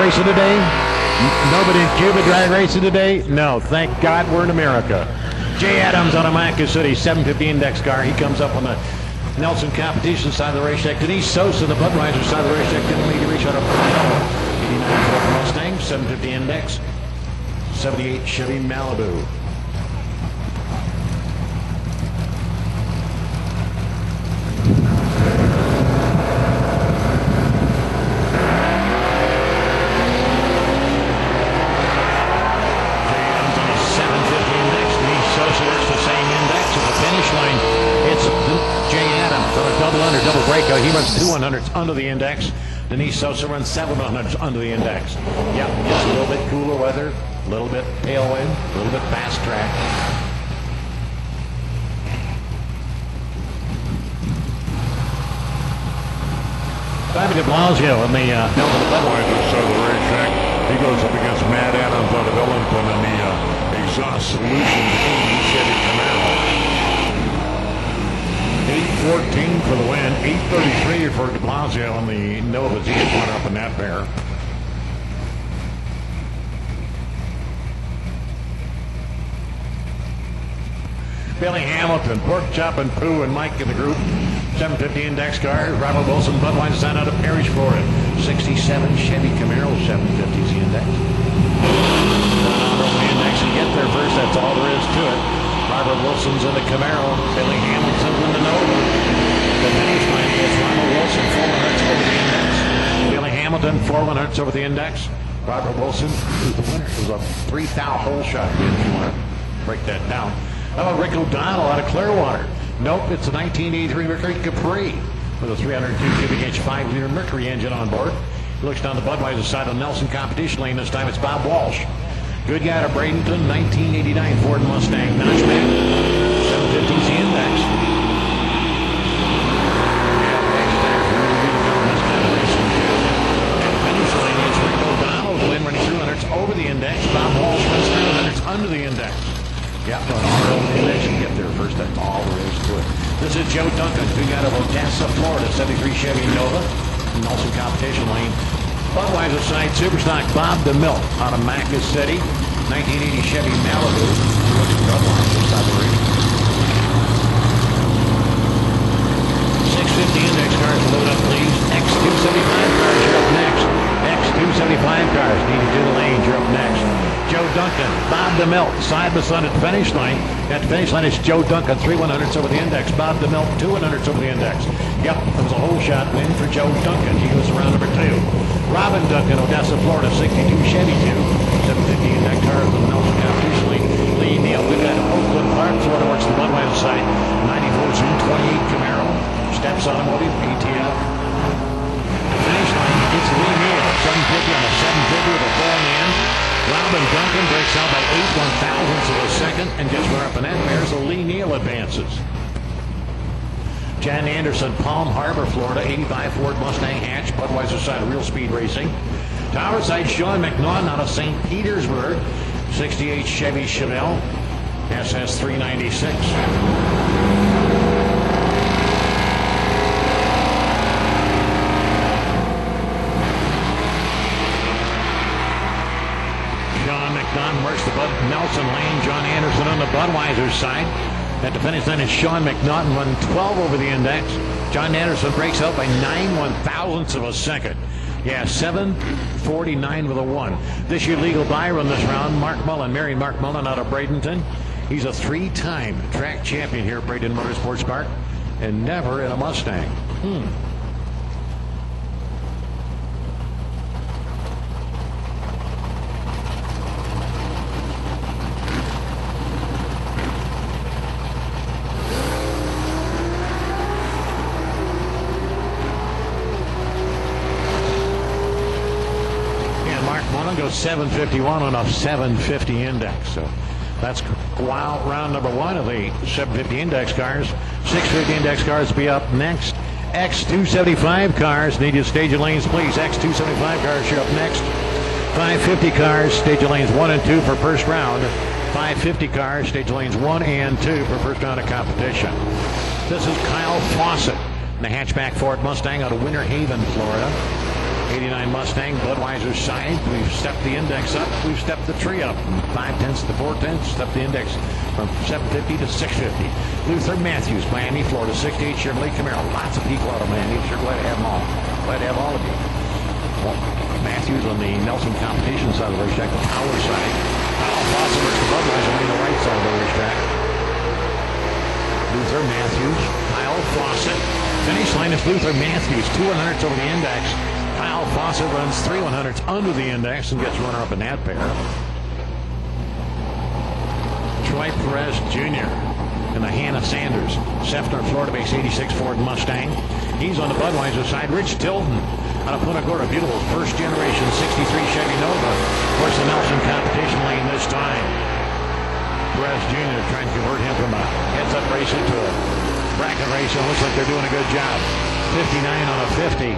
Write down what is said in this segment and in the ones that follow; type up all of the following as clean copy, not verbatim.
racing today? Nobody in Cuba drag racing today? No, thank God we're in America. Jay Adams on a Macca City 750 index car. He comes up on the Nelson competition side of the racetrack. Denise Sosa, the Budweiser side of the racetrack, didn't lead to reach out of 89 Ford Mustang, 750 index, 78 Chevy Malibu. He runs 200s under the index. Denise Sosa runs 700s under the index. Yep, just a little bit cooler weather, a little bit tailwind, a little bit fast track. Bobby de Blasio in the Budweiser side of the racetrack. He goes up against Matt Adams out of Ellington in the exhaust solution Chevy Camaro. 8:14 for the win, 8:33 for de Blasio on the Novas. He gets one up in that pair. Billy Hamilton, Pork Chop and Pooh and Mike in the group. 750 index cars. Robert Wilson, Budweiser signed out of Parrish, Florida. 67 Chevy Camaro, 750's the index. The index and get there first, that's all there is to it. Robert Wilson's in the Camaro. Billy Hamilton's in the Nova. The finish line is Robert Wilson, 400s over the index. Billy Hamilton, 400s over the index. Robert Wilson, who's the winner? It was a 3,000 hole shot if you want to break that down. How about Rick O'Donnell out of Clearwater? Nope, it's a 1983 Mercury Capri with a 302 cubic inch 5-liter Mercury engine on board. He looks down the Budweiser side of Nelson competition lane. This time it's Bob Walsh. Good guy out of Bradenton, 1989 Ford Mustang Notchback, 750's the index. And finish line is Rick O'Donnell, win running 300s over the index. Bob Walsh runs 300s under the index. Yep, but all over the index, you get there first, that's all there is to it. This is Joe Duncan, good guy out of Odessa, Florida, 73 Chevy Nova, Nelson competition lane. Budweiser side, Superstock Bob DeMille out of Macca City, 1980 Chevy Malibu. Budweiser side of the race. 650 index cars, load up please. X275 cars, you're up next. X275 cars, need to do the lanes, you're up next. Joe Duncan, Bob DeMille, side by side at the finish line. At the finish line is Joe Duncan, 3/100ths over the index. Bob DeMille, 2/100ths over the index. Yep, it was a whole shot win for Joe Duncan. He goes around number 2. Robin Duncan, Odessa, Florida, 62 Chevy 2. 750 index cars with Nelson competition lead. Lee Neal, good guy to Oakland Park, Florida, works the Budweiser side. 94 Zoom 28 Camaro. Steps Automotive, ATF. The finish line, it's Lee Neal, 750 on a 750 with a 4 in the end. Robin Duncan breaks out by 8/1000ths of a second and gets runner up in that pair, so Lee Neal advances. Jan Anderson, Palm Harbor, Florida, 85 Ford Mustang hatch, Budweiser side of Real Speed Racing. Tower side, Sean McNaughton out of St. Petersburg, 68 Chevy Chevelle, SS 396. Don works the Nelson lane. John Anderson on the Budweiser side. At the finish line is Sean McNaughton running 12 over the index. John Anderson breaks out by 9/1000ths of a second. Yeah, 7:49 with a 1. This year legal buyer on this round, Mark Mullen, married Mark Mullen out of Bradenton. He's a 3-time track champion here at Bradenton Motorsports Park and never in a Mustang. Goes 751 on a 750 index. So that's round number 1 of the 750 index cars. 650 index cars will be up next. X275 cars, need you to stage your lanes, please. X275 cars, you're up next. 550 cars, stage your lanes 1 and 2 for first round. 550 cars, stage your lanes 1 and 2 for first round of competition. This is Kyle Fawcett in the hatchback Ford Mustang out of Winter Haven, Florida. 89 Mustang, Budweiser side. We've stepped the index up. We've stepped the tree up from 5/10 to 4/10. Stepped the index from 750 to 650. Luther Matthews, Miami, Florida, 68 Chevrolet Camaro. Lots of people out of Miami. Sure glad to have them all. Glad to have all of you. Well, Matthews on the Nelson competition side of the racetrack, the power side. Kyle Fawcett versus Budweiser on the right side of the racetrack. Luther Matthews, Kyle Fawcett. Finish line is Luther Matthews, 2/100ths over the index. Kyle Fawcett runs 3/100ths under the index and gets runner-up in that pair. Troy Perez Jr. and the Hannah Sanders, Sefner, Florida-based 86 Ford Mustang. He's on the Budweiser side. Rich Tilton out of Punta Gorda, beautiful first-generation 63 Chevy Nova. Of course, the Nelson competition lane this time. Perez Jr. trying to convert him from a heads-up racer to a bracket racer. Looks like they're doing a good job. 59 on a 50.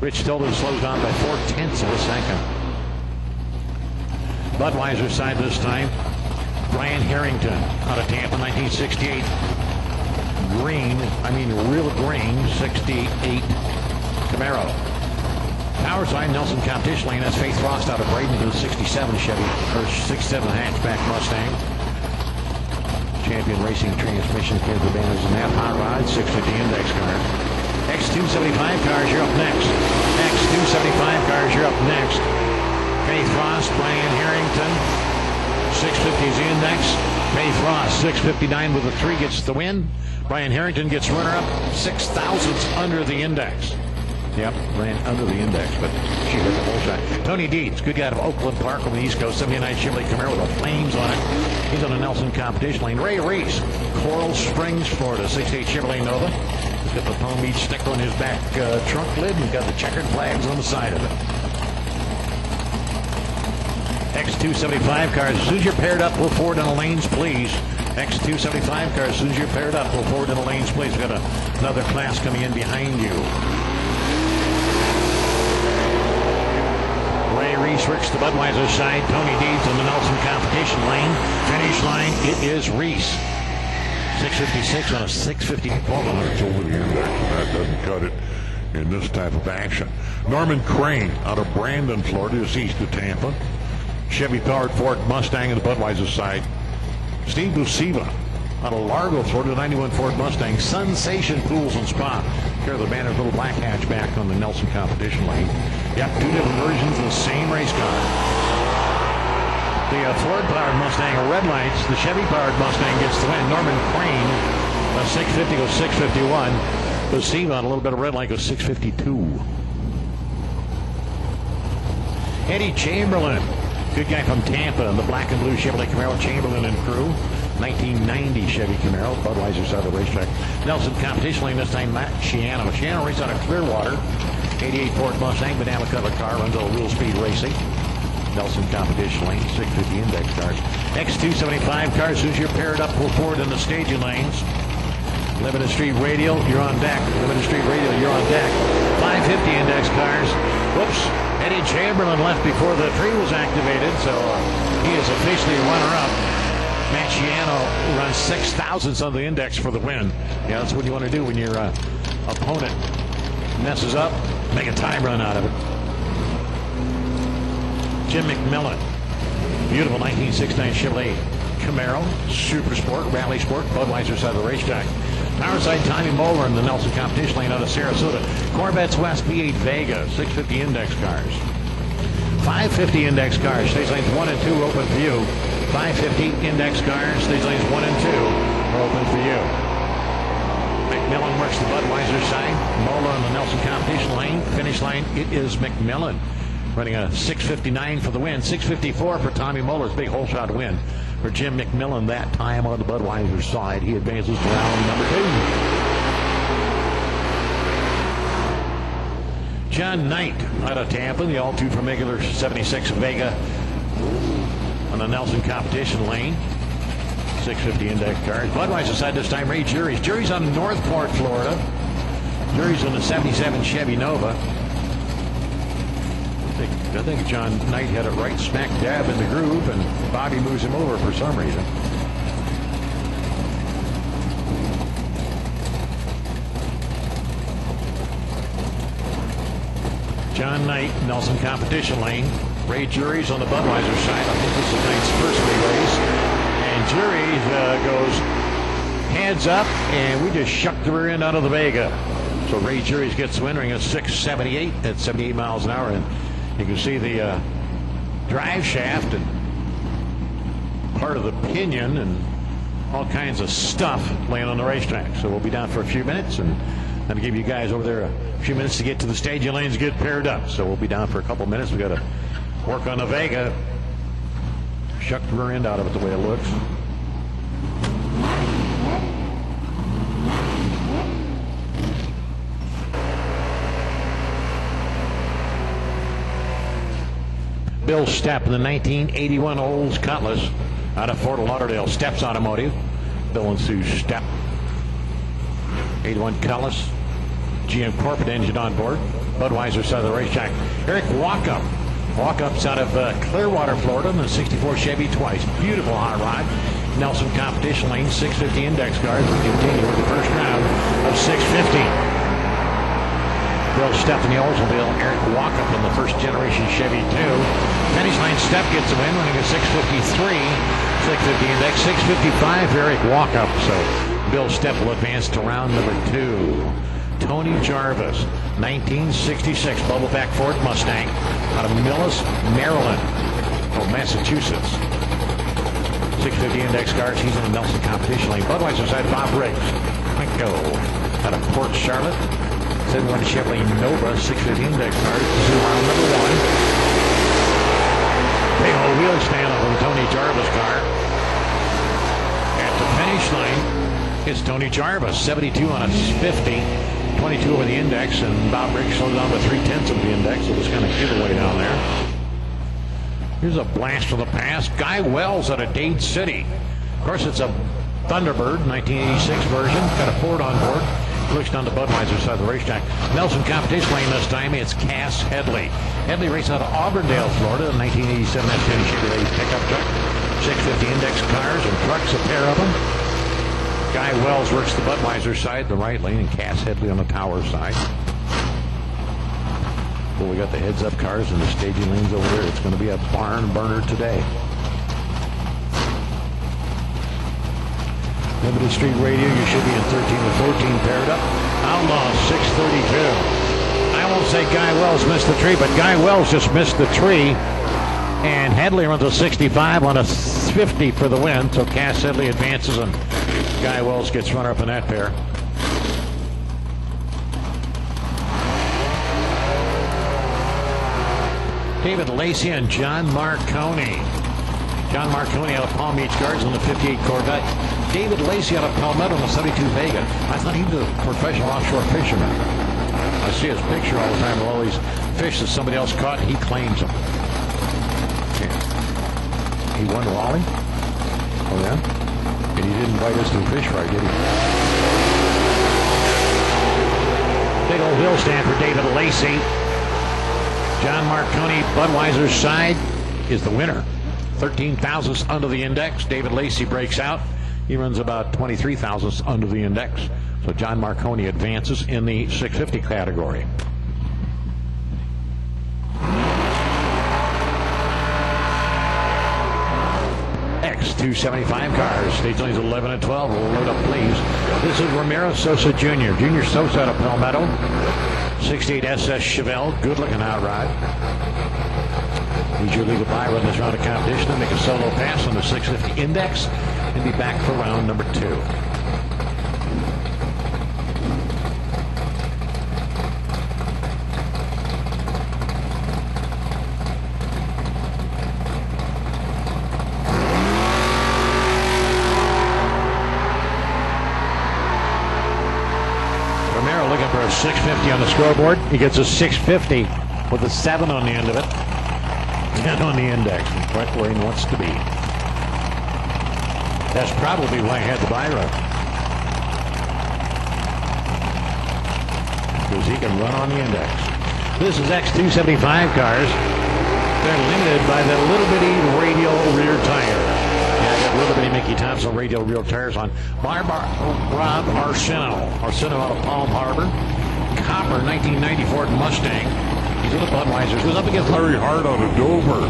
Rich Tilton slows down by 4/10 of a second. Budweiser side this time. Brian Harrington out of Tampa, 1968. Real green, 68 Camaro. Power side, Nelson competition lane. That's Faith Frost out of Bradenton, 67 Chevy, or 67 hatchback Mustang. Champion Racing Transmission carries the banners in that hot rod, 650 index cars. X275 cars, you're up next. X275 cars, you're up next. Faith Frost, Brian Harrington, 650 is the index. Faith Frost, 659 with a 3 gets the win. Brian Harrington gets runner-up, 6 thousandths under the index. Yep, ran under the index, but she hit the whole shot. Tony Deeds, good guy out of Oakland Park on the East Coast, 79 Chevrolet Camaro with the flames on it. He's on the Nelson competition lane. Ray Reese, Coral Springs, Florida, 68 Chevrolet Nova. He's got the Palm Beach sticker on his back trunk lid and got the checkered flags on the side of it. X275 cars, as soon as you're paired up, pull forward in the lanes, please. X275 cars, as soon as you're paired up, pull forward in the lanes, please. We've got another class coming in behind you. Ray Reese works the Budweiser side. Tony Deeds on the Nelson competition lane. Finish line, it is Reese. 656 on a 650. It's over the index, and that doesn't cut it in this type of action. Norman Crane out of Bradenton, Florida, is east of Tampa. Chevy-powered Ford Mustang on the Budweiser side. Steve Busiva out of Largo, Florida, 91 Ford Mustang. Sensation Pools and Spa. Care of the banner, little black hatchback on the Nelson competition lane. Yep, 2 different versions of the same race car. The Ford-powered Mustang are red lights. The Chevy-powered Mustang gets the win. Norman Crane, a 650 goes 651. Busiva on a little bit of red light goes 652. Eddie Chamberlain. Good guy from Tampa in the black and blue Chevrolet Camaro, Chamberlain and crew. 1990 Chevy Camaro, Budweiser side of the racetrack. Nelson competition lane this time, Matt Shiano. Shiano raced out of Clearwater. 88 Ford Mustang, banana cover car, runs all wheel speed racing. Nelson competition lane, 650 index cars. X275 cars, as soon as you're paired up, pull forward in the staging lanes. Limited Street Radio, you're on deck. Limited Street Radio, you're on deck. 550 index cars. Whoops. Eddie Chamberlain left before the tree was activated, so he is officially runner-up. Matt Shiano runs 6 thousandths on the index for the win. Yeah, that's what you want to do when your opponent messes up. Make a time run out of it. Jim McMillan. Beautiful 1969 Chevrolet Camaro, Super Sport, Rally Sport, Budweiser side of the racetrack. Power side, Tommy Moeller in the Nelson competition lane out of Sarasota. Corvettes West V8 Vega, 650 index cars. 550 index cars, stage lanes 1 and 2 open for you. 550 index cars, stage lanes 1 and 2 are open for you. McMillan works the Budweiser side. Moeller on the Nelson competition lane. Finish line, it is McMillan. Running a 659 for the win. 654 for Tommy Moeller's big hole shot win. For Jim McMillan that time on the Budweiser side. He advances to round number 2. John Knight out of Tampa, the all-two from regular 76 Vega on the Nelson competition lane. 650 index cars. Budweiser side this time, Ray Jury's. Jury's on Northport, Florida. Jury's on the 77 Chevy Nova. I think John Knight had it right smack dab in the groove, and Bobby moves him over for some reason. John Knight, Nelson Competition Lane. Ray Jury's on the Budweiser side. I think this is Knight's first race. And Jury goes heads up, and we just shucked the rear end out of the Vega. So Ray Jury's gets win, at 678 at 78 miles an hour. And you can see the drive shaft and part of the pinion and all kinds of stuff laying on the racetrack. So we'll be down for a few minutes, and that'll give you guys over there a few minutes to get to the staging lanes, get paired up. So we'll be down for a couple minutes. We got to work on the Vega. Shuck the rear end out of it the way it looks. Bill Stepp in the 1981 Olds Cutlass out of Fort Lauderdale. Stepp's Automotive. Bill and Sue Stepp. 81 Cutlass. GM Corporate engine on board. Budweiser side of the racetrack. Eric Walkup. Walkup's out of Clearwater, Florida in the 64 Chevy Twice. Beautiful hot rod. Nelson Competition Lane, 650 index cars. We continue with the first round of 650. Bill Stepp in the Oldsmobile. Eric Walkup in the first generation Chevy 2. Finish line Stepp gets a win, running a 653. 650 index, 655 for Eric Walkup. So Bill Stepp will advance to round number 2. Tony Jarvis, 1966 Bubbleback Ford Mustang out of Millis, Maryland, Massachusetts. 650 index cars. He's in the Nelson Competition Lane. Budweiser side, Bob Riggs. Michael out of Port Charlotte. 71 Chevrolet Nova, 650 index cars. This is round number 1. Big old wheel stand up on the Tony Jarvis car. At the finish line, it's Tony Jarvis, 72 on a 50, 22 over the index, and Bob Riggs slowed down to 3/10 of the index. It was kind of giveaway down there. Here's a blast from the past. Guy Wells out of Dade City. Of course, it's a Thunderbird, 1986 version. Got a Ford on board. Pushed on the Budweiser side of the racetrack. Nelson Competition Lane this time. It's Cass Headley. Headley raced out of Auburndale, Florida in 1987. That's Tony Chevrolet pickup truck. 650 index cars and trucks, a pair of them. Guy Wells works the Budweiser side, the right lane, and Cass Headley on the Tower side. Well, we got the heads-up cars and the staging lanes over there. It's going to be a barn burner today. Limited Street Radio, you should be in 13 to 14 paired up. Outlaw 632. I won't say Guy Wells missed the tree, but Guy Wells just missed the tree. And Headley runs a 65 on a 50 for the win. So Cass Headley advances and Guy Wells gets runner-up in that pair. David Lacey and John Marconi. John Marconi out of Palm Beach Guards on the 58 Corvette. David Lacey out of Palmetto on the 72 Vega. I thought he was a professional offshore fisherman. I see his picture all the time of all these fish that somebody else caught. He claims them. Yeah. He won Raleigh? Oh, yeah? And he didn't invite us to a fish fry, did he? Big old hill stand for David Lacey. John Marconi, Budweiser's side, is the winner. 13 thousandths under the index. David Lacey breaks out. He runs about 23 thousandths under the index. So John Marconi advances in the 650 category. X275 cars. Stage lanes 11 and 12. We'll load up, please. This is Ramiro Sosa Jr. Junior Sosa out of Palmetto. 68 SS Chevelle. Good looking hot rod. Need your legal buy run this round of competition and make a solo pass on the 650 index and be back for round number 2. Romero looking for a 650 on the scoreboard. He gets a 650 with a 7 on the end of it. 10 on the index, right where he wants to be. That's probably why I had the buy run. Because he can run on the index. This is X275 cars. They're limited by the little bitty radial rear tire. Yeah, I got little bitty Mickey Thompson radial rear tires on. Rob Arsenault. Arsenault out of Palm Harbor. Copper 1990 Ford Mustang. He's with the Budweisers. Goes up against Larry Hart out of Dover.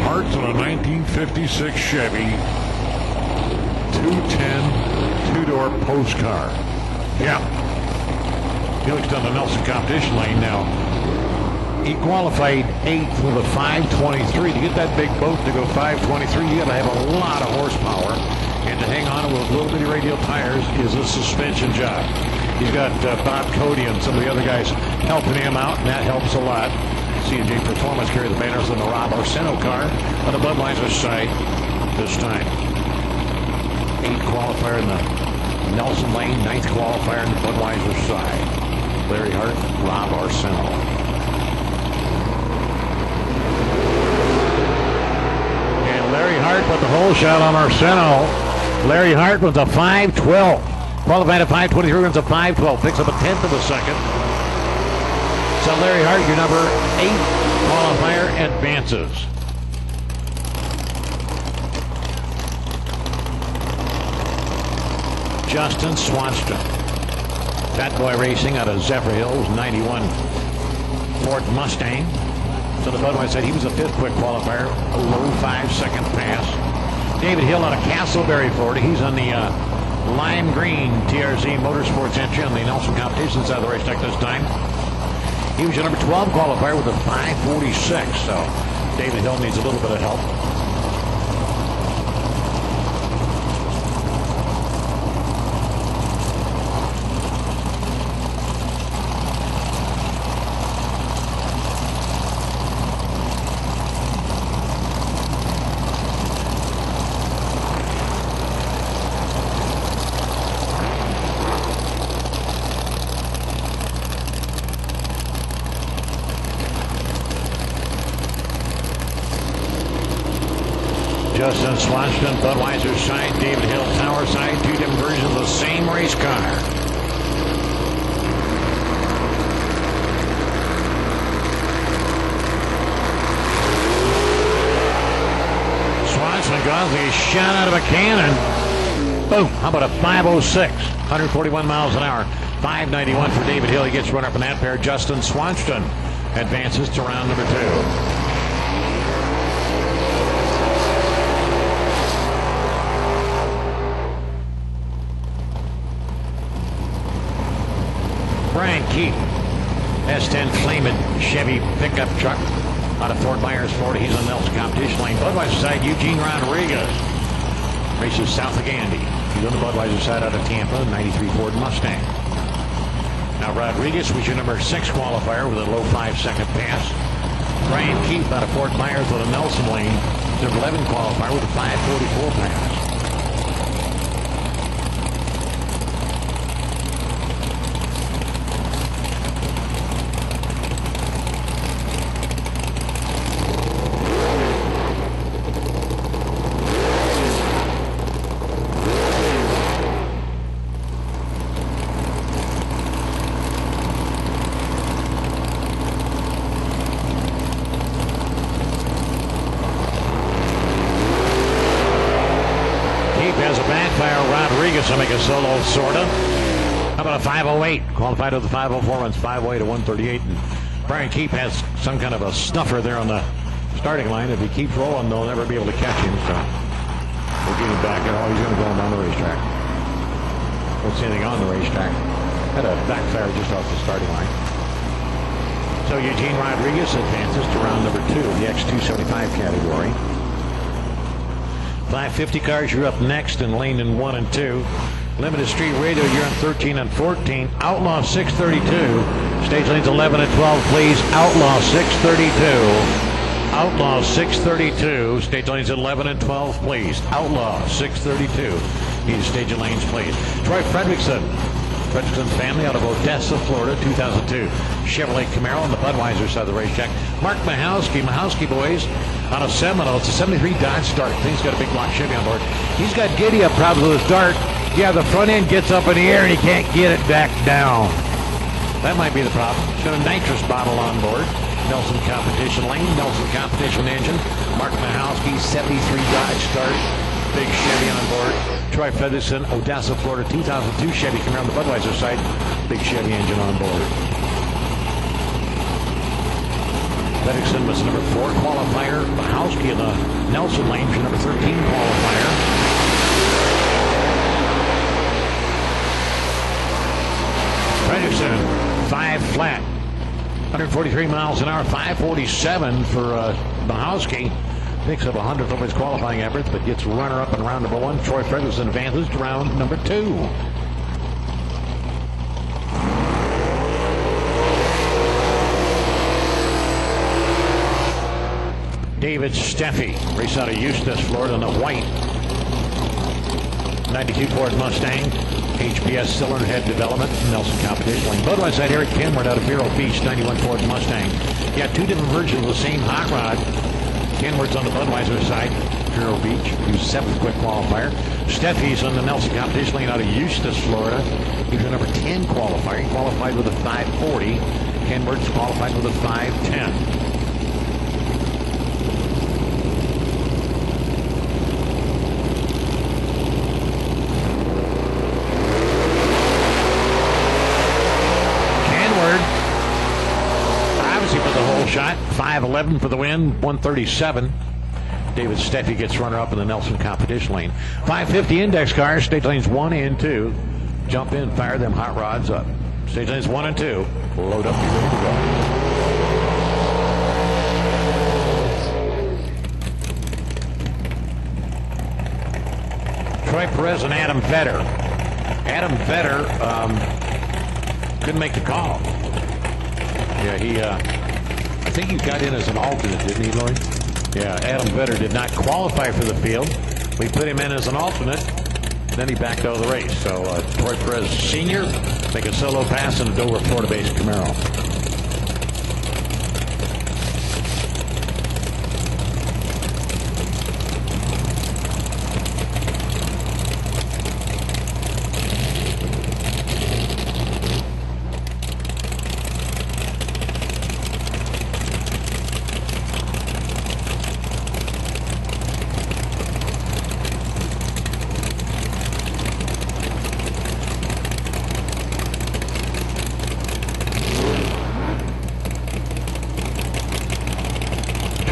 Hart's on a 1956 Chevy 210 two-door postcar. Yeah. Felix down the Nelson competition lane now. He qualified 8th with a 523. To get that big boat to go 523, you got to have a lot of horsepower. And to hang on with little bitty radial tires is a suspension job. He's got Bob Cody and some of the other guys helping him out, and that helps a lot. C&J Performance carry the banners on the Rob Arsenault car on the Budweiser side this time. 8th qualifier in the Nelson lane, 9th qualifier in the Budweiser side. Larry Hart, Rob Arsenault. And Larry Hart put the whole shot on Arsenault. Larry Hart was a 512. Qualified at 523, runs a 512. Picks up a tenth of a second. So Larry Hart, your number 8 qualifier, advances. Justin Swanston. Fat Boy Racing out of Zephyr Hills, 91 Ford Mustang. So the Budweiser said he was a 5th quick qualifier, a low 5-second pass. David Hill out of Castleberry, Florida. He's on the lime green TRZ Motorsports entry on the Nelson competition side of the racetrack this time. He was your number 12 qualifier with a 546, so David Hill needs a little bit of help. Justin Swanston, Budweiser side, David Hill, Tower side, 2 different versions of the same race car. Swanston got the shot out of a cannon. Boom, how about a 506, 141 miles an hour, 591 for David Hill. He gets run up in that pair. Justin Swanston advances to round number 2. Brian Keith, S10 Flamin' Chevy pickup truck out of Fort Myers, Florida. He's on Nelson competition lane. Budweiser side, Eugene Rodriguez. Races south of Gandy. He's on the Budweiser side out of Tampa, 93 Ford Mustang. Now Rodriguez was your number 6 qualifier with a low 5-second pass. Brian Keith out of Fort Myers with a Nelson lane, number 11 qualifier with a 544 pass. Has a backfire. Rodriguez will make a solo, sort of. How about a 508? Qualified with the 504, runs 508 to 138. And Brian Keep has some kind of a snuffer there on the starting line. If he keeps rolling, they'll never be able to catch him. So we'll get him back. Oh, he's going to go down the racetrack. Won't see anything on the racetrack. Had a backfire just off the starting line. So Eugene Rodriguez advances to round number 2 of the X275 category. 550 cars, you're up next in lane in 1 and 2. Limited Street Radio, you're on 13 and 14. Outlaw 632. Stage lanes 11 and 12, please. Outlaw 632. Outlaw 632. Stage lanes 11 and 12, please. Outlaw 632. Need stage and lanes, please. Troy Fredrickson. Fredrickson's family out of Odessa, Florida, 2002 Chevrolet Camaro on the Budweiser side of the racetrack. Mark Mahowski boys, out of Seminole. It's a 73 Dodge Dart. Thing's got a big block Chevy on board. He's got giddy-up problems with his Dart. Yeah, the front end gets up in the air and he can't get it back down. That might be the problem. He's got a nitrous bottle on board. Nelson competition lane, Nelson competition engine. Mark Mahowski, 73 Dodge Dart. Big Chevy on board. Troy Fredrickson, Odessa, Florida, 2002 Chevy Camaro on the Budweiser side. Big Chevy engine on board. Bradenton was number 4 qualifier. Mahowski in the Nelson lane for number 13 qualifier. Bradenton, 5 flat. 143 miles an hour, 547 for Mahowski. Picks up 100th over his qualifying efforts, but gets runner-up in round number 1. Troy Ferguson advances to round number 2. David Steffi, race out of Eustis, Florida, in the white 92 Ford Mustang. HPS cylinder head development, Nelson competition lane. Budweiser side, Eric Kenward out of Vero Beach, 91 Ford Mustang. You got 2 different versions of the same hot rod. Kenward's on the Budweiser side, Vero Beach, who's 7th quick qualifier. Steffi's on the Nelson competition lane out of Eustis, Florida. He's a number 10 qualifier. He qualified with a 540. Kenward's qualified with a 510. Shot 511 for the win, 137. David Steffi gets runner-up in the Nelson competition lane. 550 index cars, stage lanes 1 and 2. Jump in, fire them hot rods up. Stage lanes 1 and 2. Load up, be ready to go. Troy Perez and Adam Vetter. Adam Vetter couldn't make the call. Yeah, I think he got in as an alternate, didn't he, Lloyd? Yeah, Adam Vetter did not qualify for the field. We put him in as an alternate, then he backed out of the race. So Troy Perez Sr. make a solo pass in a Dover, Florida-based Camaro.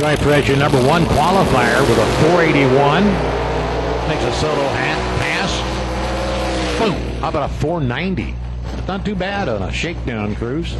Troy Perez, your number 1 qualifier with a 481. Makes a solo pass. Boom. How about a 490? Not too bad on a shakedown cruise.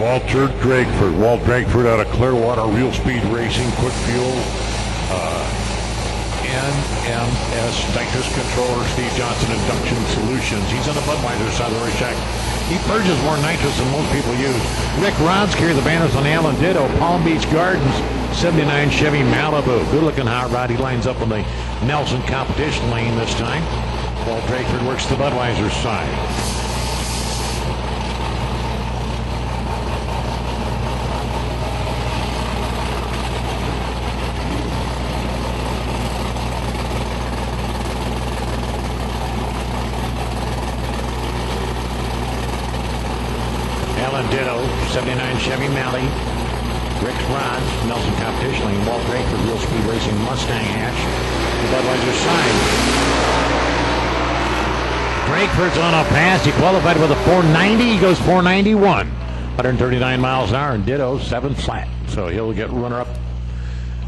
Walter Drakeford. Walt Drakeford out of Clearwater, Real Speed Racing, Quick Fuel, NMS Nitrous Controller, Steve Johnson Induction Solutions. He's on the Budweiser side of the racetrack. He purges more nitrous than most people use. Rick Rods carries the banners on the Allen Ditto. Palm Beach Gardens, 79 Chevy Malibu. Good looking hot rod. He lines up on the Nelson competition lane this time. Walt Drakeford works the Budweiser side. Ditto, 79 Chevy Malley, Rick's Rods, Nelson competition lane, Walt Drakeford, Real Speed Racing, Mustang hatch, the Budweiser side. Drakeford's on a pass. He qualified with a 490. He goes 491. 139 miles an hour, and Ditto, 7 flat. So he'll get runner-up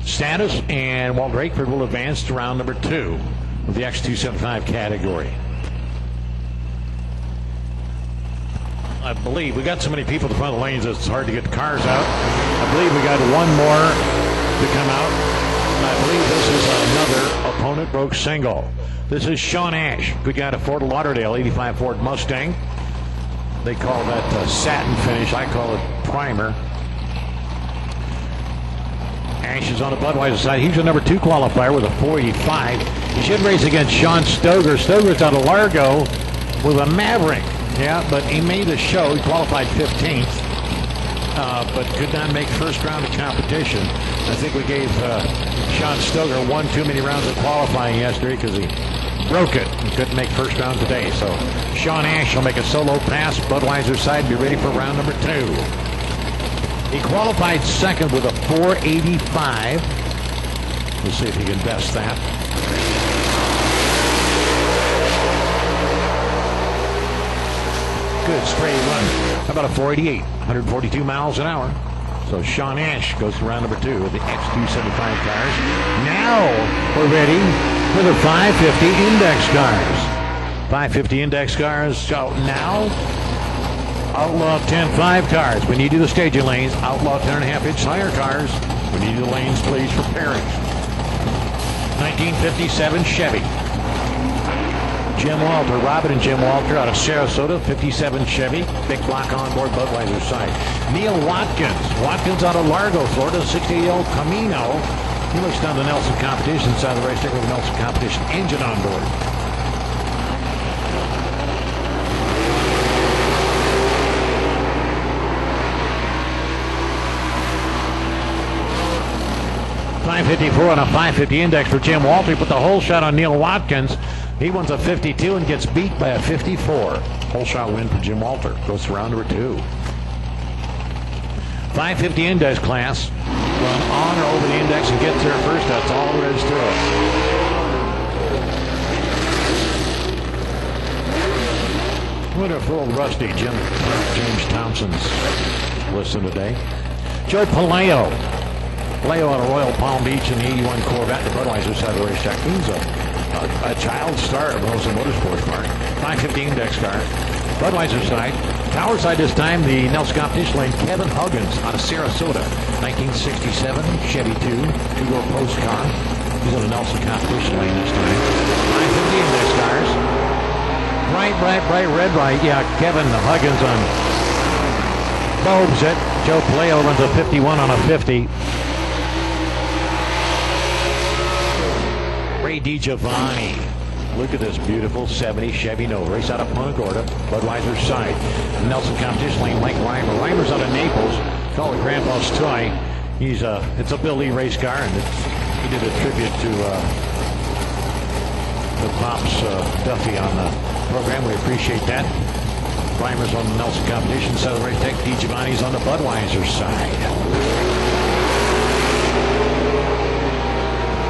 status, and Walt Drakeford will advance to round number 2 of the X275 category. I believe we got so many people at the front of the lanes it's hard to get the cars out. I believe we got one more to come out. I believe this is another opponent broke single. This is Sean Ash. We got a Fort Lauderdale 85 Ford Mustang. They call that satin finish. I call it primer. Ash is on the Budweiser side. He's a number 2 qualifier with a 485. He should race against Sean Stoger. Stoger's out of Largo with a Maverick. Yeah, but he made the show. He qualified 15th, but could not make first round of competition. I think we gave Sean Stoger one too many rounds of qualifying yesterday because he broke it and couldn't make first round today. So Sean Ash will make a solo pass. Budweiser side, be ready for round number 2. He qualified second with a 485. We'll see if he can best that. Good straight run. How about a 488? 142 miles an hour. So Sean Ash goes to round number 2 with the X275 cars. Now we're ready for the 550 index cars. 550 index cars. So now Outlaw 10.5 cars. We need you to staging lanes. Outlaw 10.5 inch higher cars. We need you the lanes, please, for pairings. 1957 Chevy. Jim Walter, Robin and Jim Walter out of Sarasota, 57 Chevy. Big block on board Budweiser side. Neil Watkins. Watkins out of Largo, Florida, 68-year-old Camino. He looks down the Nelson competition side of the racetrack with the Nelson competition engine on board. .554 on a 550 index for Jim Walter. He put the whole shot on Neil Watkins. He wins a 52 and gets beat by a 54. Whole shot win for Jim Walter. Goes to round number 2. 550 index class. Run on or over the index and gets there first. That's all there is to it. Winner for old Rusty. James Thompson's listen today. Joe Paleo. Paleo out of Royal Palm Beach in the 81 Corvette, the Budweiser side of the racetrack. He's a child star of Wilson Motorsports Park. 550 index car. Budweiser side. Tower side this time, the Nelson competition lane. Kevin Huggins out of Sarasota. 1967 Chevy 2-door post car. He's on the Nelson competition lane this time. 550 index cars. Bright, red light. Yeah, Kevin Huggins on Bobes it. Joe Paleo runs a 51 on a 50. Ray DiGiovanni. Look at this beautiful 70 Chevy Nova. Race out of Punta Gorda, Budweiser side. Nelson competition lane, Mike Reimer. Reimer's out of Naples. Call it Grandpa's Toy. It's a Bill Lee race car, and he did a tribute to the Pops Duffy on the program. We appreciate that. Reimer's on the Nelson competition side of the race deck. DiGiovanni's on the Budweiser side.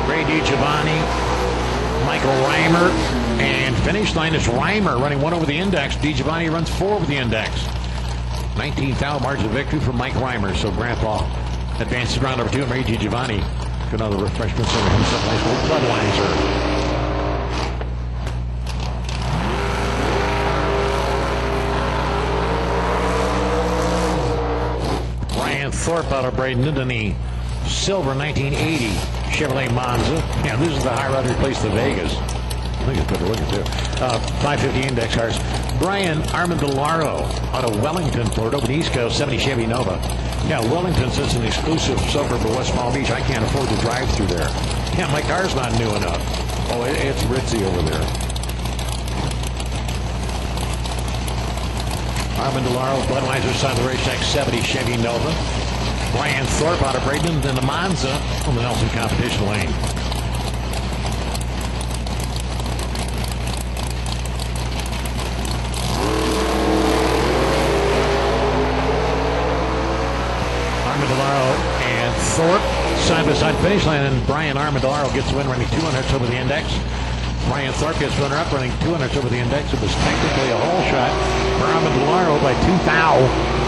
Ray DiGiovanni, Michael Reimer, and finish line is Reimer running 1 over the index. DiGiovanni runs 4 over the index. 19th out margin of victory for Mike Reimer. So Grandpa advances round number 2. And Ray DiGiovanni, good another refreshment center himself. Nice little Budweiser. Brian Thorpe out of Bradenton in the silver 1980 Chevrolet Monza. Yeah, this is the high rod replaced the Vegas. I think it's good to look at too. 550 index cars. Brian Armandolaro out of Wellington, Florida, with the East Coast 70 Chevy Nova. Yeah, Wellington's just an exclusive suburb of West Palm Beach. I can't afford to drive through there. Yeah, my car's not new enough. Oh, it's ritzy over there. Armandolaro, Budweiser side of the racetrack, 70 Chevy Nova. Brian Thorpe out of Bradenton in the Monza on the Nelson competition lane. Armandolaro and Thorpe side-by-side finish line, and Brian Armandolaro gets the win running 200 over the index. Brian Thorpe gets runner-up running 200 over the index. It was technically a hole shot for Armandolaro by 2,000.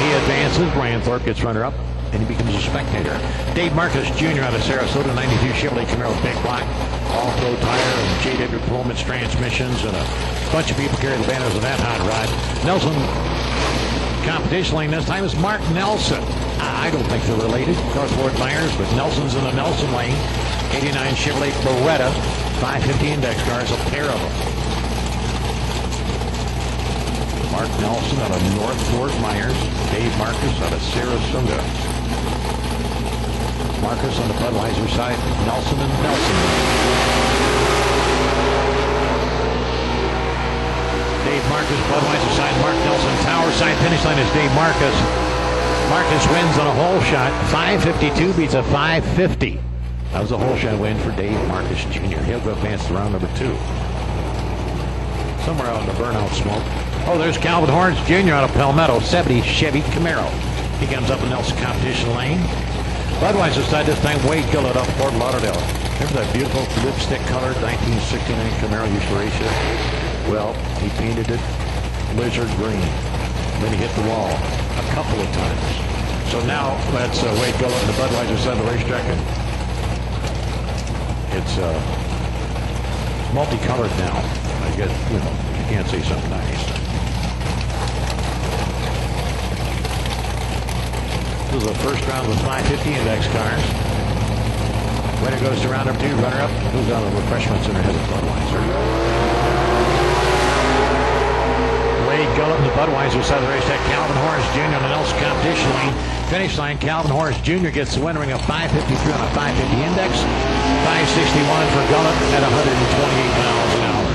He advances. Brian Thorpe gets runner-up, and he becomes a spectator. Dave Marcus Jr. out of Sarasota, 92 Chevrolet Camaro big block, all-pro tire and JW Performance transmissions, and a Bunch of people carry the banners of that hot rod. Nelson competition lane this time is Mark Nelson. I don't think they're related. Crossboard buyers, but Nelson's in the Nelson lane. 89 Chevrolet Beretta, 550 index cars, a pair of them. Mark Nelson out of North Fort Myers. Dave Marcus out of Sarasota. Marcus on the Budweiser side. Nelson and Nelson. Dave Marcus, Budweiser side. Mark Nelson, Tower side. Finish line is Dave Marcus. Marcus wins on a hole shot. 552 beats a 550. That was a hole shot win for Dave Marcus Jr. He'll go advance to round number 2. Somewhere out in the burnout smoke. Oh, there's Calvin Horns Jr. out of Palmetto, 70 Chevy Camaro. He comes up in Nelson competition lane. Budweiser side this time, Wade Gillett up Fort Lauderdale. Remember that beautiful lipstick colored 1969 Camaro used to race it? Well, he painted it lizard green. Then he hit the wall a couple of times. So now that's Wade Gillett on the Budweiser side of the racetrack. It's multicolored now. I guess, you can't say something nice. This is the first round with 550 index cars. Winner goes to round number 2. Runner up moves on to the refreshment center head of Budweiser. Wade Gillett in the Budweiser side of the racetrack. Calvin Horns Jr. on the Nelson competition lane. Finish line, Calvin Horns Jr. gets the win, ring of 553 on a 550 index. 561 for Gillett at 128 miles an hour.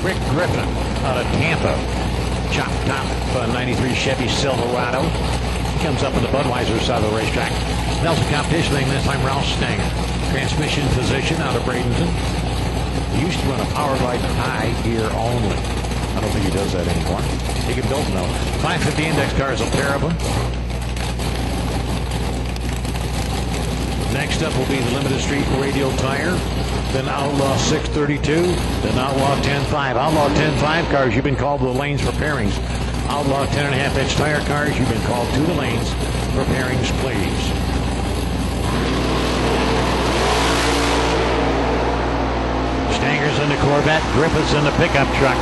Rick Griffin out of Tampa. Chop top 93 Chevy Silverado. He comes up in the Budweiser side of the racetrack. Nelson competition lane, this time Ralph Stanger. Transmission position out of Bradenton. He used to run a power glide high gear only. I don't think he does that anymore. He can build them though. 550 index cars, a pair of them. Next up will be the Limited Street Radial Tire. Then Outlaw 632. Then Outlaw 10.5. Outlaw 10.5 cars, you've been called to the lanes for pairings. Outlaw 10.5 inch tire cars, you've been called to the lanes for pairings, please. Stanger's in the Corvette. Griffith's in the pickup truck.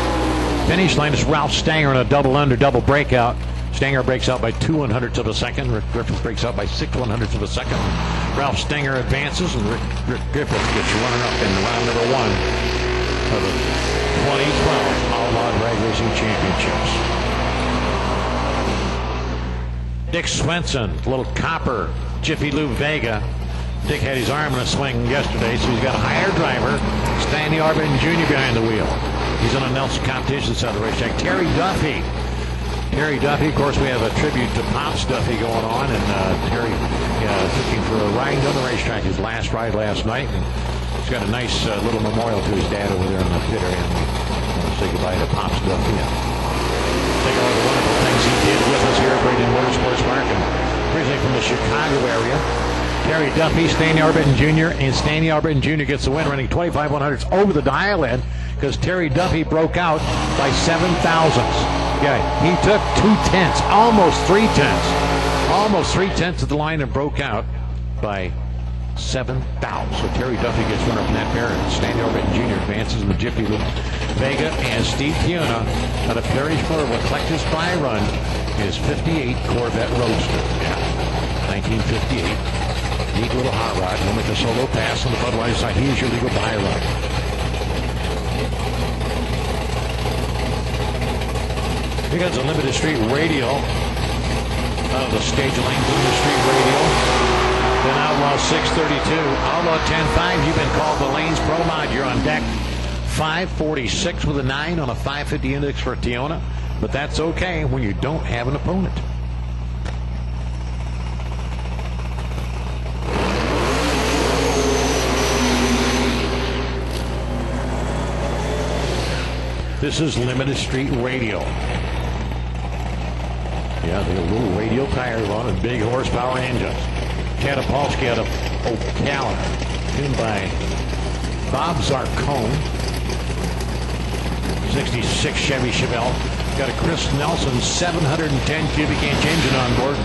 Finish line is Ralph Stanger in a double under, double breakout. Stanger breaks out by 2/100ths of a second. Rick Griffith breaks out by 6/100ths of a second. Ralph Stanger advances, and Rick Griffith gets runner up in round number 1 of the 2012 Outlaw Drag Racing Championships. Dick Swenson, little copper Jiffy Lube Vega. Dick had his arm in a swing yesterday, so he's got a higher driver. Stanley Arbin Jr. behind the wheel. He's on a Nelson competition side of the racetrack. Terry Duffy. Terry Duffy, of course, we have a tribute to Pops Duffy going on, and Terry took him for a ride on the racetrack, his last ride last night. And he's got a nice little memorial to his dad over there in the pit area. And we want to say goodbye to Pops Duffy. And think of all the wonderful things he did with us here at Bradenton Motorsports Park, and originally from the Chicago area. Terry Duffy, Stanley Arbin Jr., and Stanley Arbin Jr. gets the win, running 25/100ths over the dial-in, because Terry Duffy broke out by 7 thousandths. Yeah, he took 2/10, almost 3/10, almost 3/10 of the line and broke out by 7 thousandths. So Terry Duffy gets runner up in that pair, and Stanley Arbin Jr. advances in the Jiffy Lube Vega, and Steve Tiona out of Perrysburg will collect his buy run, his 58 Corvette Roadster. Yeah, 1958. Neat little hot rod. He'll make a solo pass on the Budweiser side. Here's your legal buy run. Here comes a Limited Street Radial. The stage lanes Limited Street Radial. Then Outlaw 632. Outlaw 10.5. You've been called the Lanes Pro Mod. You're on deck. 546 with a 9 on a 550 index for Tiona. But that's okay when you don't have an opponent. This is Limited Street Radial. Yeah, they got little radial tires on and big horsepower engines. Katapolsky out of Ocala, tuned by Bob Zarcone. 66 Chevy Chevelle. Got a Chris Nelson 710 cubic inch engine on board.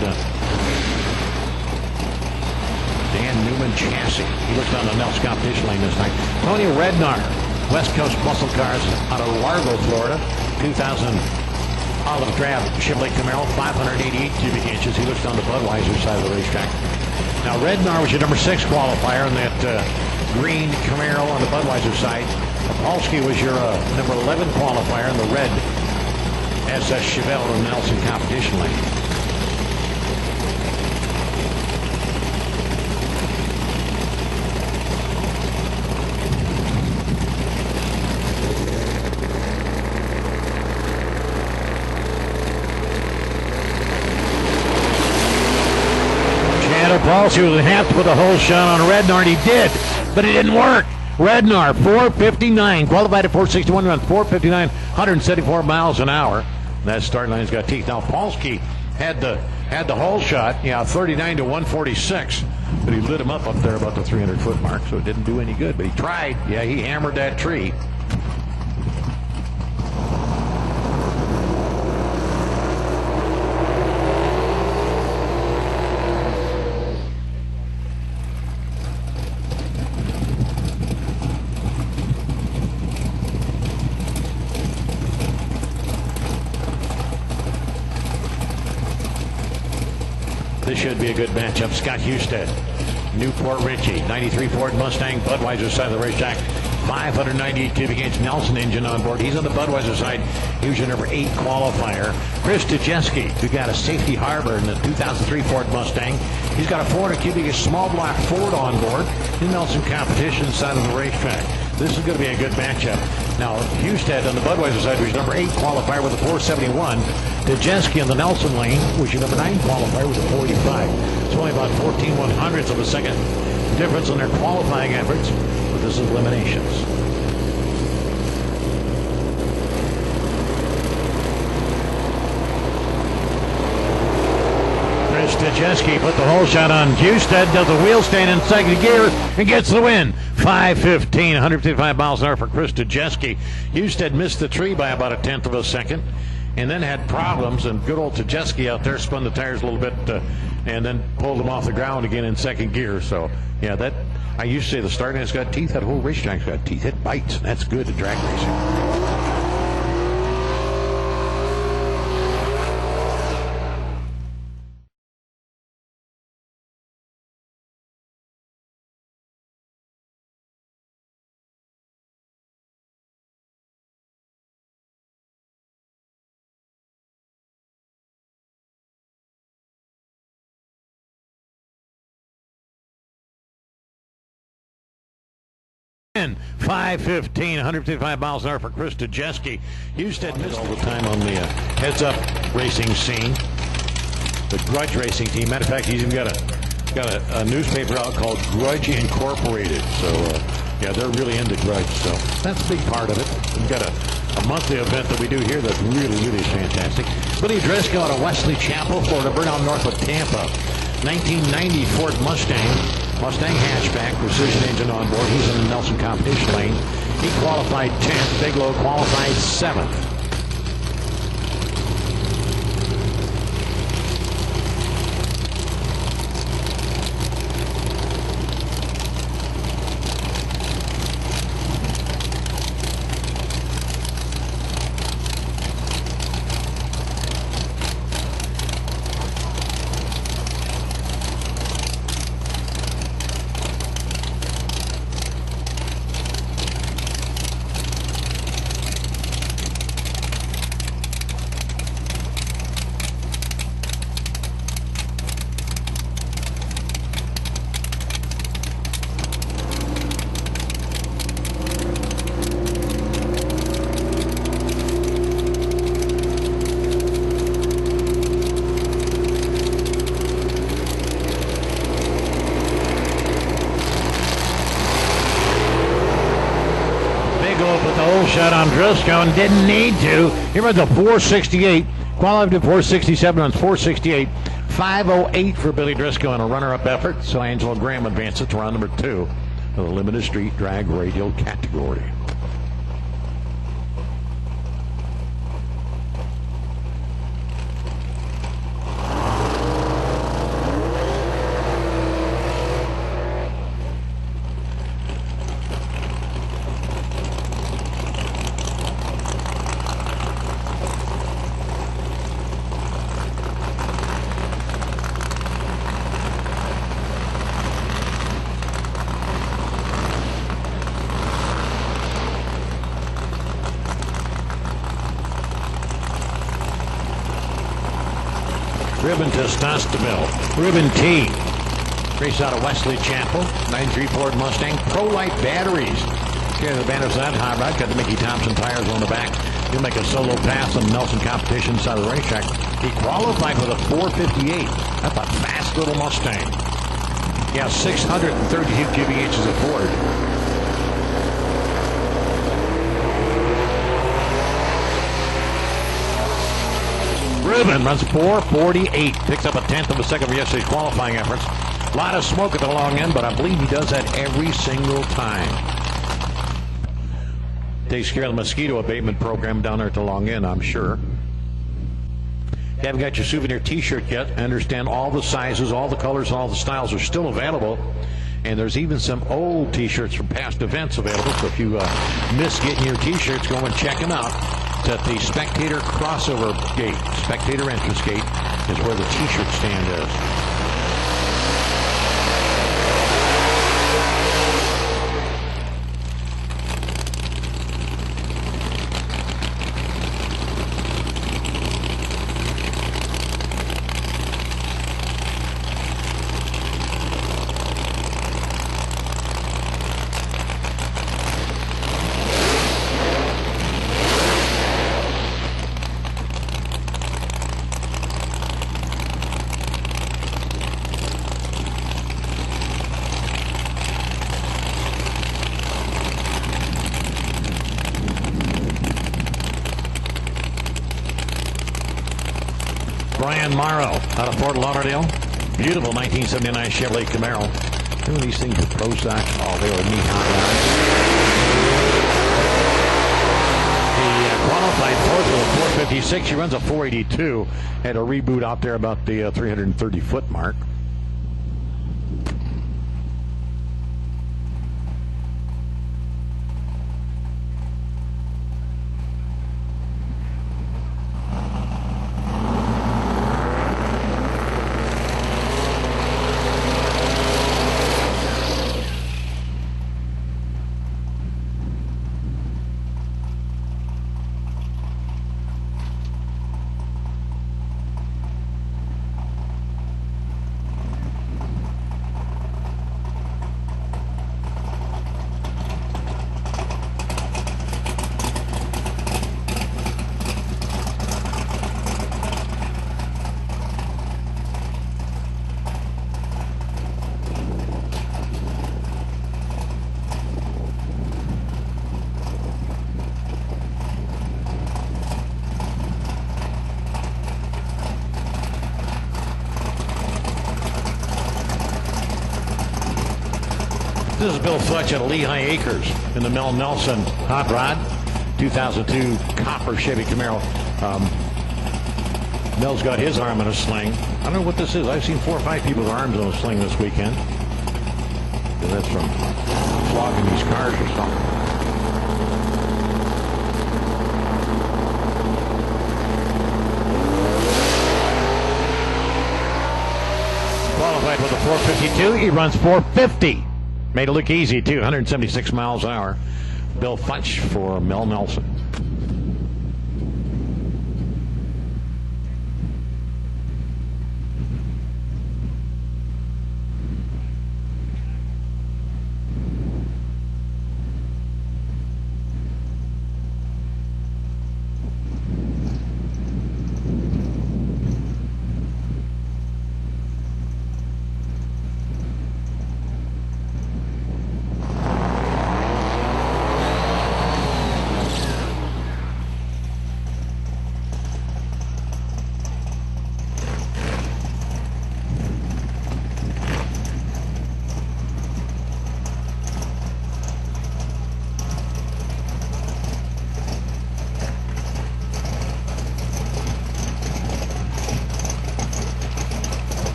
Dan Newman chassis. He looks on the Nelson competition lane this time. Tony Rednar, West Coast Muscle Cars out of Largo, Florida. 2000 olive drab Chevrolet Camaro, 588 cubic inches. He looks on the Budweiser side of the racetrack. Now, Rednar was your number 6 qualifier in that green Camaro on the Budweiser side. Polsky was your number 11 qualifier in the red SS Chevelle in the Nelson competition lane. Polsky was going to have to put the whole shot on Rednar, and he did, but it didn't work. Rednar, 459, qualified at 461, runs 459, 174 miles an hour. That start line's got teeth. Now, Polsky had the whole shot, 39 to 146, but he lit him up there about the 300-foot mark, so it didn't do any good. But he tried. Yeah, he hammered that tree. This should be a good matchup. Scott Husted, Newport Richie, 93 Ford Mustang, Budweiser side of the racetrack, 598 cubic inch Nelson engine on board. He's on the Budweiser side. He was your number 8 qualifier. Chris Tujeski, who got a safety harbor in the 2003 Ford Mustang. He's got a 400 cubic inch small block Ford on board in Nelson competition side of the racetrack. This is going to be a good matchup. Now, Husted on the Budweiser side was your number 8 qualifier with a 471. Tujeski in the Nelson lane was your number 9 qualifier with a 485. It's only about 14/100ths of a second difference in their qualifying efforts, but this is eliminations. Chris Tujeski put the whole shot on Husted, does a wheel stand in second gear, and gets the win. 5:15, 155 miles an hour for Chris Tujeski. Husted missed the tree by about 1/10 of a second, and then had problems, and good old Tujeski out there spun the tires a little bit and then pulled them off the ground again in second gear. So, yeah, that I used to say the starting has got teeth. That whole racetrack's got teeth. It bites, and that's good at drag racing. in 5:15, 155 miles an hour for Chris Tujeski. Husted missed all the time on the heads-up racing scene. The Grudge racing team. Matter of fact, he's even got a newspaper out called Grudge Incorporated. So, yeah, they're really into Grudge. So that's a big part of it. We've got a monthly event that we do here that's really, really fantastic. Billy Driscoll out of Wesley Chapel, Florida, Burnout north of Tampa. 1990 Ford Mustang hatchback, precision engine on board. He's in the Nelson competition lane. He qualified 10th. Bigelow qualified 7th. Shot on Driscoll and didn't need to. He runs a 468, qualified to 467, runs 468, 508 for Billy Driscoll in a runner-up effort. So Angelo Graham advances to round number 2 of the limited street drag radial category. Ribbon to Stostabile. Ribbon T. Race out of Wesley Chapel. 93 Ford Mustang. Pro-Light batteries. Here the banners on that hot rod. Got the Mickey Thompson tires on the back. He'll make a solo pass on the Nelson competition side of the racetrack. He qualified with a 458. That's a fast little Mustang. Yeah, 632 cubic inches of Ford. Ruben runs 4:48. Picks up a tenth of a second for yesterday's qualifying efforts. A lot of smoke at the long end, but I believe he does that every single time. Takes care of the mosquito abatement program down there at the long end, I'm sure. If you haven't got your souvenir t-shirt yet, I understand all the sizes, all the colors, all the styles are still available. And there's even some old t-shirts from past events available. So if you miss getting your t-shirts, go and check them out. It's at the Spectator crossover gate. Spectator entrance gate is where the t-shirt stand is. Marino out of Fort Lauderdale. Beautiful 1979 Chevrolet Camaro. Remember these things with Pro Stock? Oh, they were neat hot rods. He qualified fourth with a 456. He runs a 482. Had a reboot out there about the 330-foot mark. This is Bill Futch at Lehigh Acres in the Mel Nelson Hot Rod 2002 copper Chevy Camaro. Mel's got his arm in a sling. I don't know what this is. I've seen 4 or 5 people with arms in a sling this weekend. And that's from flogging these cars or something. Qualified with a 452. He runs 450. Made it look easy, too. 176 miles an hour. Bill Futch for Mel Nelson.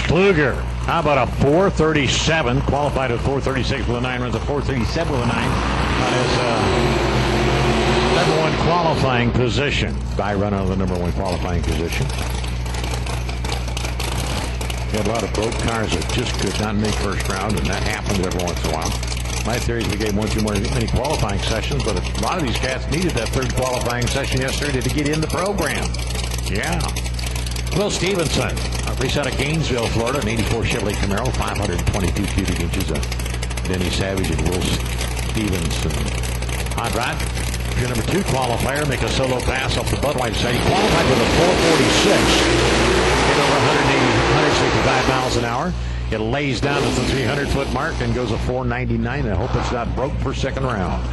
Luger How about a 437? Qualified at 436 with a 9, runs a 437 with a 9 on his number 1 qualifying position. Guy run out of the number 1 qualifying position. We had a lot of broke cars that just could not make first round, and that happens every once in a while. My theory is we gave one too many qualifying sessions, but a lot of these cats needed that 3rd qualifying session yesterday to get in the program. Yeah. Will Stevenson, race out of Gainesville, Florida, an 84 Chevrolet Camaro, 522 cubic inches of Denny Savage and Will Stevenson. Hot rod. Your number 2 qualifier, make a solo pass off the Budweiser side. He qualified with a 446. Hit over 165 miles an hour. It lays down at the 300-foot mark and goes a 499. I hope it's not broke for second round.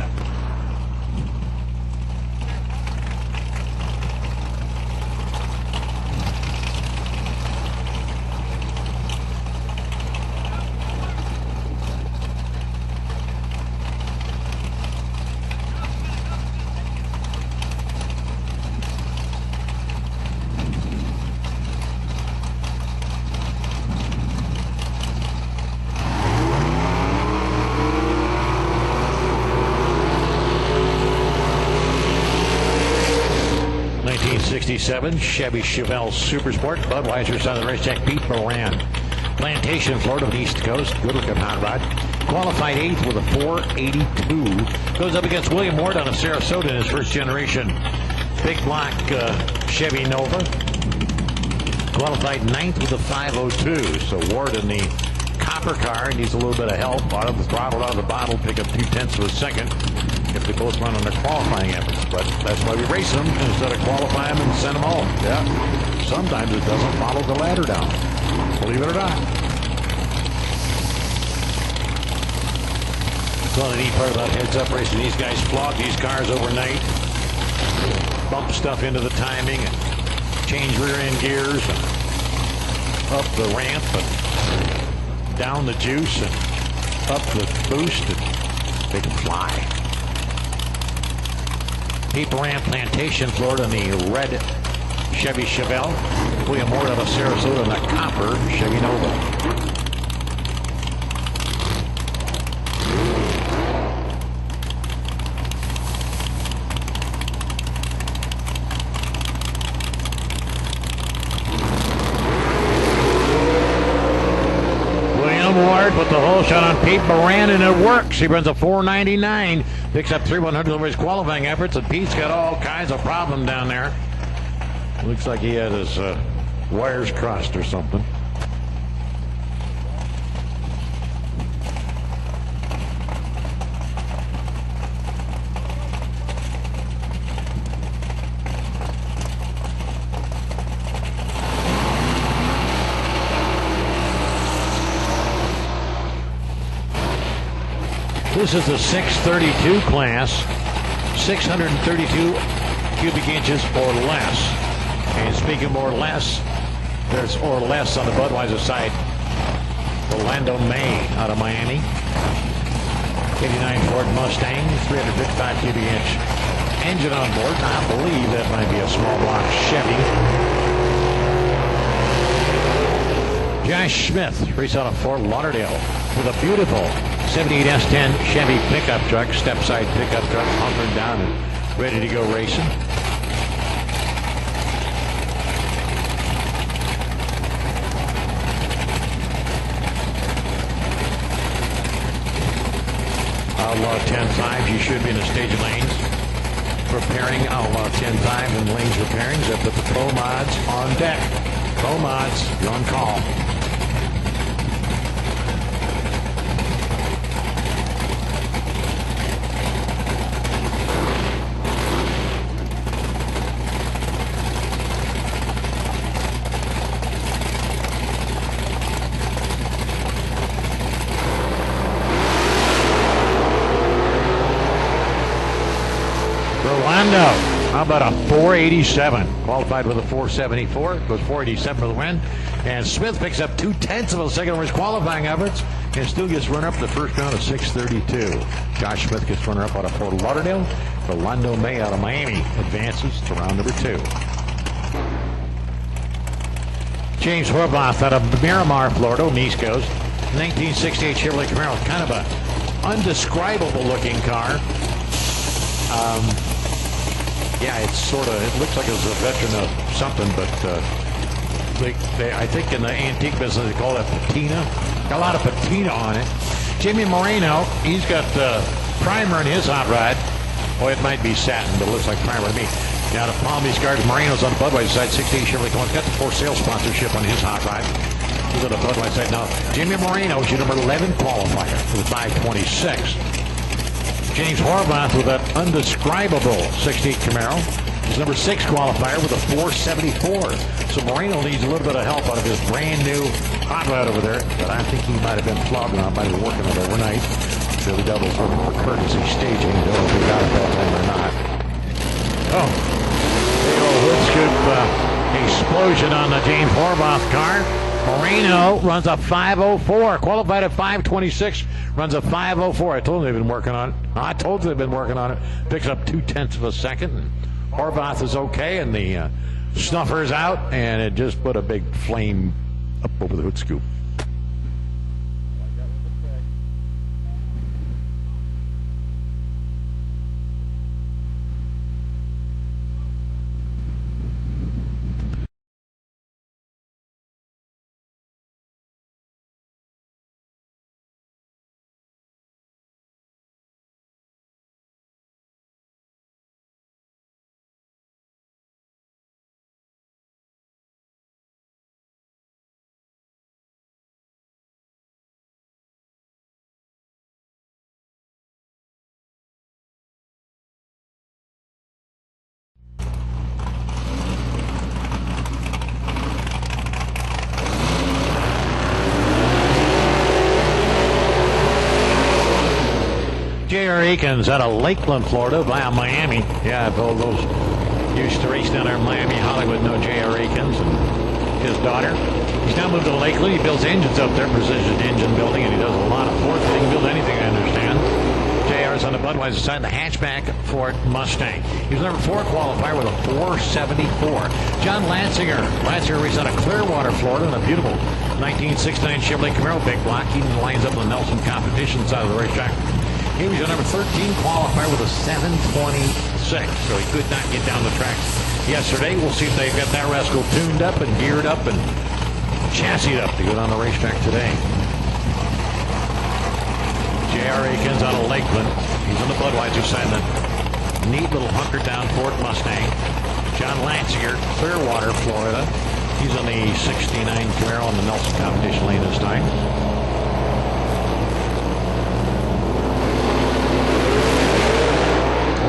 '67 Chevy Chevelle Super Sport. Budweiser side of the racetrack. Pete Moran. Plantation, Florida, on the East Coast. Good looking hot rod. Qualified 8th with a 482. Goes up against William Ward out of Sarasota in his first generation big block Chevy Nova. Qualified 9th with a 502. So Ward in the copper car needs a little bit of help. Out of the throttle, out of the bottle, pick up 2/10 of a second if they both run on their qualifying efforts. But that's why we race them instead of qualify them and send them home. Yeah. Sometimes it doesn't follow the ladder down. Believe it or not. Well, the neat part about heads-up racing, these guys flog these cars overnight, bump stuff into the timing, and change rear-end gears, and up the ramp, and down the juice, and up the boost, and they can fly. Pete Moran, Plantation, Florida, in the red Chevy Chevelle. William Ward out of Sarasota in the copper Chevy Nova. Ward with the hole shot on Pete Moran, and it works. He runs a 499, picks up 3/100 over his qualifying efforts, and Pete's got all kinds of problem down there. Looks like he had his wires crossed or something. This is the 632 class, 632 cubic inches or less. And speaking of or less, there's or less on the Budweiser side. Orlando May out of Miami. 89 Ford Mustang, 355 cubic inch engine on board. Now, I believe that might be a small block Chevy. Josh Smith, race out of Fort Lauderdale with a beautiful 78 S10 Chevy pickup truck, step-side pickup truck, hunkering down and ready to go racing. Outlaw 10.5, you should be in the stage lanes. Preparing Outlaw 10.5 and lanes repairing. Up with the Pro Mods on deck. Pro Mods, you're on call. How about a 487? Qualified with a 474. Goes 487 for the win. And Smith picks up 2/10 of a second over his qualifying efforts and still gets runner-up the first round of 632. Josh Smith gets runner-up out of Fort Lauderdale. Orlando May out of Miami advances to round number 2. James Horvath out of Miramar, Florida, on the East Coast. 1968 Chevrolet Camaro. Kind of a undescribable looking car. Yeah, it looks like it's a veteran of something, but I think in the antique business they call it patina. Got a lot of patina on it. Jimmy Marino, he's got primer in his hot rod. Boy, it might be satin, but it looks like primer to me. Now to Palm Beach Gardens, Marino's on the Budweiser side, 68 Chevrolet Camaro. Got the for sale sponsorship on his hot rod. He's on the Budweiser side now. Jimmy Marino is your number 11 qualifier with 526. James Horvath with that undescribable 68 Camaro. His number 6 qualifier with a 474. So Marino needs a little bit of help out of his brand new hot rod over there. But I think he might have been flogging on, might have been working it overnight. Billy Double's looking for courtesy staging. Don't know if he got it that time or not. Oh, big old hood scoop explosion on the James Horvath car. Marino runs a 504, qualified at 526, runs a 504. I told them they've been working on it. Picks up 0.2 of a second. And Horvath is okay, and the snuffer's out, and it just put a big flame up over the hood scoop. J.R. Akins out of Lakeland, Florida, via Miami. Yeah, all those used to race down there in Miami, Hollywood, know J.R. Akins and his daughter. He's now moved to Lakeland. He builds engines up there, precision engine building, and he does a lot of Ford. He can build anything, I understand. J.R.'s on the Budweiser side, the hatchback Ford Mustang. He was number 4 qualifier with a 474. John Lansinger. Lansinger raced out of Clearwater, Florida, in a beautiful 1969 Chevrolet Camaro big block. He lines up on the Nelson competition side of the racetrack. He was your number 13 qualifier with a 726, so he could not get down the track yesterday. We'll see if they've got that rascal tuned up and geared up and chassised up to go down the racetrack today. J.R. Akins out of Lakeland. He's on the Budweiser side of the neat little hunkered down Ford Mustang. John Lansinger, Clearwater, Florida. He's on the 69 Camaro on the Nelson competition lane this time.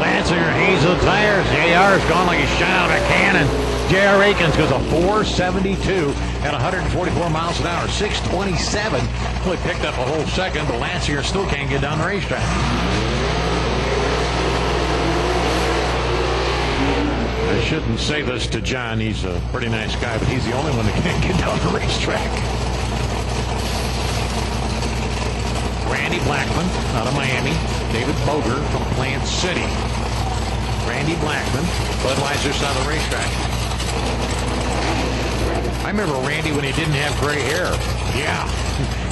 Lansinger, Hazel tires. JR's gone like a shot out of a cannon. J.R. Akins goes a 472 at 144 miles an hour. 627. Only picked up a whole second, but Lansinger still can't get down the racetrack. I shouldn't say this to John. He's a pretty nice guy, but he's the only one that can't get down the racetrack. Randy Blackman out of Miami. David Boger from Plant City. Randy Blackman, Budweiser side of the racetrack. I remember Randy when he didn't have gray hair. Yeah,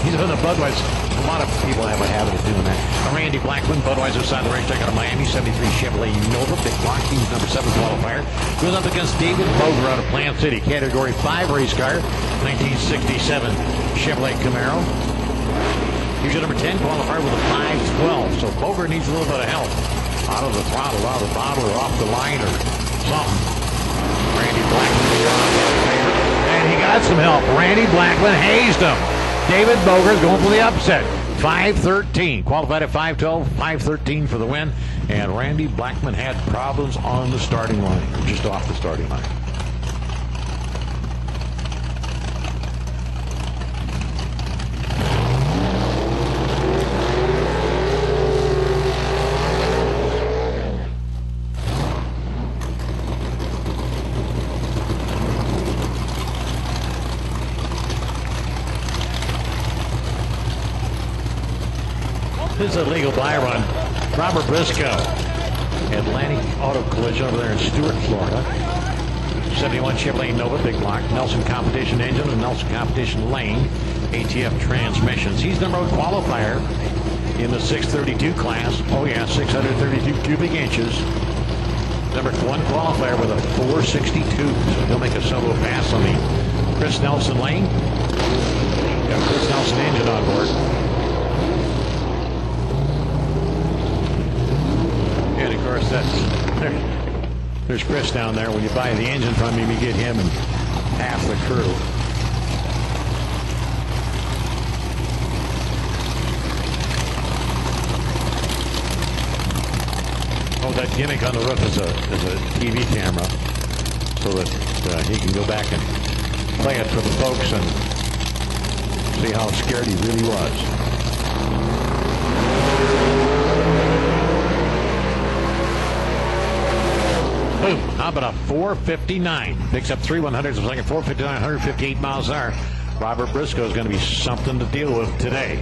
he's on the Budweiser. A lot of people have a habit of doing that. Randy Blackman, Budweiser side of the racetrack out of Miami, 73 Chevrolet Nova, big block. He's number 7 qualifier. Goes up against David Boger out of Plant City, Category 5 race car, 1967 Chevrolet Camaro. He's your number 10 qualifier with a 512. So Boger needs a little bit of help. Out of the throttle, out of the bottle, or off the line, or something. Randy Blackman. And he got some help. Randy Blackman hazed him. David Boger's going for the upset. 513. Qualified at 512, 513 for the win. And Randy Blackman had problems on the starting line, just off the starting line. This is a legal buy run. Robert Briscoe, Atlantic Auto Collision over there in Stuart, Florida. 271 Chevrolet Nova big block, Nelson Competition engine and Nelson Competition lane, ATF transmissions. He's number 1 qualifier in the 632 class. Oh yeah, 632 cubic inches. Number 1 qualifier with a 462. So he'll make a solo pass on the Chris Nelson lane. Got Chris Nelson engine on board. And of course there's Chris down there. When you buy the engine from him, you get him and half the crew. Oh, that gimmick on the roof is a TV camera, so that he can go back and play it for the folks and see how scared he really was. Boom. How about a 459? Picks up 3 100s a second, 459, 158 miles an hour. Robert Briscoe is going to be something to deal with today.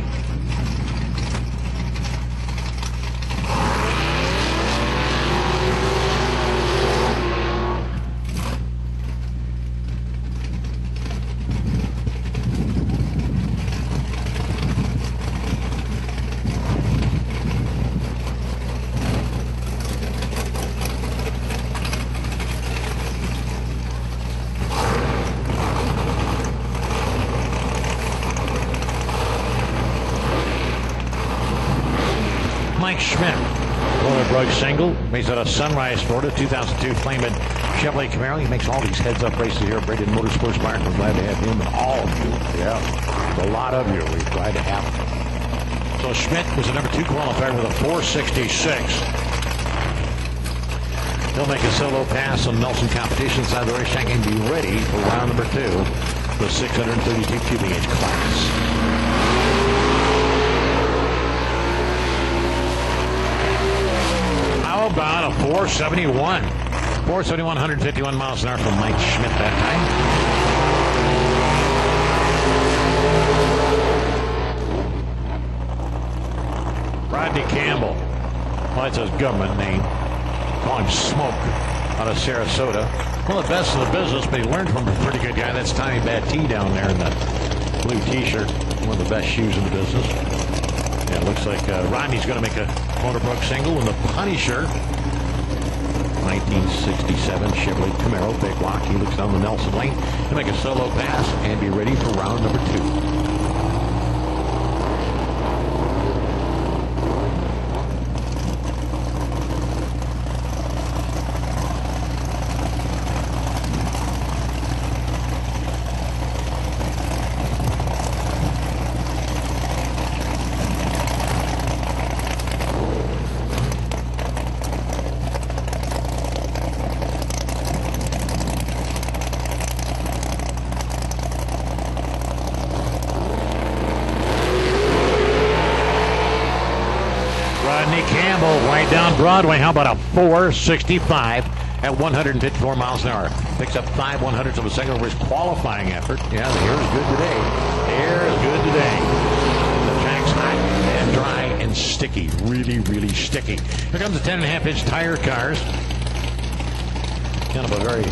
Mike Schmidt, Brogue single, makes out of Sunrise, Florida, 2002 Flamin' Chevrolet Camaro. He makes all these heads-up races here at Bradenton Motorsports Park. We're glad to have him and all of you. Yeah, a lot of you. We're glad to have him. So Schmidt was a number 2 qualifier with a 466. He'll make a solo pass on Nelson Competition side of the racetrack and be ready for round number 2, the 632 cubic inch class. How about a 471? 471, 151 miles an hour from Mike Schmidt that time. Rodney Campbell. Well, that's his government name. Call him Smoke out of Sarasota. One of the best in the business, but he learned from a pretty good guy. That's Tommy Battee down there in the blue t-shirt. One of the best shoes in the business. Yeah, it looks like Rodney's going to make a Motorbrook single in the Punisher 1967 Chevrolet Camaro big block. He looks down the Nelson lane to make a solo pass and be ready for round number 2. Right down Broadway. How about a 465 at 154 miles an hour? Picks up 5 100ths of a second over his qualifying effort. Yeah, the air is good today. The air is good today. The track's hot and dry and sticky. Really, really sticky. Here comes the 10.5-inch tire cars. Kind of a very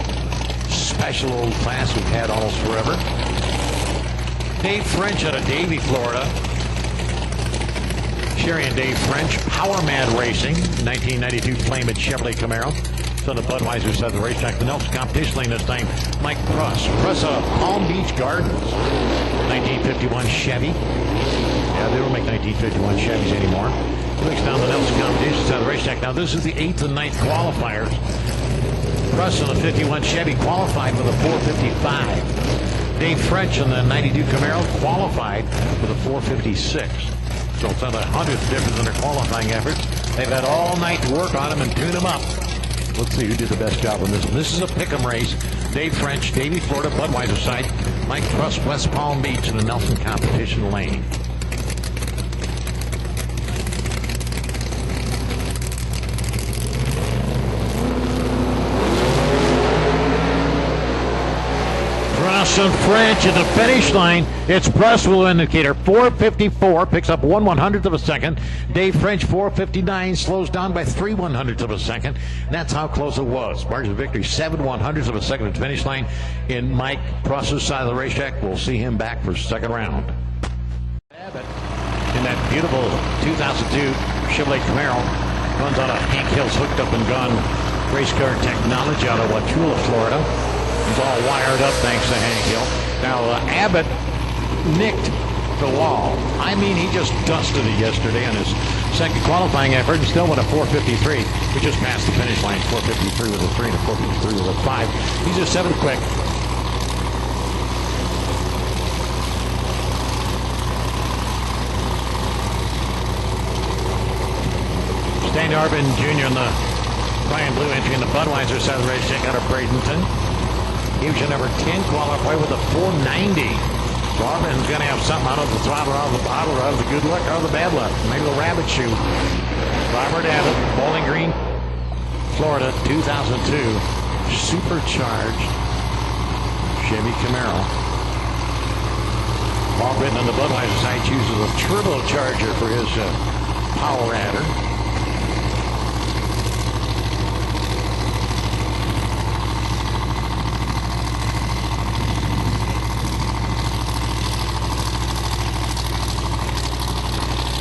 special old class we've had almost forever. Dave French out of Davie, Florida. Sherry and Dave French, Power Mad Racing, 1992 Flamin' Chevrolet Camaro. It's on the Budweiser side of the racetrack. The Nelson Competition lane this time, Mike Pruss. Pruss out of Palm Beach Gardens, 1951 Chevy. Yeah, they don't make 1951 Chevys anymore. He looks down the Nelson Competition side of the racetrack. Now, this is the 8th and 9th qualifiers. Pruss on the 51 Chevy qualified with a 455. Dave French on the 92 Camaro qualified with a 456. So it's not a 100th difference in their qualifying efforts. They've had all night to work on them and tune them up. Let's see who did the best job on this one. This is a pick'em race. Dave French, Davie, Florida, Budweiser side. Mike Pruss, West Palm Beach in the Nelson Competition lane. Pruss Jason French at the finish line. Its press will indicator 4:54, picks up 1/100th of a second. Dave French 4:59, slows down by 3/100ths of a second. That's how close it was. Margin of victory 7/100ths of a second at the finish line. In Mike Pruss's side of the racetrack, we'll see him back for second round. In that beautiful 2002 Chevrolet Camaro, runs out of Hank Hill's hooked up and gone race car technology out of Wauchula, Florida. He's all wired up thanks to Hank Hill. Now Abbott nicked the wall. I mean, he just dusted it yesterday on his second qualifying effort and still went a 4:53. We just passed the finish line. 4:53 with a 3 and a 4:53 with a 5. He's just 7 quick. Stan Arvin Jr. in the Brian Blue entry in the Budweiser side of the race. Check out of Bradenton. He was your number 10 qualifier with a 490. So Arvin's going to have something out of the throttle, out of the bottle, out of the good luck, out of the bad luck. Maybe the rabbit shoe. Robert Abbott, Bowling Green, Florida, 2002. Supercharged Chevy Camaro. Paul Britton on the Budweiser side chooses a turbocharger for his power adder.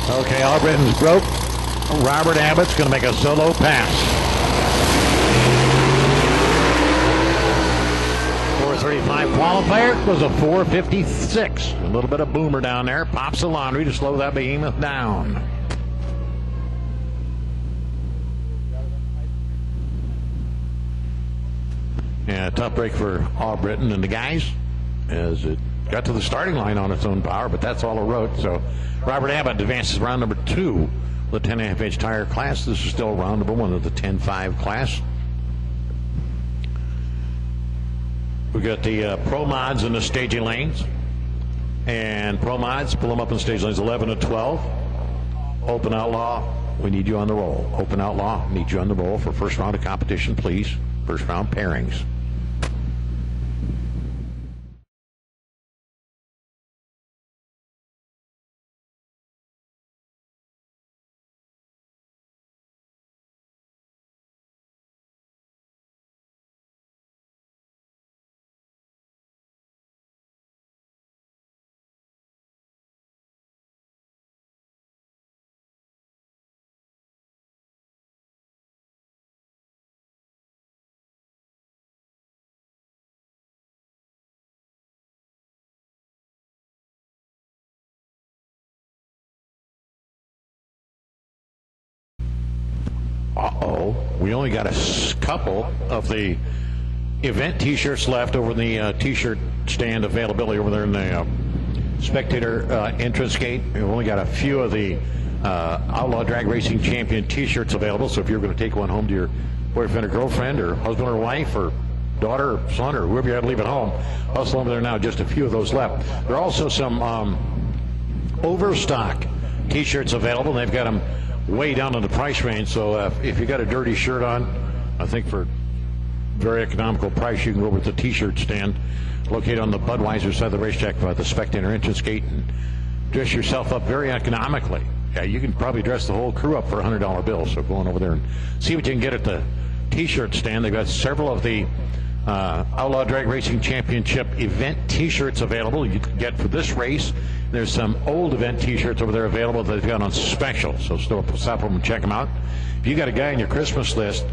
Okay, Albritton's broke. Robert Abbott's going to make a solo pass. 4:35 qualifier was a 4:56. A little bit of boomer down there. Pops the laundry to slow that behemoth down. Yeah, tough break for Albritton and the guys as it got to the starting line on its own power, but that's all it wrote. So Robert Abbott advances round number 2, the 10.5-inch tire class. This is still round number 1 of the 10.5 class. We got the Pro Mods in the staging lanes. And Pro Mods, pull them up in stage lanes 11 and 12. Open Outlaw, we need you on the roll. Open Outlaw, need you on the roll for first round of competition, please. First round pairings. We only got a couple of the event t-shirts left over in the t-shirt stand availability over there in the spectator entrance gate. We've only got a few of the Outlaw Drag Racing Champion t-shirts available, so if you're going to take one home to your boyfriend or girlfriend or husband or wife or daughter or son or whoever you had to leave at home, hustle over there now. Just a few of those left. There are also some overstock t-shirts available, and they've got them way down in the price range. So if you got a dirty shirt on, I think for very economical price, you can go over to the t-shirt stand located on the Budweiser side of the racetrack by the spectator entrance gate and dress yourself up very economically. Yeah, you can probably dress the whole crew up for a $100 bill. So go on over there and see what you can get at the t-shirt stand. They've got several of the Outlaw Drag Racing Championship event t-shirts available you can get for this race. There's some old event t-shirts over there available that they've got on special, so stop them and check them out. If you got a guy on your Christmas list,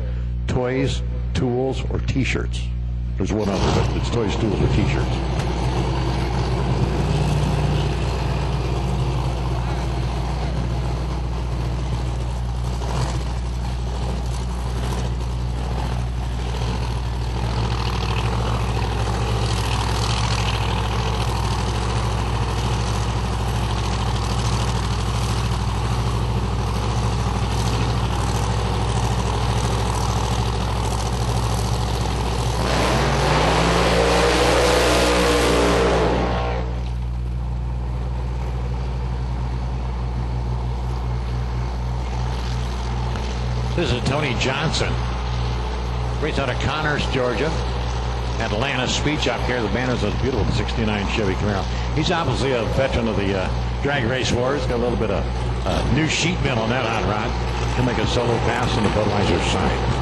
toys, tools, or t-shirts. There's one other, but it's toys, tools, or t-shirts. This is Tony Johnson. Race out of Connors, Georgia. Atlanta speech up here. The banner's a beautiful 69 Chevy Camaro. He's obviously a veteran of the drag race wars. Got a little bit of new sheet metal on that hot rod. He'll make a solo pass on the Budweiser side.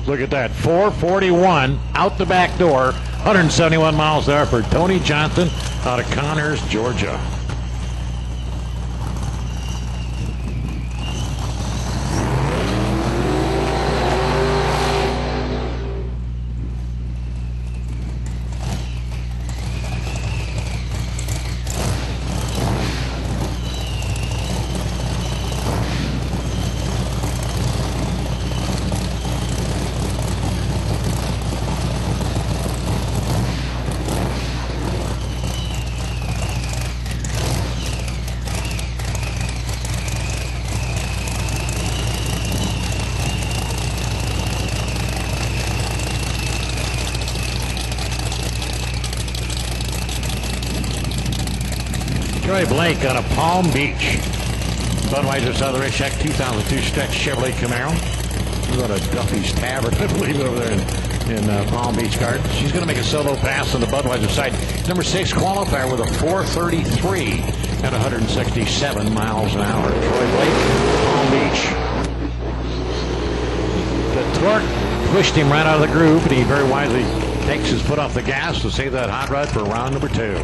Look at that, 441 out the back door, 171 miles an hour for Tony Johnson out of Connors, Georgia. Troy Blake out of Palm Beach. Budweiser Southern Racetrack 2002 stretch Chevrolet Camaro. We've got a Duffy's Tavern, I believe, over there in Palm Beach card. She's going to make a solo pass on the Budweiser side. Number 6 qualifier with a 433 at 167 miles an hour. Troy Blake, Palm Beach. The torque pushed him right out of the groove, and he very wisely takes his foot off the gas to save that hot rod for round number 2.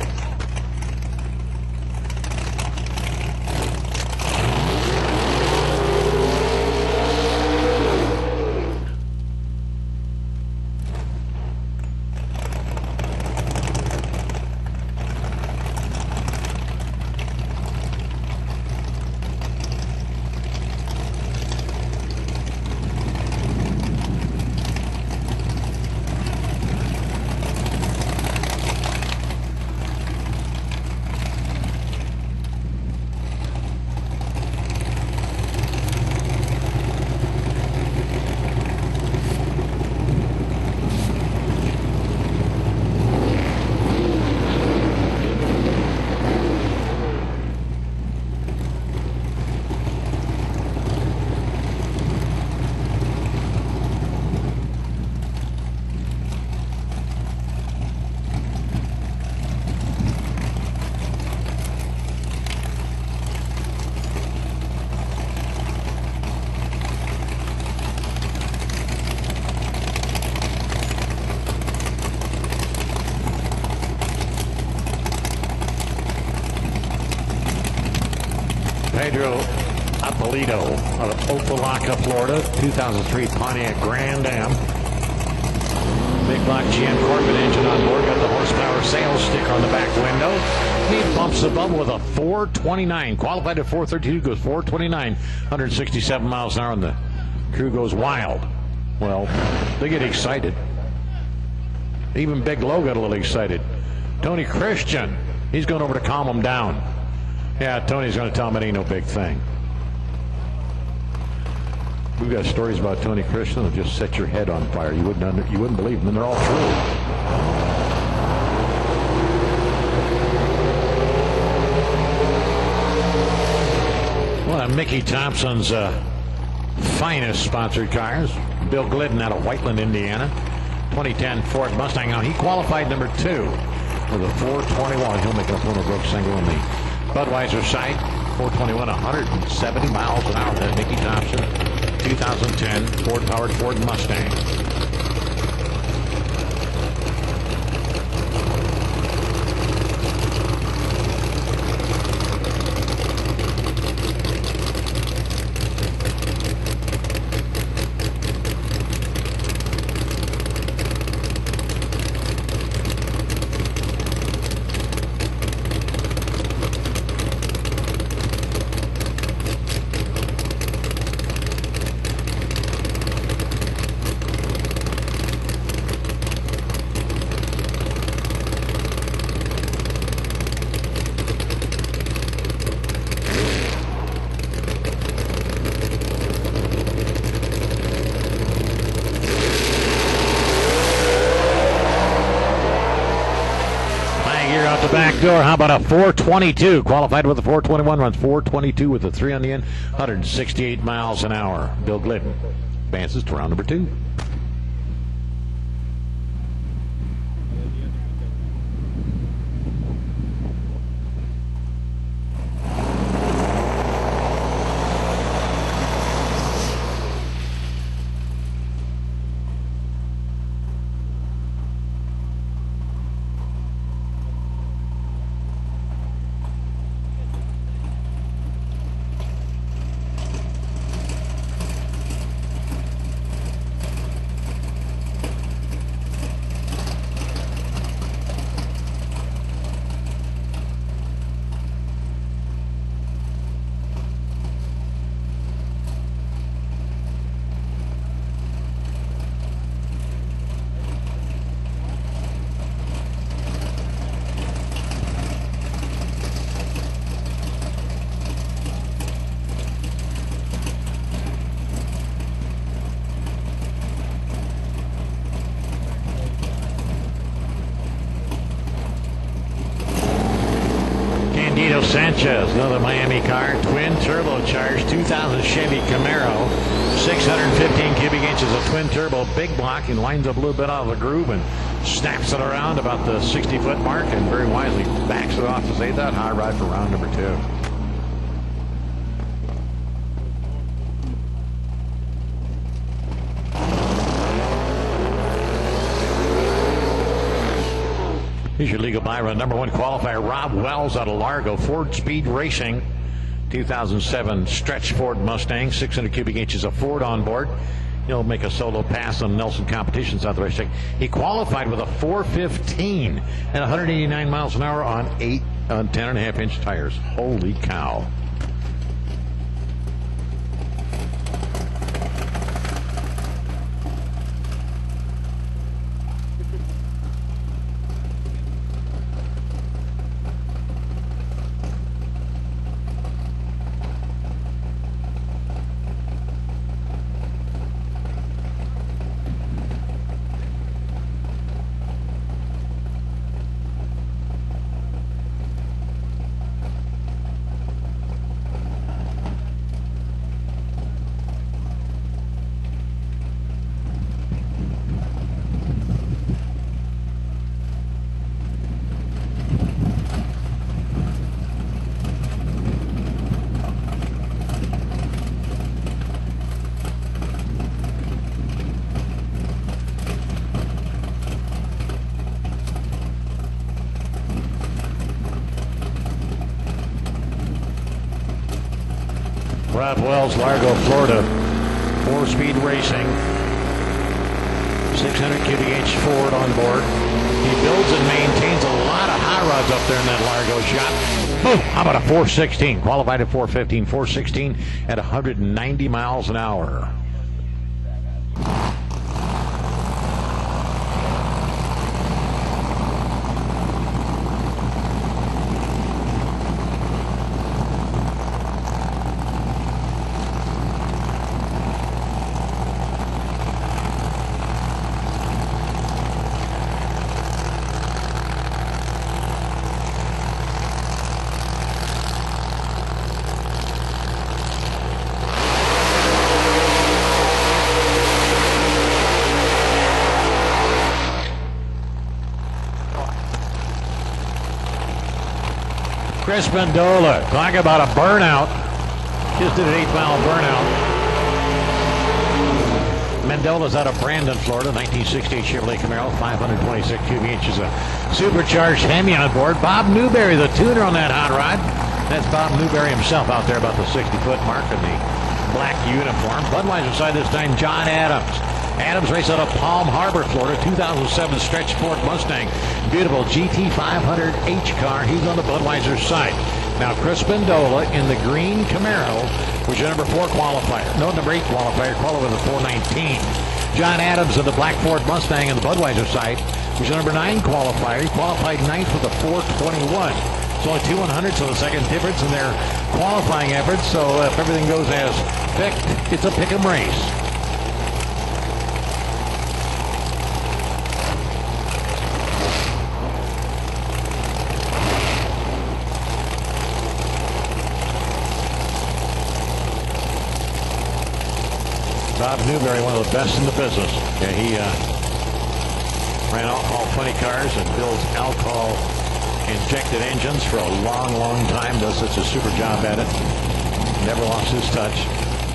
Pedro Apolito out of Opelika, Florida, 2003 Pontiac Grand Am. Big block GM Corvette engine on board, got the horsepower sales sticker on the back window. He bumps the bubble with a 429. Qualified at 432, goes 429, 167 miles an hour, and the crew goes wild. Well, they get excited. Even Big Low got a little excited. Tony Christian, he's going over to calm them down. Yeah, Tony's going to tell him it ain't no big thing. We've got stories about Tony Christian that just set your head on fire. You wouldn't believe them, and they're all true. One of Mickey Thompson's finest sponsored cars. Bill Glidden out of Whiteland, Indiana. 2010 Ford Mustang. Now, he qualified number 2 with a 421. He'll make a Bruno Brooks single on the Budweiser side. 421, 170 miles an hour. That's Mickey Thompson. 2010 Ford-powered Ford Mustang. The back door. How about a 422? Qualified with a 421, runs 422 with a 3 on the end, 168 miles an hour. Bill Glidden advances to round number 2. Sanchez, another Miami car, twin turbocharged 2000 Chevy Camaro, 615 cubic inches of twin turbo big block, and lines up a little bit out of the groove and snaps it around about the 60-foot mark and very wisely backs it off to save that high ride for round number 2. Here's your legal buy run. Number 1 qualifier, Rob Wells out of Largo, Ford Speed Racing, 2007 stretch Ford Mustang, 600 cubic inches of Ford on board. He'll make a solo pass on Nelson Competitions out the racetrack. He qualified with a 415 at 189 miles an hour on 10.5-inch tires. Holy cow. Rob Wells, Largo, Florida, 4-speed racing, 600 cubic inch Ford on board. He builds and maintains a lot of high rods up there in that Largo shop. Boom! How about a 416? Qualified at 415, 416 at 190 miles an hour. Chris Mendola, talk about a burnout. Just did an 8-mile burnout. Mendola's out of Bradenton, Florida, 1968 Chevrolet Camaro, 526 cubic inches of supercharged Hemi on board. Bob Newberry, the tuner on that hot rod. That's Bob Newberry himself out there about the 60-foot mark in the black uniform. Budweiser side this time, John Adams. Adams race out of Palm Harbor, Florida, 2007 Stretch Sport Mustang. Beautiful GT 500H car. He's on the Budweiser side. Now, Chris Mendola in the green Camaro was your number 4 qualifier. No, number 8 qualifier, qualified with a 419. John Adams in the black Ford Mustang on the Budweiser side was your number 9 qualifier. He qualified 9th with a 421. It's only 200ths of a second difference in their qualifying efforts, so if everything goes as picked, it's a pick-em race. Bob Newberry, one of the best in the business. Yeah, he ran alcohol funny cars and builds alcohol injected engines for a long, long time. Does such a super job at it. Never lost his touch.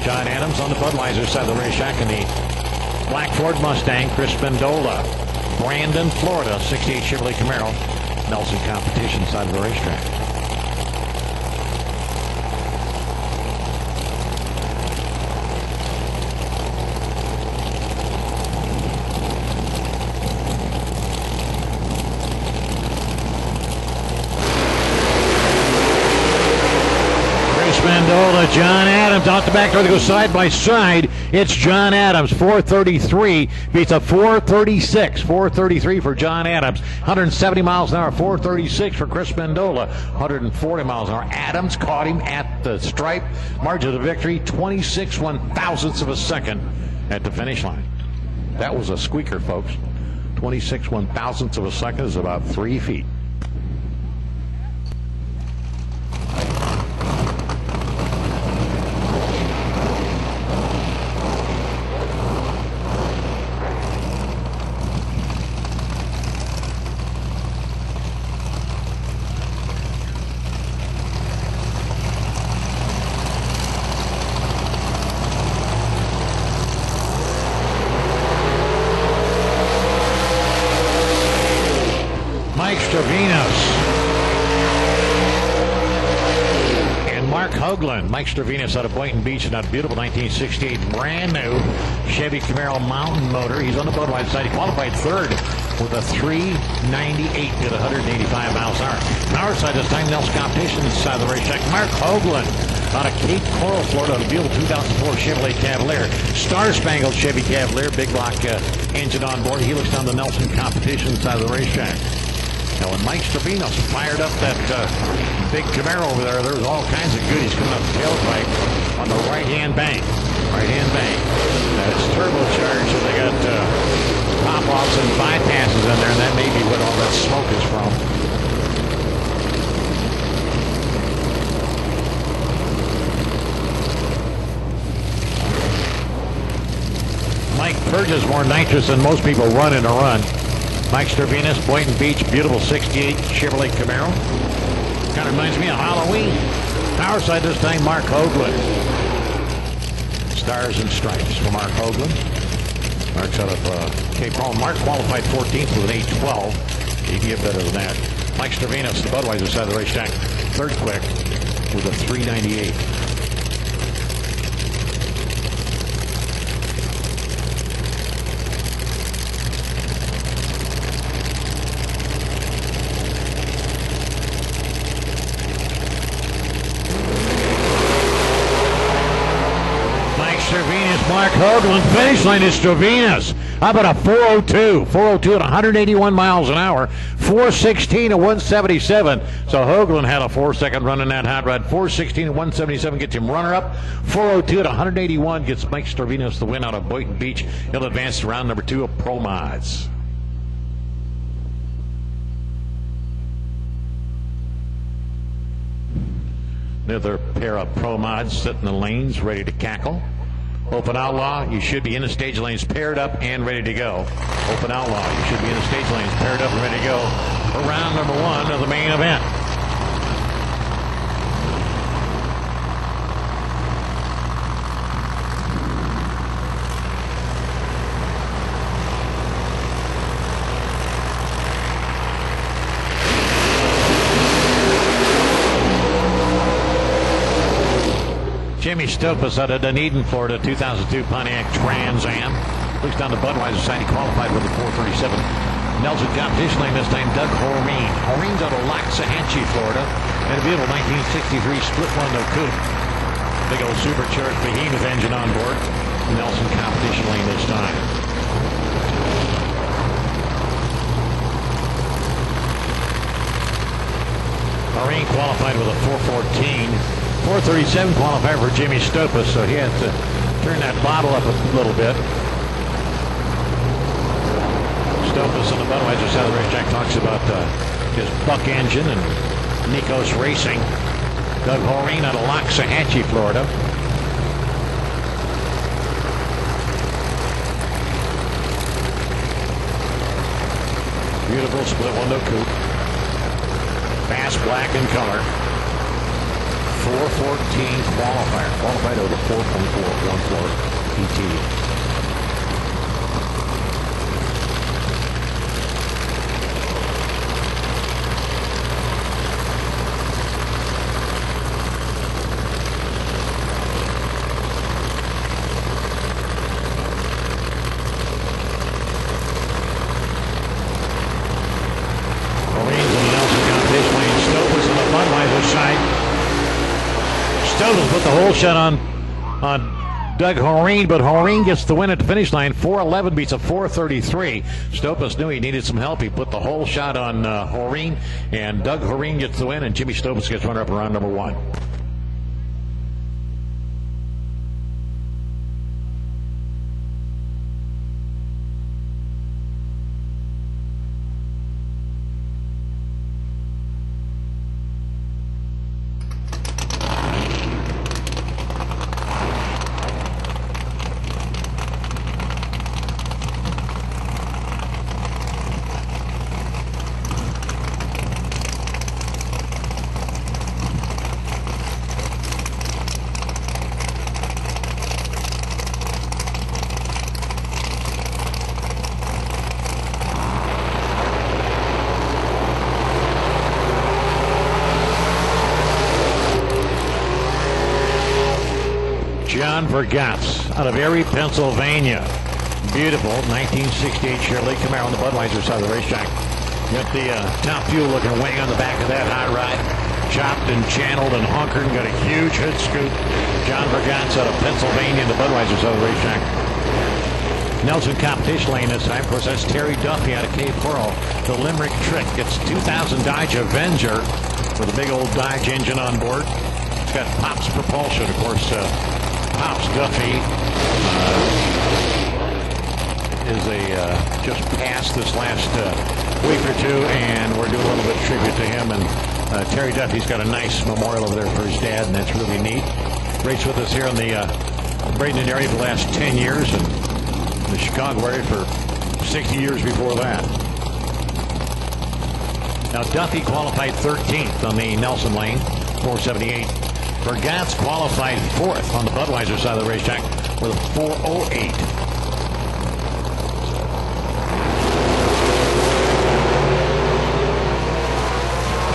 John Adams on the Budweiser side of the racetrack in the black Ford Mustang. Chris Mendola, Bradenton, Florida, 68 Chevrolet Camaro, Nelson Competition side of the racetrack. Mendola, John Adams out the back door. They go side by side. It's John Adams, 433 beats a 436. 433 for John Adams. 170 miles an hour. 436 for Chris Mendola. 140 miles an hour. Adams caught him at the stripe. Margin of victory, 26 1,000ths of a second at the finish line. That was a squeaker, folks. 26 1,000ths of a second is about 3 feet. Mike Stravinus out of Boynton Beach in that beautiful 1968 brand new Chevy Camaro mountain motor. He's on the Budweiser side. He qualified 3rd with a 398 at 185 miles an hour. On our side this time, Nelson Competition side of the racetrack. Mark Hoagland out of Cape Coral, Florida, on a beautiful 2004 Chevrolet Cavalier. Star Spangled Chevy Cavalier, big block engine on board. He looks down the Nelson Competition side of the racetrack. Now, when Mike Stravinos fired up that big Camaro over there, there was all kinds of goodies coming up the tailpipe on the right-hand bank. Right-hand bank. It's turbocharged, so they got pop-offs and bypasses in there, and that may be what all that smoke is from. Mike purges more nitrous than most people run in a run. Mike Stravinus, Boynton Beach, beautiful 68 Chevrolet Camaro. Kind of reminds me of Halloween. Power side this time, Mark Hoagland. Stars and stripes for Mark Hoagland. Mark's out of Cape Coral. Mark qualified 14th with an 812. He can get better than that. Mike Stravinus, the Budweiser side of the racetrack, 3rd quick with a 398. Mark Hoagland, finish line is Stravinus. How about a 402? 402 at 181 miles an hour. 416 at 177. So Hoagland had a 4-second run in that hot rod. 416 at 177 gets him runner-up. 402 at 181 gets Mike Stravinus the win out of Boynton Beach. He'll advance to round number 2 of Pro Mods. Another pair of Pro Mods sitting in the lanes ready to cackle. Open Outlaw, you should be in the stage lanes paired up and ready to go. Open Outlaw, you should be in the stage lanes paired up and ready to go for round number 1 of the main event. Jimmy Stopus out of Dunedin, Florida, 2002 Pontiac Trans Am. Looks down the Budweiser side. He qualified with a 437. Nelson competition lane this time, Doug Horeen. Horeen's out of Loxahatchee, Florida. And a beautiful 1963 split window coupe. Big old supercharged behemoth engine on board. Nelson competition lane this time. Horeen qualified with a 414. 437 qualified for Jimmy Stopus, so he had to turn that bottle up a little bit. Stopus on the Budweiser side of the racetrack talks about his Buck engine and Nikos Racing. Doug Horeen out of Loxahatchee, Florida. Beautiful split window coupe. Fast black in color. 414 qualifier. Qualified over 4.4 one floor PT. Stopus put the whole shot on Doug Horeen, but Horeen gets the win at the finish line. 4:11 beats a 4:33. Stopus knew he needed some help. He put the whole shot on Horeen, and Doug Horeen gets the win, and Jimmy Stopus gets runner-up around number 1. John Vergatz out of Erie, Pennsylvania. Beautiful 1968 Chevrolet Camaro on the Budweiser side of the racetrack. Got the top fuel looking wing on the back of that high ride. Chopped and channeled and hunkered and got a huge hood scoop. John Vergatz out of Pennsylvania, the Budweiser side of the racetrack. Nelson competition lane this time. Of course, that's Terry Duffy out of Cape Coral. The Limerick Trick gets 2000 Dodge Avenger with a big old Dodge engine on board. It's got Pops propulsion, of course. Pops Duffy is just passed this last week or two, and we're doing a little bit of tribute to him. And Terry Duffy's got a nice memorial over there for his dad, and that's really neat. Raced with us here in the Bradenton area for the last 10 years, and the Chicago area for 60 years before that. Now Duffy qualified 13th on the Nelson lane, 478. Vergatz qualified 4th on the Budweiser side of the racetrack with a 408.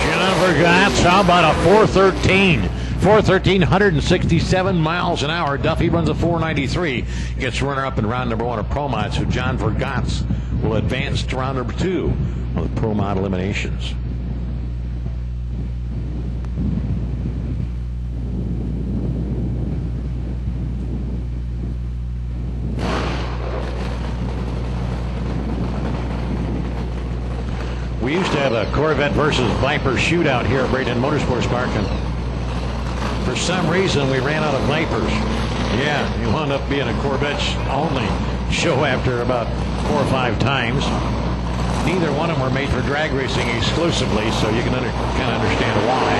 John Vergatz, how about a 413? 413, 167 miles an hour. Duffy runs a 493. Gets runner-up in round number 1 of Pro Mod. So John Vergatz will advance to round number 2 of the Pro Mod eliminations. We used to have a Corvette versus Viper shootout here at Bradenton Motorsports Park, and for some reason we ran out of Vipers. Yeah, it wound up being a Corvette only show after about 4 or 5 times. Neither one of them were made for drag racing exclusively, so you can kind of understand why.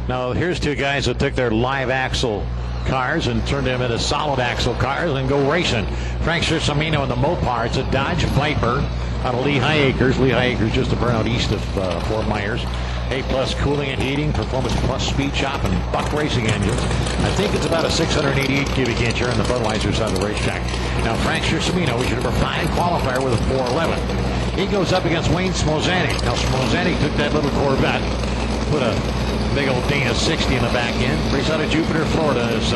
Now here's 2 guys that took their live axle cars and turned them into solid axle cars and go racing. Frank Cersamino in the Mopar. It's a Dodge Viper out of Lehigh Acres. Lehigh Acres just a burnout east of Fort Myers. A+ cooling and heating, Performance Plus speed shop, and Buck racing engines. I think it's about a 688 cubic inch here on the Budweiser side of the racetrack. Now Frank Cersamino was your number 5 qualifier with a 411. He goes up against Wayne Smozanic. Now Smozanic took that little Corvette, put a big old Dana 60 in the back end. Race out of Jupiter, Florida, his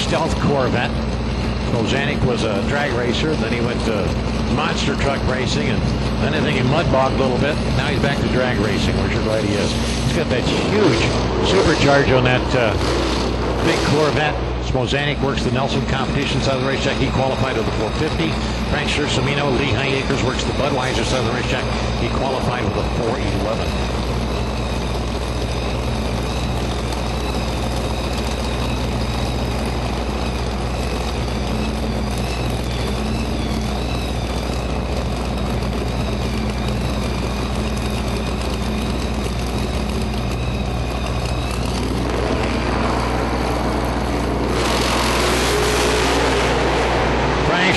stealth Corvette. Smozanic was a drag racer. Then he went to monster truck racing, and then I think he mudbogged a little bit. Now he's back to drag racing, which you're glad he is. He's got that huge supercharge on that big Corvette. Smozanic works the Nelson competition side of the racetrack. He qualified with the 450. Frank Schercimino, Lee Highacres works the Budweiser side of the racetrack. He qualified with a 411.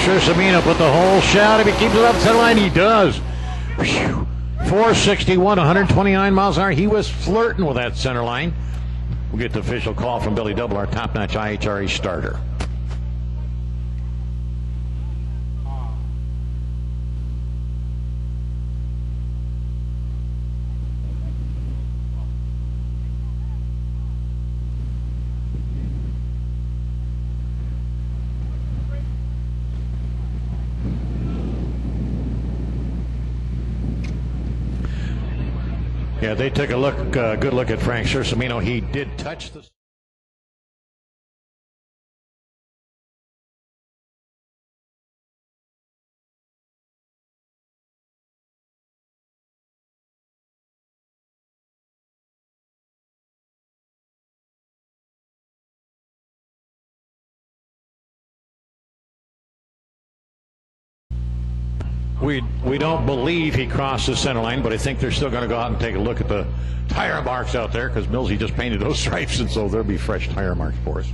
Schercimino put the whole shot. If he keeps it up the center line, he does. 461, 129 miles an hour. He was flirting with that center line. We'll get the official call from Billy Double, our top-notch IHRA starter. Yeah, they took a look, good look at Frank Schercimino. He did touch the... We don't believe he crossed the center line, but I think they're still going to go out and take a look at the tire marks out there, because Millsy just painted those stripes, and so there'll be fresh tire marks for us.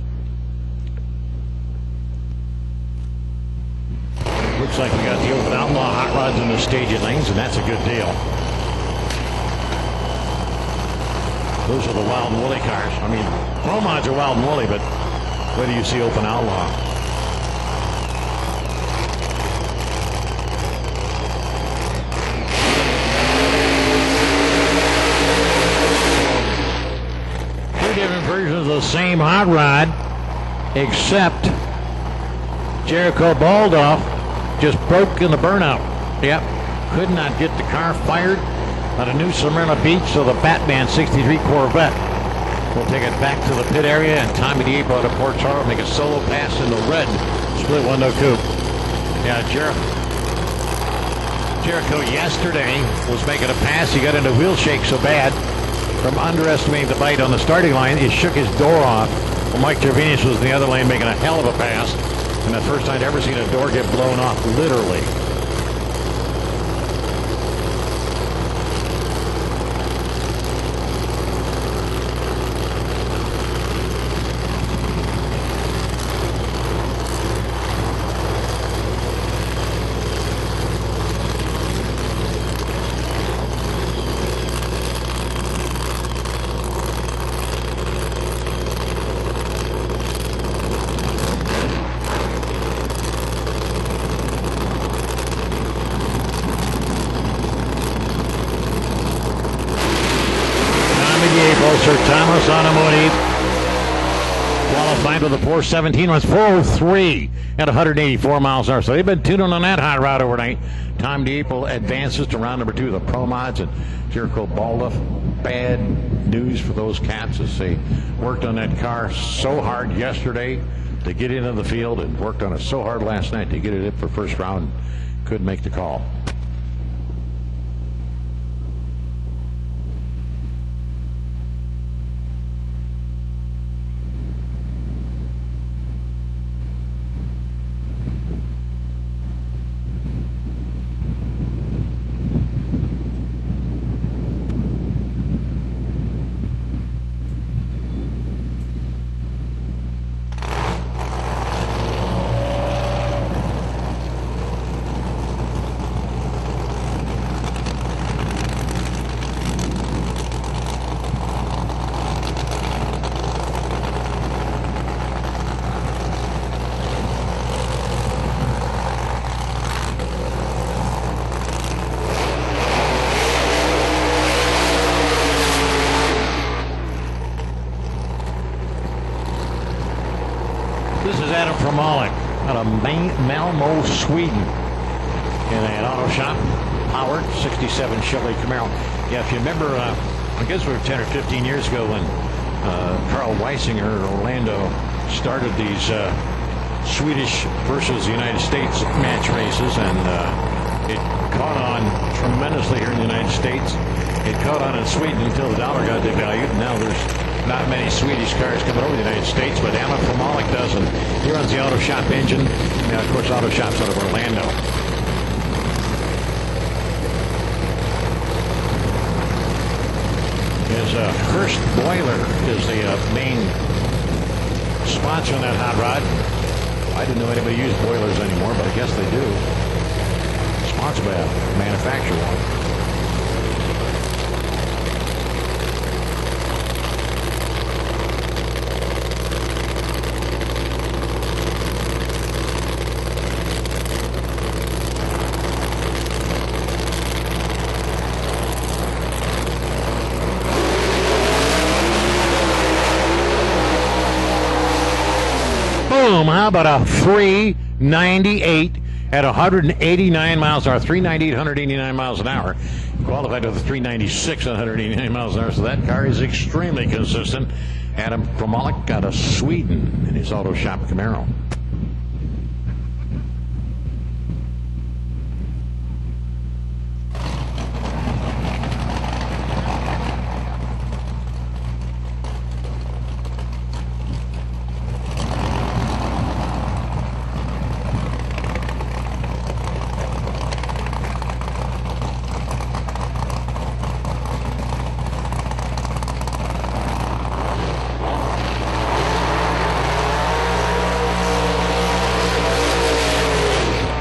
Looks like we got the open Outlaw hot rods in the staging lanes, and that's a good deal. Those are the Wild and Woolly cars. I mean, Pro Mods are Wild and Woolly, but where do you see open Outlaw? Different versions of the same hot rod, except Jericho Baldoff just broke in the burnout. Yep, could not get the car fired on a new Smyrna Beach, so the Batman 63 Corvette will take it back to the pit area, and Tommy DiEppo out of Port Charles make a solo pass in the red split window coupe. Yeah, Jericho yesterday was making a pass. He got into wheel shake so bad from underestimating the bite on the starting line, it shook his door off. Well, Mike Gervinius was in the other lane making a hell of a pass, and the first time I'd ever seen a door get blown off, literally. Sir Thomas Anamoni qualified with a 417, runs 403 at 184 miles an hour. So they've been tuning on that hot rod overnight. Tom DiEppo advances to round number 2 of the Pro Mods, and Jericho Baldoff. Bad news for those cats as they worked on that car so hard yesterday to get into the field, and worked on it so hard last night to get it in for first round. Couldn't make the call. Malmo, Sweden. In an auto shop, Howard, 67 Chevrolet Camaro. Yeah, if you remember, I guess we were 10 or 15 years ago when Carl Weisinger in Orlando started these Swedish versus the United States match races, and it caught on tremendously here in the United States. It caught on in Sweden until the dollar got devalued, and now there's not many Swedish cars coming over the United States, but Alan Fromalik does, and he runs the Auto Shop engine. And of course, Auto Shop's out of Orlando. Hurst Boiler is the main sponsor on that hot rod. I didn't know anybody used boilers anymore, but I guess they do. Sponsored by a manufacturer. How about a 398 at 189 miles an hour? 398, 189 miles an hour. Qualified with a 396 at 189 miles an hour. So that car is extremely consistent. Adam Fromalik out of Sweden in his Auto Shop Camaro.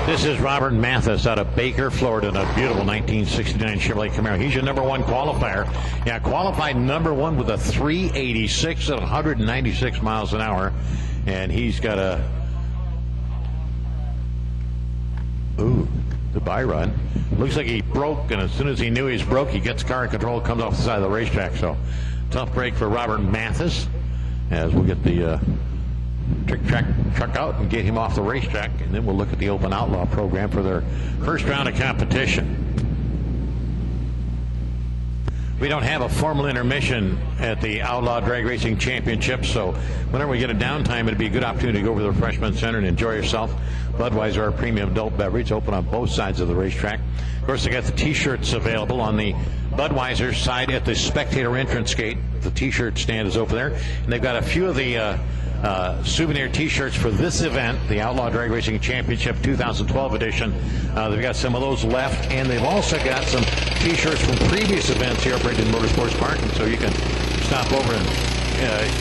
This is Robert Mathis out of Baker, Florida, in a beautiful 1969 Chevrolet Camaro. He's your number one qualifier. Yeah, qualified number one with a 386 at 196 miles an hour. And he's got a... Ooh, the buy run. Looks like he broke, and as soon as he knew he was broke, he gets car control, comes off the side of the racetrack. So, tough break for Robert Mathis, as we'll get the... truck out and get him off the racetrack, and then we'll look at the Open Outlaw program for their first round of competition. We don't have a formal intermission at the Outlaw Drag Racing Championship, so whenever we get a downtime, it'd be a good opportunity to go over to the Refreshment Center and enjoy yourself. Budweiser, our premium adult beverage, open on both sides of the racetrack. Of course, they got the T-shirts available on the Budweiser side at the spectator entrance gate. The T-shirt stand is over there, and they've got a few of the souvenir T-shirts for this event, the Outlaw Drag Racing Championship 2012 edition. They've got some of those left, and they've also got some T-shirts from previous events here at Bradenton Motorsports Park, and so you can stop over and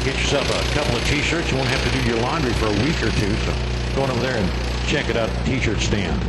get yourself a couple of T-shirts. You won't have to do your laundry for a week or two, so go on over there and check it out, T-shirt stand.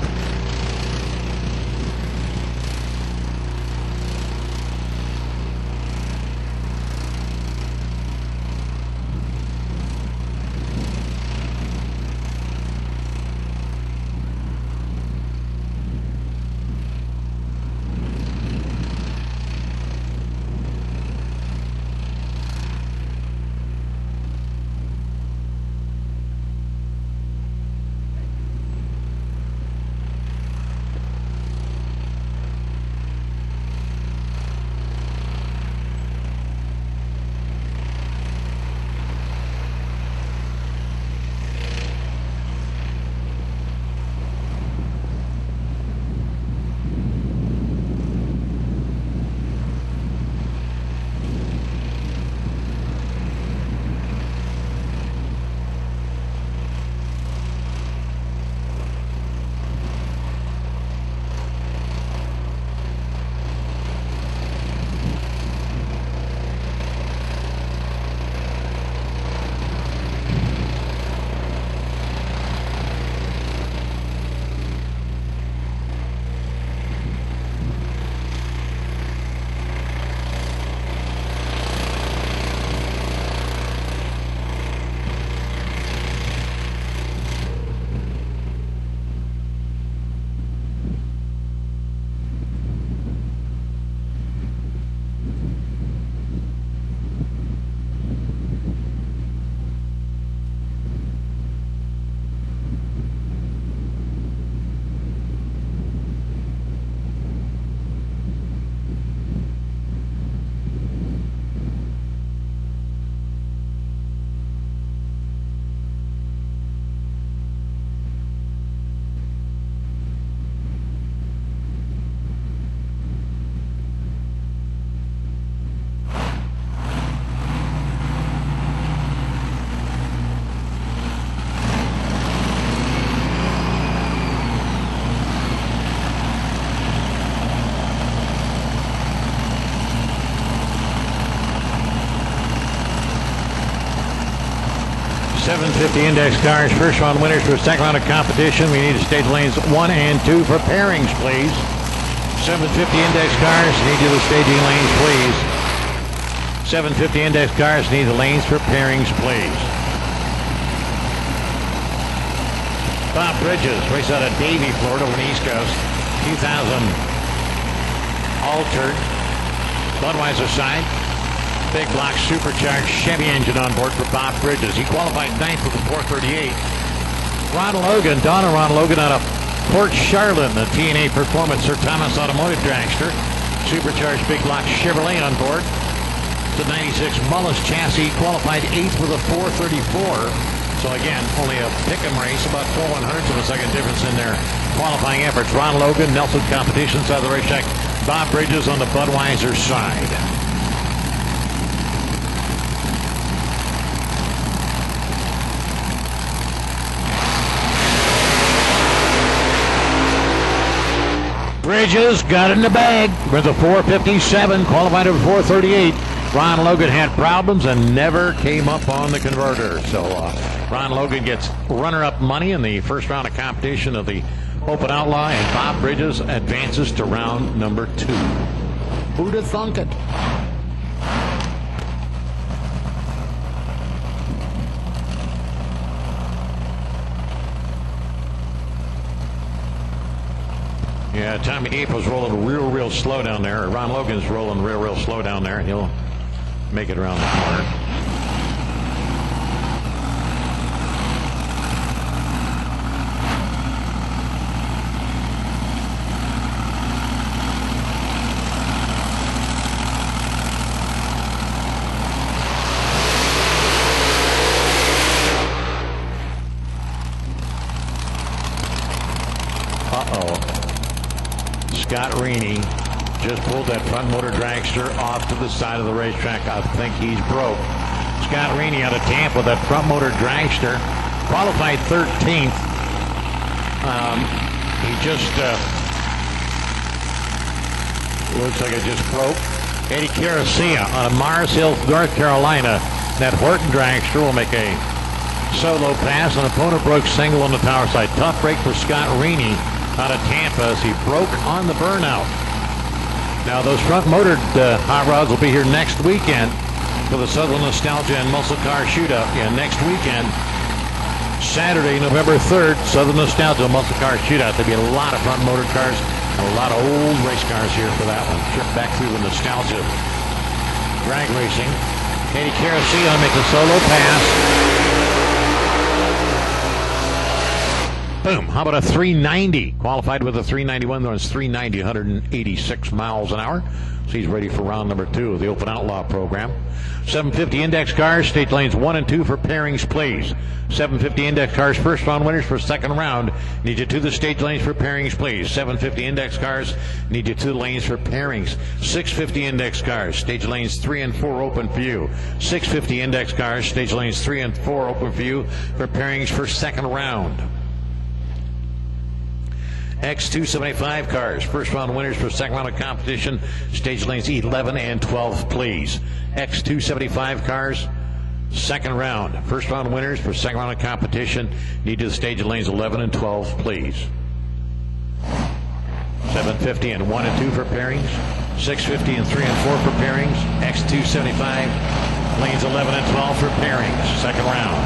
750 index cars, first round winners for second round of competition. We need to stage lanes 1 and 2 for pairings, please. 750 index cars, need you to staging lanes, please. 750 index cars, need the lanes for pairings, please. Bob Bridges, race out of Davie, Florida, on the East Coast. 2000 altered Budweiser side. Big block supercharged Chevy engine on board for Bob Bridges. He qualified 9th with a 438. Ron Logan, Donna Ron Logan out of Port Charlotte, the TNA Performance Sir Thomas Automotive Dragster. Supercharged big block Chevrolet on board. The 96 Mullis chassis, qualified 8th with a 434. So again, only a pick'em race, about 4/100ths of a second difference in their qualifying efforts. Ron Logan, Nelson Competition side of the racetrack. Bob Bridges on the Budweiser side. Bridges got it in the bag with a 457, qualified at 438. Ron Logan had problems and never came up on the converter. So Ron Logan gets runner-up money in the first round of competition of the Open Outlaw, and Bob Bridges advances to round number 2. Who'd have thunk it? Yeah, Tommy April's rolling real slow down there. Ron Logan's rolling real slow down there. He'll make it around the corner. Scott Reaney just pulled that front motor dragster off to the side of the racetrack. I think he's broke. Scott Reaney out of Tampa, that front motor dragster, qualified 13th. He just looks like it just broke. Eddie Caracia out of Mars Hill, North Carolina. That Horton dragster will make a solo pass. An opponent broke single on the power side. Tough break for Scott Reaney out of Tampa as he broke on the burnout. Now those front motored hot rods will be here next weekend for the Southern Nostalgia and Muscle Car Shootout. Yeah, next weekend, Saturday, November 3rd, Southern Nostalgia and Muscle Car Shootout. There'll be a lot of front motored cars and a lot of old race cars here for that one. Trip back through the nostalgia drag racing. Eddie Caracia make a solo pass. Boom. How about a 390? Qualified with a 391. Runs 390, 186 miles an hour. So he's ready for round number 2 of the Open Outlaw program. 750 index cars, stage lanes 1 and 2 for pairings, please. 750 index cars, first round winners for second round. Need you to the stage lanes for pairings, please. 750 index cars, need you to the lanes for pairings. 650 index cars, stage lanes 3 and 4 open for you. 650 index cars, stage lanes 3 and 4 open for you for pairings for second round. X275 cars, first round winners for second round of competition, stage lanes 11 and 12, please. X275 cars, second round. First round winners for second round of competition, need to the stage lanes 11 and 12, please. 750 and 1 and 2 for pairings, 650 and 3 and 4 for pairings, X275, lanes 11 and 12 for pairings, second round.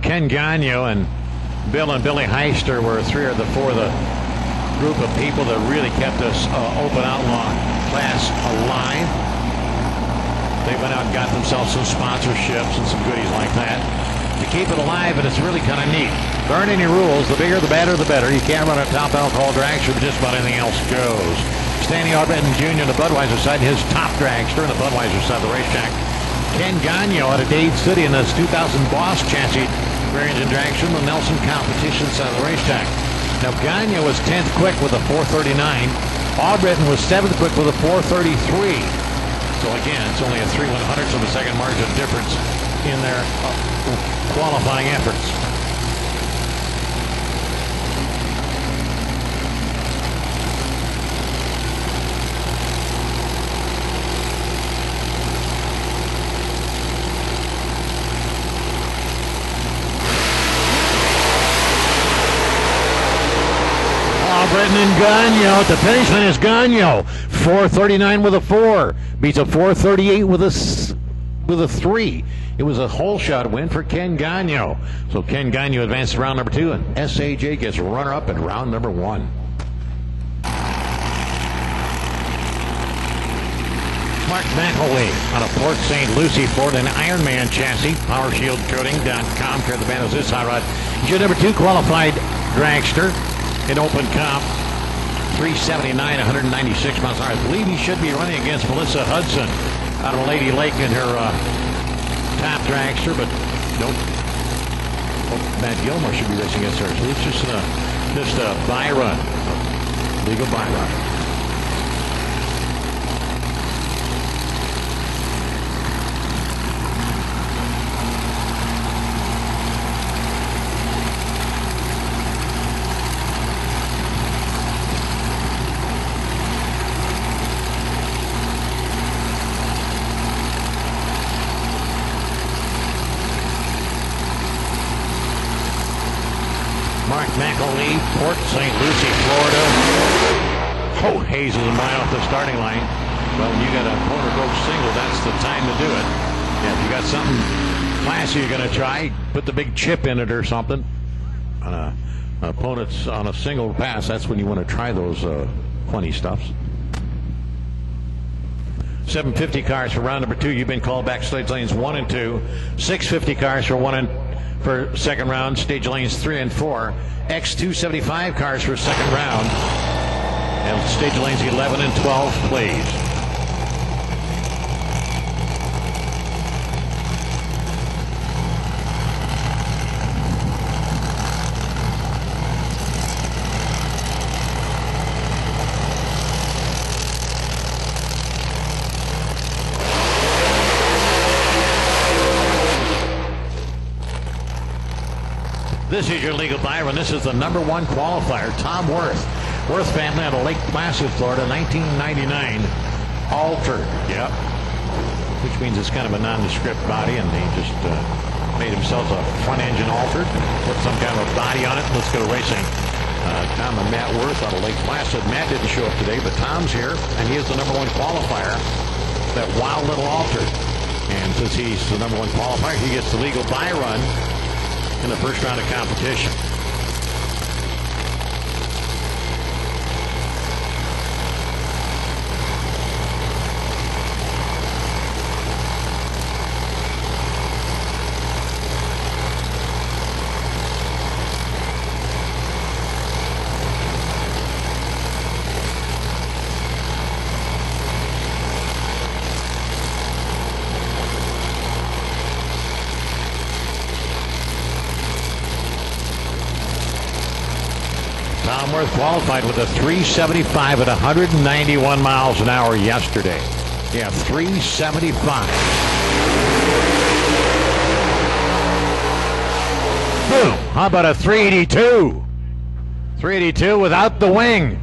Ken Gagno and Bill and Billy Heister were 3 or 4 of the group of people that really kept us Open Outlaw class alive. They went out and got themselves some sponsorships and some goodies like that to keep it alive, and it's really kind of neat. There aren't any rules. The bigger, the better, the better. You can't run a top alcohol dragster, but just about anything else goes. Stanley Arbetton Jr. on the Budweiser side, his top dragster on the Budweiser side of the racetrack. Ken Gagno out of Dade City in this 2000 Boss chassis variant and dragster on the Nelson Competition side of the racetrack. Now Gagno was 10th quick with a 439. Albritton was 7th quick with a 433. So again, it's only a 3/100ths of a second margin difference in their qualifying efforts. Bradenton Gagno at the finish line is Gagno. 4:39 with a 4. Beats a 4:38 with a 3. It was a hole shot win for Ken Gagno. So Ken Gagno advances to round number 2, and SAJ gets runner-up in round number 1. Mark McElwee on a Port St. Lucie Ford and Ironman chassis. PowerShieldCoating.com. Care the band is this hot rod. He's your number 2 qualified dragster in open comp. 379, 196 miles an hour. I believe he should be running against Melissa Hudson out of Lady Lake in her top dragster, but nope. Matt Gilmore should be racing against her. So it's just a buy run, legal buy run. Mark McElwee, Port St. Lucie, Florida. Oh, hazes him right off the starting line. Well, when you got a corner broke single, that's the time to do it. Yeah, if you got something classy you're going to try, put the big chip in it or something. On an opponent's on a single pass, that's when you want to try those funny stuffs. 750 cars for round number 2. You've been called back stage lanes 1 and 2. 650 cars for second round, stage lanes 3 and 4. X275 cars for second round, and stage lanes 11 and 12, please. This is your legal buy run. This is the number 1 qualifier, Tom Worth. Worth family out of Lake Placid, Florida, 1999. Altered, yep. Which means it's kind of a nondescript body, and he just made himself a front engine altered, put some kind of a body on it. Let's go racing. Tom and Matt Worth out of Lake Placid. Matt didn't show up today, but Tom's here, and he is the number 1 qualifier. That wild little altered. And since he's the number 1 qualifier, he gets the legal buy run in the first round of competition. Tom Worth qualified with a 375 at 191 miles an hour yesterday. Yeah, 375. Boom. How about a 382? 382 without the wing.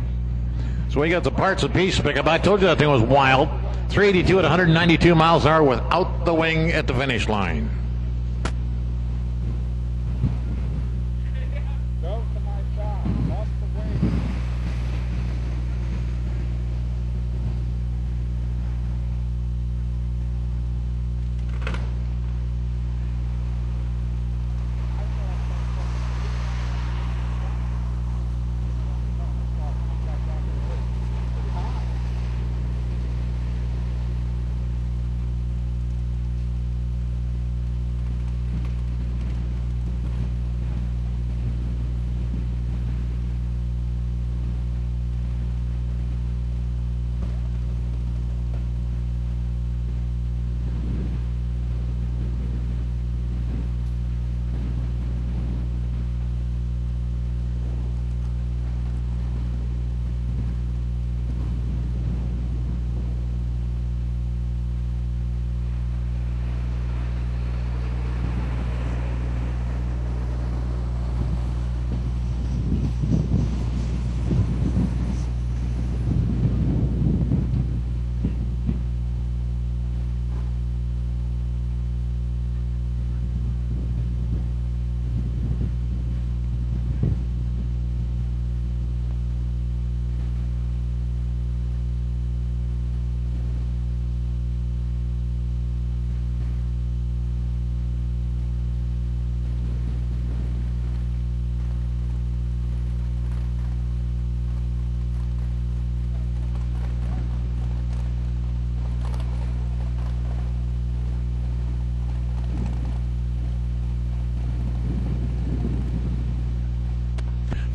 So we got the parts and pieces pickup. I told you that thing was wild. 382 at 192 miles an hour without the wing at the finish line.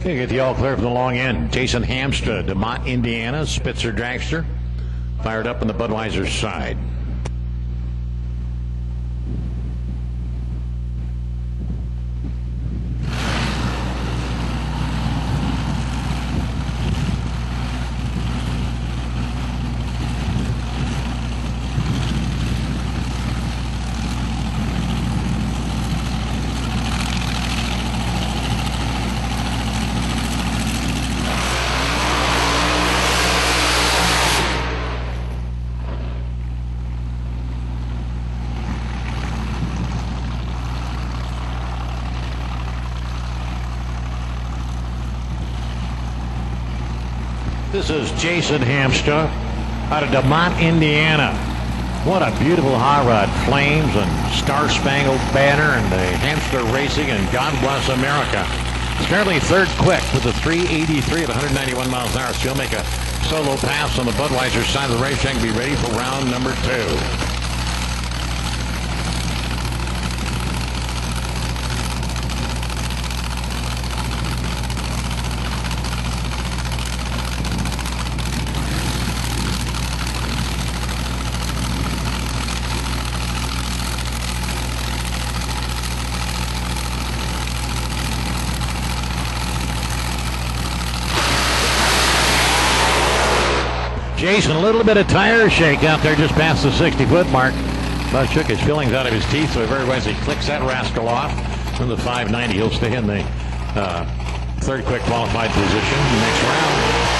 Okay, get the all clear from the long end. Jason Hamstra, DeMont, Indiana. Spitzer dragster. Fired up on the Budweiser side. This is Jason Hamstra out of DeMont, Indiana. What a beautiful hot rod. Flames and Star-Spangled Banner and the Hamstra Racing and God Bless America. It's currently third quick with the 383 at 191 miles an hour. So he'll make a solo pass on the Budweiser side of the racetrack and be ready for round number 2. Jason, a little bit of tire shake out there just past the 60-foot mark. About shook his fillings out of his teeth, so he very wisely clicks that rascal off. From the 590, he'll stay in the third quick qualified position next round.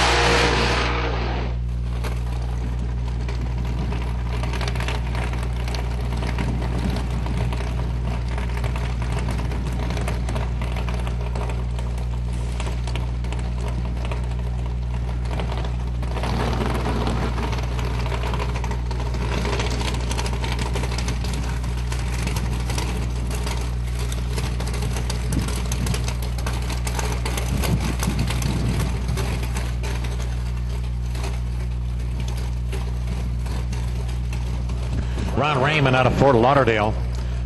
Ron Raymond out of Fort Lauderdale.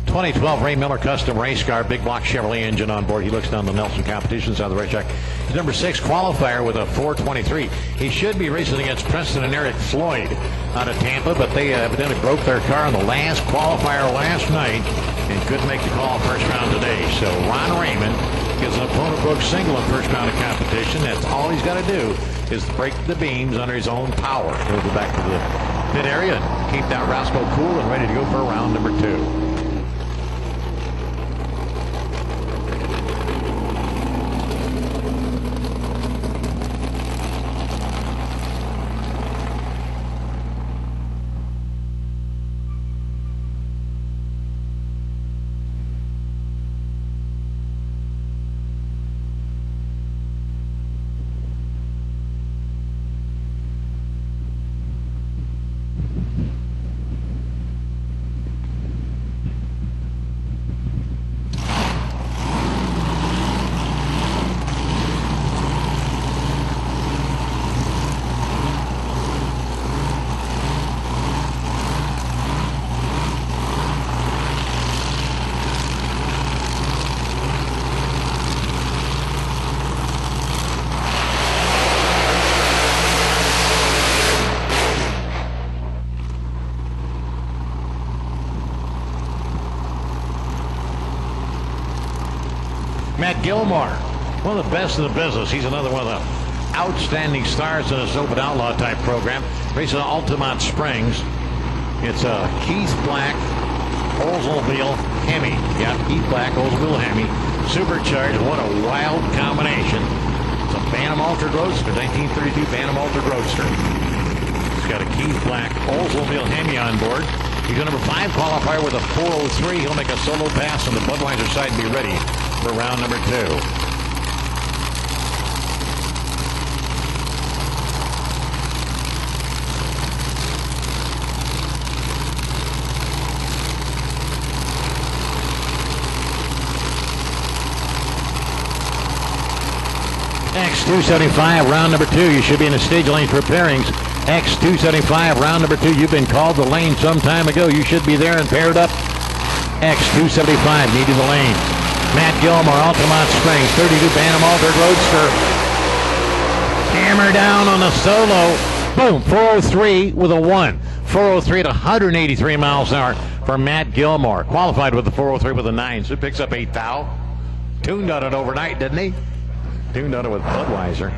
2012 Ray Miller Custom Race Car, big block Chevrolet engine on board. He looks down the Nelson competition side of the racetrack. He's number 6 qualifier with a 423. He should be racing against Preston and Eric Floyd out of Tampa, but they evidently broke their car in the last qualifier last night and couldn't make the call first round today. So Ron Raymond gets an opponent book single in first round of competition. That's all he's got to do is break the beams under his own power. He'll go back to the pit area and keep that rascal cool and ready to go for round number 2. Matt Gilmore, one of the best in the business. He's another one of the outstanding stars in this Open Outlaw type program. Racing Altamont Springs. It's a Keith Black Oldsmobile Hemi. Yeah, Keith Black Oldsmobile Hemi. Supercharged. What a wild combination. It's a Bantam Altered Roadster, 1932 Bantam Altered Roadster. It's got a Keith Black Oldsmobile Hemi on board. He's a number 5 qualifier with a 403. He'll make a solo pass on the Budweiser side and be ready for round number 2. X275, round number 2. You should be in the stage lane for pairings. X275, round number 2. You've been called the lane some time ago. You should be there and paired up. X275, needing the lane. Matt Gilmore, Altamont Springs, 32 Bantam Altered Roadster. Hammer down on the solo. Boom, 403 with a 1. 403 at 183 miles an hour for Matt Gilmore. Qualified with the 403 with a 9, so he picks up 8 thou. Tuned on it overnight, didn't he? Tuned on it with Budweiser.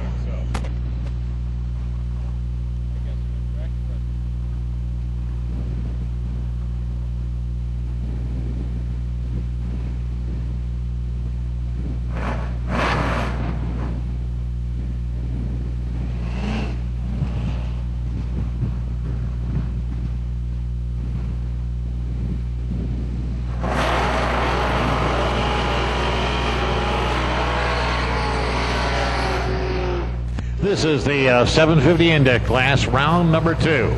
This is the 750 Index class, round number 2.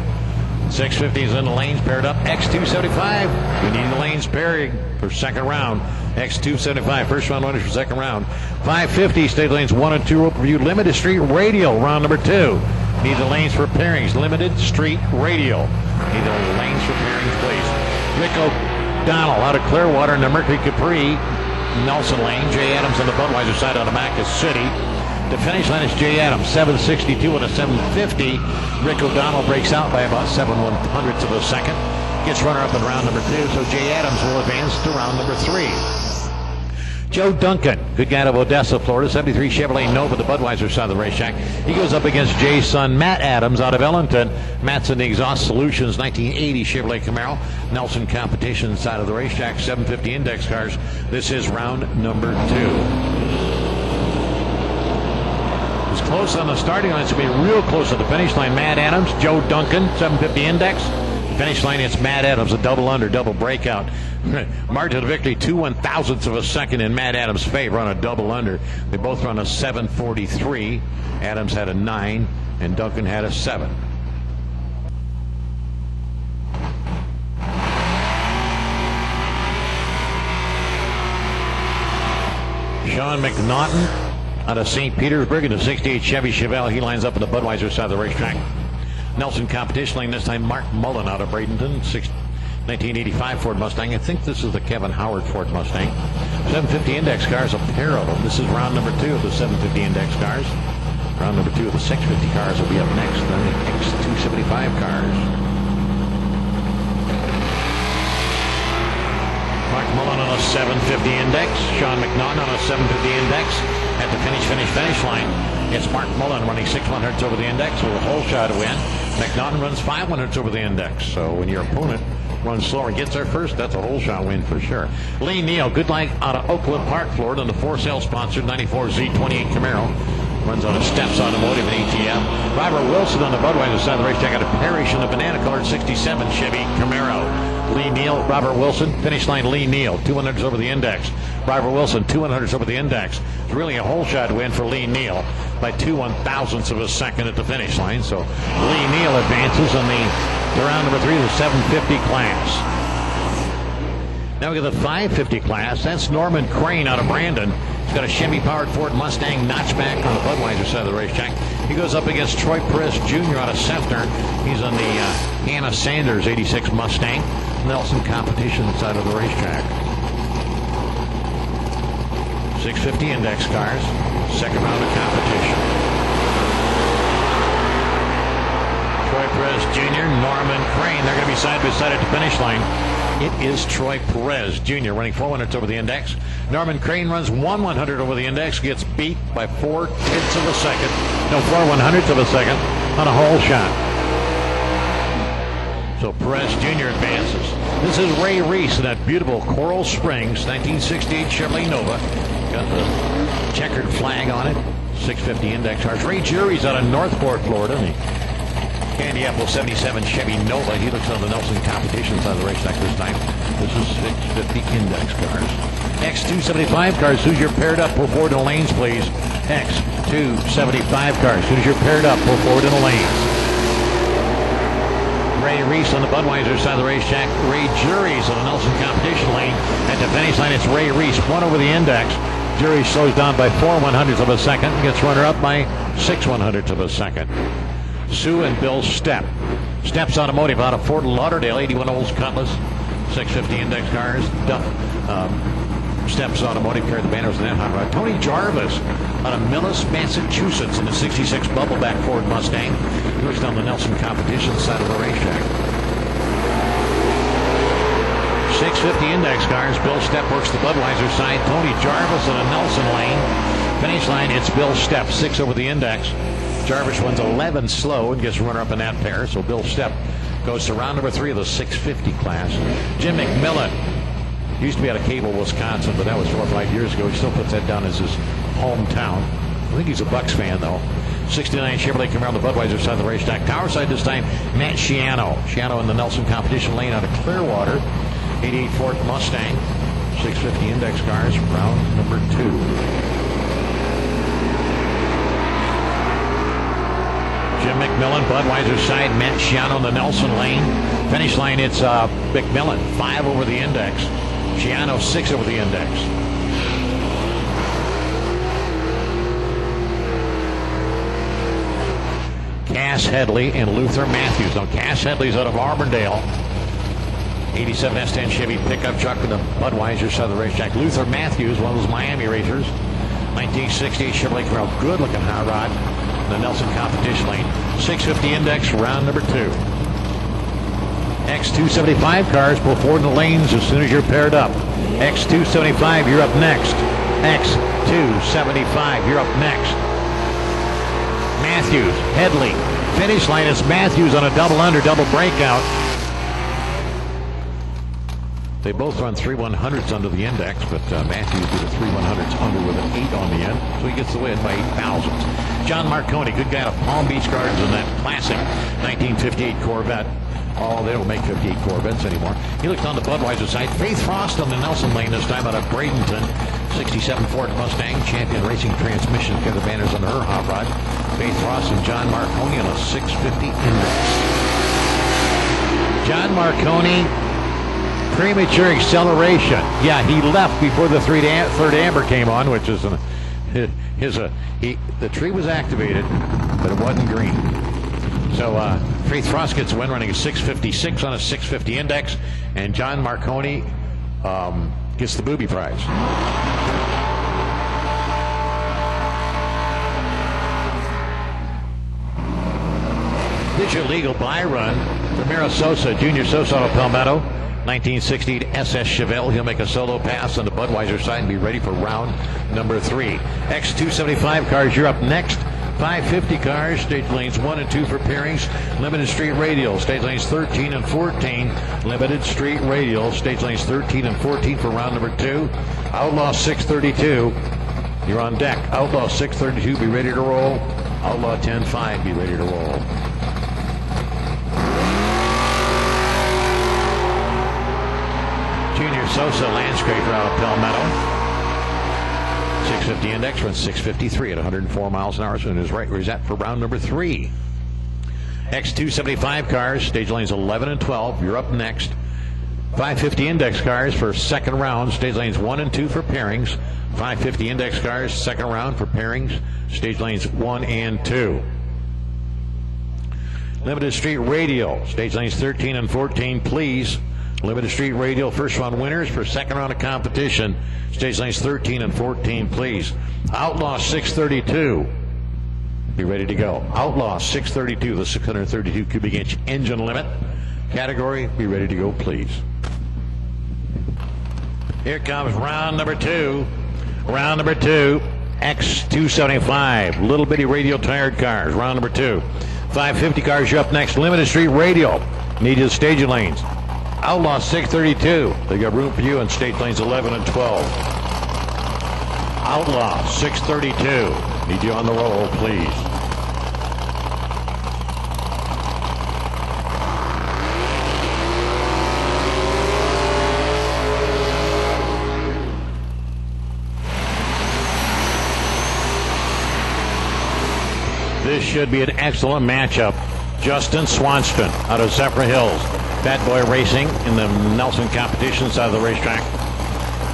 650s in the lanes, paired up. X275. We need the lanes pairing for second round. X275, first round winners for second round. 550 state lanes 1 and 2 rope review. Limited street radial, round number 2. Need the lanes for pairings. Limited street radial. Need the lanes for pairings, please. Rick O'Donnell out of Clearwater in the Mercury Capri. Nelson Lane. Jay Adams on the Budweiser side out of Macas City. The finish line is Jay Adams, 762 and a 750. Rick O'Donnell breaks out by about 7/100ths of a second. Gets runner-up in round number 2, so Jay Adams will advance to round number 3. Joe Duncan, good guy out of Odessa, Florida, 73 Chevrolet Nova, the Budweiser side of the racetrack. He goes up against Jay's son, Matt Adams, out of Ellington. Matt's in the Exhaust Solutions, 1980 Chevrolet Camaro. Nelson Competition side of the racetrack, 750 Index cars. This is round number 2. It's close on the starting line. It's going to be real close to the finish line. Matt Adams, Joe Duncan, 750 Index. Finish line, it's Matt Adams, a double under, double breakout. Margin of victory, 2/1000ths of a second in Matt Adams' favor on a double under. They both run a 743. Adams had a 9, and Duncan had a 7. Sean McNaughton out of St. Petersburg in a 68 Chevy Chevelle. He lines up in the Budweiser side of the racetrack. Nelson Competition lane, this time Mark Mullen out of Bradenton, 1985 Ford Mustang. I think this is the Kevin Howard Ford Mustang. 750 Index cars, a pair of them. This is round number 2 of the 750 Index cars. Round number 2 of the 650 cars will be up next, then the X275 cars. Mark Mullen on a 750 Index. Sean McNaughton on a 750 Index. At the finish line, it's Mark Mullen running 6/100ths over the Index with a whole shot to win. McNaughton runs 5/100ths over the Index. So when your opponent runs slower and gets there first, that's a whole shot win for sure. Lee Neal, good luck out of Oakland Park, Florida, on the For Sale sponsored 94 Z28 Camaro. Runs on a Steps Automotive and ATM. Robert Wilson on the Budweiser side of the racetrack out of Parrish in the banana colored 67 Chevy Camaro. Lee Neal, Robert Wilson, finish line Lee Neal, 2/100ths over the Index. Robert Wilson, 2/100ths over the Index. It's really a whole shot win for Lee Neal by 2/1000ths of a second at the finish line. So Lee Neal advances on the round number 3 of the 750 class. Now we got the 550 class. That's Norman Crane out of Brandon. He's got a Chevy-powered Ford Mustang notchback on the Budweiser side of the racetrack. He goes up against Troy Perez Jr. out of Sefner. He's on the Hannah Sanders 86 Mustang. Nelson Competition side of the racetrack. 650 Index cars. Second round of competition. Troy Perez Jr., Norman Crane. They're going to be side by side at the finish line. It is Troy Perez Jr. running 4/100ths over the Index. Norman Crane runs 1/100 over the Index, gets beat by 4/10ths of a second. No, 4/100ths of a second on a whole shot. So Perez Jr. advances. This is Ray Reese in that beautiful Coral Springs 1968 Chevrolet Nova. Got the checkered flag on it. 650 Index cars. Ray Jury's out of Northport, Florida. Candy Apple 77 Chevy Nova. He looks on the Nelson Competition side of the racetrack this time. This is 650 Index cars. X275 cars. Who's your paired up? Pull forward in the lanes, please. X275 cars. Who's your paired up? Pull forward in the lanes. Ray Reese on the Budweiser side of the racetrack. Ray Jury's on the Nelson Competition lane. At the finish line, it's Ray Reese. 1 over the Index. Jury slows down by 4/100ths of a second. Gets runner up by 6/100ths of a second. Sue and Bill Stepp. Steps Automotive out of Fort Lauderdale, 81 Olds Cutlass, 650 Index cars. Steps Automotive carried the banners in that hot rod. Tony Jarvis out of Millis, Massachusetts in the 66 Bubbleback Ford Mustang. He was down the Nelson competition side of the racetrack. 650 index cars. Bill Stepp works the Budweiser side. Tony Jarvis in a Nelson lane. Finish line, it's Bill Stepp, 6 over the index. Jarvis runs 11 slow and gets runner-up in that pair. So Bill Stepp goes to round number 3 of the 650 class. Jim McMillan used to be out of Cable, Wisconsin, but that was 4 or 5 years ago. He still puts that down as his hometown. I think he's a Bucks fan, though. 69 Chevrolet Camaro on the Budweiser side of the racetrack. Tower side this time, Matt Sciano. Sciano in the Nelson competition lane out of Clearwater. 88 Ford Mustang. 650 index cars, round number 2. Jim McMillan, Budweiser side, Matt Sciano in the Nelson lane. Finish line, it's McMillan, 5 over the index. Sciano, 6 over the index. Cass Headley and Luther Matthews. Now, Cass Headley's out of Auburndale. 87 S10 Chevy pickup truck with the Budweiser side of the racetrack. Luther Matthews, one of those Miami racers. 1968 Chevrolet Camaro, good-looking hot rod. The Nelson competition lane. 650 index, round number 2. X275 cars pull forward in the lanes as soon as you're paired up. X275, you're up next. X275, you're up next. Matthews, Headley. Finish line is Matthews on a double under, double breakout. They both run 3/100s under the index, but Matthews did a 3/100s under with an 8 on the end, so he gets the win by 8 thousandths. John Marconi, good guy out of Palm Beach Gardens in that classic 1958 Corvette. Oh, they don't make 58 Corvettes anymore. He looked on the Budweiser side. Faith Frost on the Nelson lane this time out of Bradenton. 67 Ford Mustang, Champion Racing Transmission. Got the banners on her hot rod. Faith Frost and John Marconi on a 650 index. John Marconi, premature acceleration. Yeah, he left before the third amber came on, which is the tree was activated, but it wasn't green. So Faith Frost gets a win running a 656 on a 650 index, and John Marconi gets the booby prize. Digital legal buy run. Ramiro Sosa, Junior Sosa out of Palmetto. 1968 SS Chevelle. He'll make a solo pass on the Budweiser side and be ready for round number 3. X275 cars, you're up next. 550 cars, stage lanes 1 and 2 for pairings. Limited street radial, stage lanes 13 and 14. Limited street radial, stage lanes 13 and 14 for round number 2. Outlaw 632, you're on deck. Outlaw 632, be ready to roll. Outlaw 10-5, be ready to roll. Junior Sosa, landscaper out of Palmetto. 650 index, runs 653 at 104 miles an hour. So is right where he's at for round number 3. X275 cars, stage lanes 11 and 12. You're up next. 550 index cars for second round, stage lanes 1 and 2 for pairings. 550 index cars, second round for pairings, stage lanes 1 and 2. Limited street radial, stage lanes 13 and 14, please. Limited street radial first round winners for second round of competition. Stage lanes 13 and 14, please. Outlaw 632. Be ready to go. Outlaw 632, the 632 cubic inch engine limit. Category, be ready to go, please. Here comes round number 2. Round number 2, X275. Little bitty radial tired cars. Round number 2. 550 cars, you're up next. Limited street radial. Need the staging lanes. Outlaw 632. They got room for you in stage lanes 11 and 12. Outlaw 632. Need you on the roll, please. This should be an excellent matchup. Justin Swanston out of Zephyr Hills. Fat Boy Racing in the Nelson competition side of the racetrack.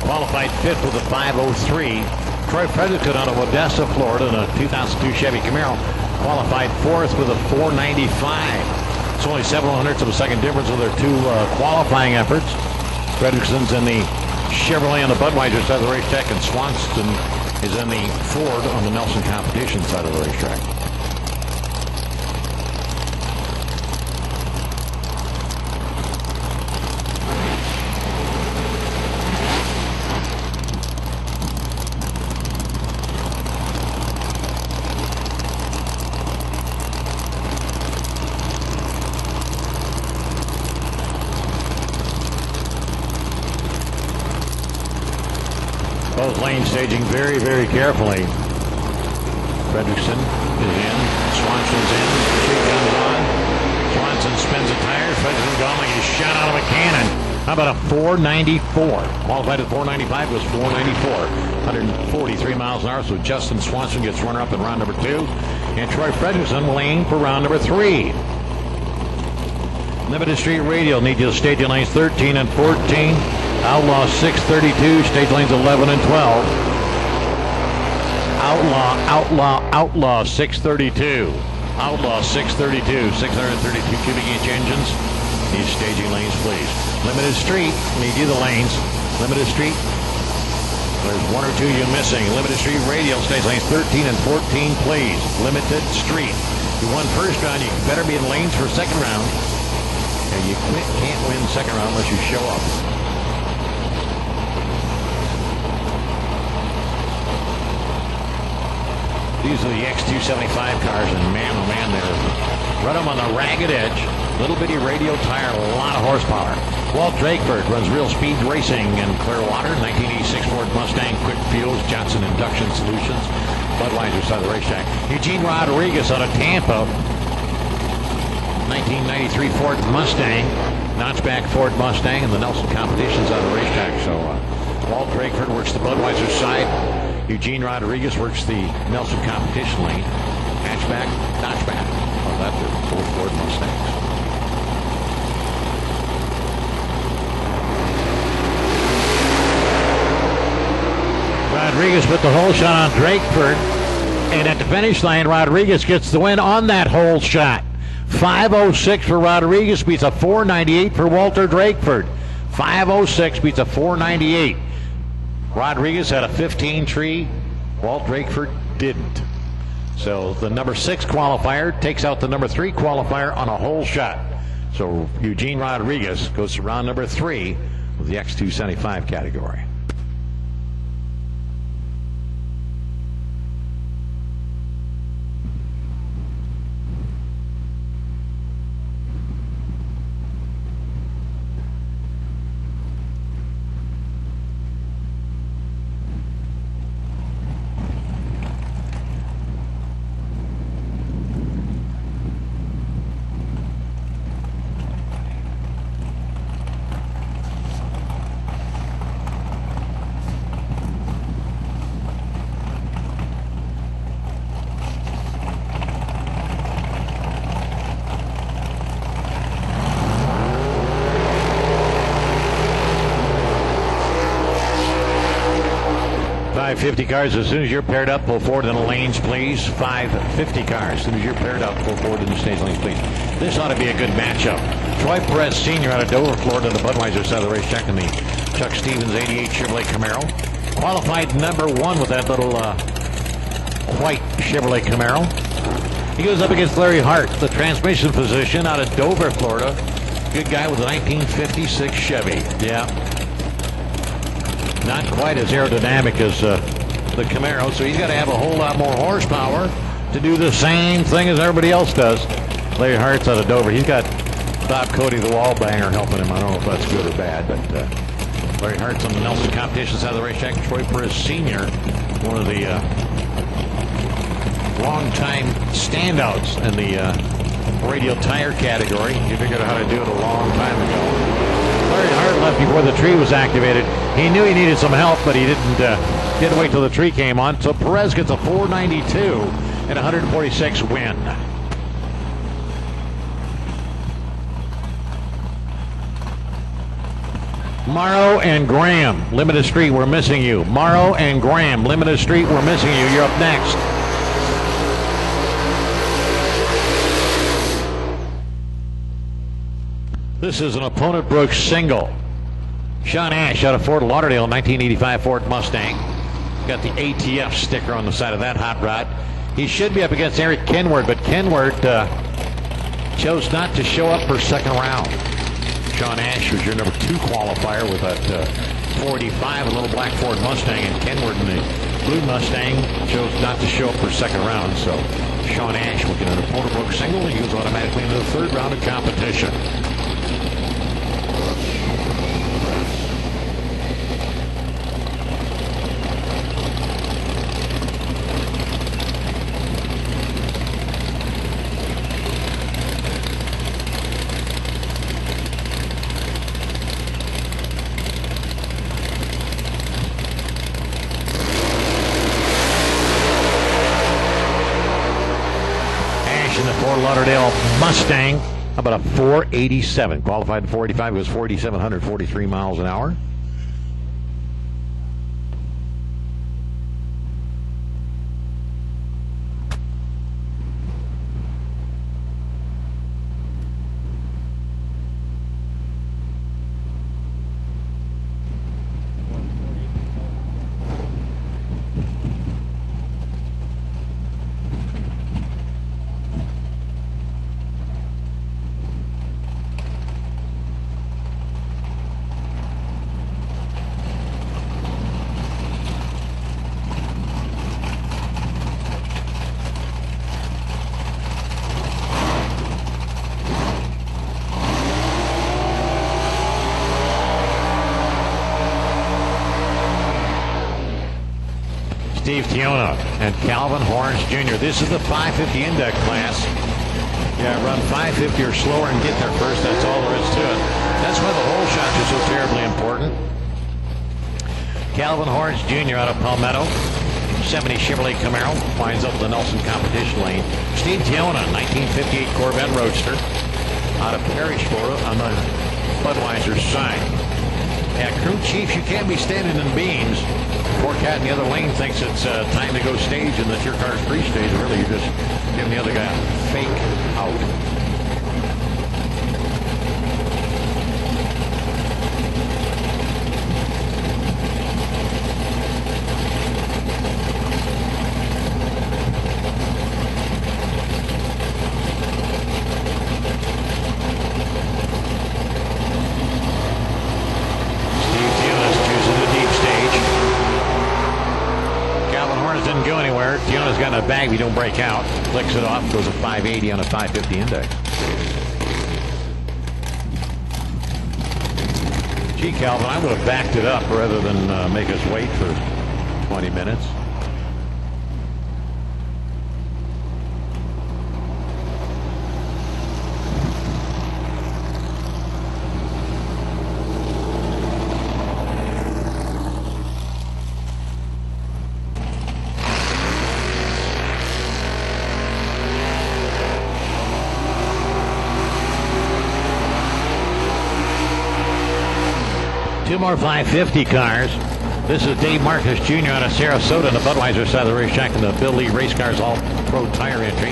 Qualified 5th with a 503. Troy Frederickson out of Odessa, Florida in a 2002 Chevy Camaro. Qualified 4th with a 495. It's only 7/100ths of a second difference with their 2 qualifying efforts. Frederickson's in the Chevrolet on the Budweiser side of the racetrack, and Swanson is in the Ford on the Nelson Competition side of the racetrack. Both lanes staging very, very carefully. Fredrickson is in. Swanson's in. She comes on. Swanson spins a tire. Fredrickson going like he's shot out of a cannon. How about a 494? Qualified at 495 was 494. 143 miles an hour. So Justin Swanson gets runner up in round number 2. And Troy Fredrickson will aim for round number 3. Limited Street Radio need you to stage lanes 13 and 14. Outlaw 632, stage lanes 11 and 12. Outlaw 632. Outlaw 632, 632 cubic inch engines. Need staging lanes, please. Limited Street, need you the lanes. Limited Street, there's 1 or 2 you missing. Limited Street Radio, stage lanes 13 and 14, please. Limited Street. You won first round, you better be in lanes for second round. And you can't win second round unless you show up. These are the X275 cars, and man, oh man, they're run them on the ragged edge. Little bitty radio tire, a lot of horsepower. Walt Drakeford runs Real Speed Racing in Clearwater. 1986 Ford Mustang, Quick Fuels, Johnson Induction Solutions, Budweiser side of the racetrack. Eugene Rodriguez out of Tampa. 1993 Ford Mustang, notchback Ford Mustang, and the Nelson Competition side of the racetrack. So Walt Drakeford works the Budweiser side. Eugene Rodriguez works the Nelson Competition lane. Hatchback, notchback. Oh, that's both Ford Mustangs. Rodriguez put the hole shot on Drakeford. And at the finish line, Rodriguez gets the win on that hole shot. 5:06 for Rodriguez beats a 4:98 for Walter Drakeford. 5:06 beats a 4:98. Rodriguez had a 15 tree. Walt Drakeford didn't. So the number 6 qualifier takes out the number 3 qualifier on a hole shot. So Eugene Rodriguez goes to round number 3 with the X275 category. .550 cars, as soon as you're paired up, pull forward in the lanes, please. .550 cars, as soon as you're paired up, pull forward in the stage lanes, please. This ought to be a good matchup. Troy Perez Sr. out of Dover, Florida, the Budweiser side of the racetrack in the Chuck Stevens 88 Chevrolet Camaro. Qualified number 1 with that little white Chevrolet Camaro. He goes up against Larry Hart, the transmission physician out of Dover, Florida. Good guy with a 1956 Chevy. Yeah. Not quite as aerodynamic as the Camaro, so he's got to have a whole lot more horsepower to do the same thing as everybody else does. Larry Hart's out of Dover. He's got Bob Cody, the wall banger, helping him. I don't know if that's good or bad, but Larry Hart's on the Nelson Competition side of the racetrack. Troy Perez Sr., one of the long-time standouts in the radial tire category. He figured out how to do it a long time ago. Larry Hart left before the tree was activated. He knew he needed some help, but he didn't wait till the tree came on. So Perez gets a 492 and 146 win. Morrow and Graham, Limited Street, we're missing you. Morrow and Graham, Limited Street, we're missing you. You're up next. This is an opponent Brooks single. Sean Ash out of Fort Lauderdale, 1985 Ford Mustang. Got the ATF sticker on the side of that hot rod. He should be up against Eric Kenward, but Kenward chose not to show up for second round. Sean Ash was your number 2 qualifier with that 45, a little black Ford Mustang, and Kenward in the blue Mustang chose not to show up for second round. So Sean Ash will get an opponent book single, and he goes automatically into the third round of competition. Fort Lauderdale Mustang, how about a 487? Qualified to 485, goes 4,743 miles an hour. Steve Tiona and Calvin Horns Jr. This is the 550 index class. Yeah, run 550 or slower and get there first. That's all there is to it. That's why the hole shots are so terribly important. Calvin Horns Jr. out of Palmetto. 70 Chevrolet Camaro winds up the Nelson competition lane. Steve Tiona, 1958 Corvette Roadster out of Parish, Florida on the Budweiser side. Yeah, crew chiefs, you can't be standing in beams. Poor cat in the other lane thinks it's time to go stage and that your car's free stage. Really, you're just giving the other guy a fake out. Didn't go anywhere. Tiona's got in a bag. We don't break out. Flicks it off. Goes a 580 on a 550 index. Gee, Calvin, I would have backed it up rather than make us wait for 20 minutes. Two more 550 cars. This is Dave Marcus Jr. out of Sarasota on the Budweiser side of the racetrack in the Bill Lee Race Cars All-Pro Tire entry.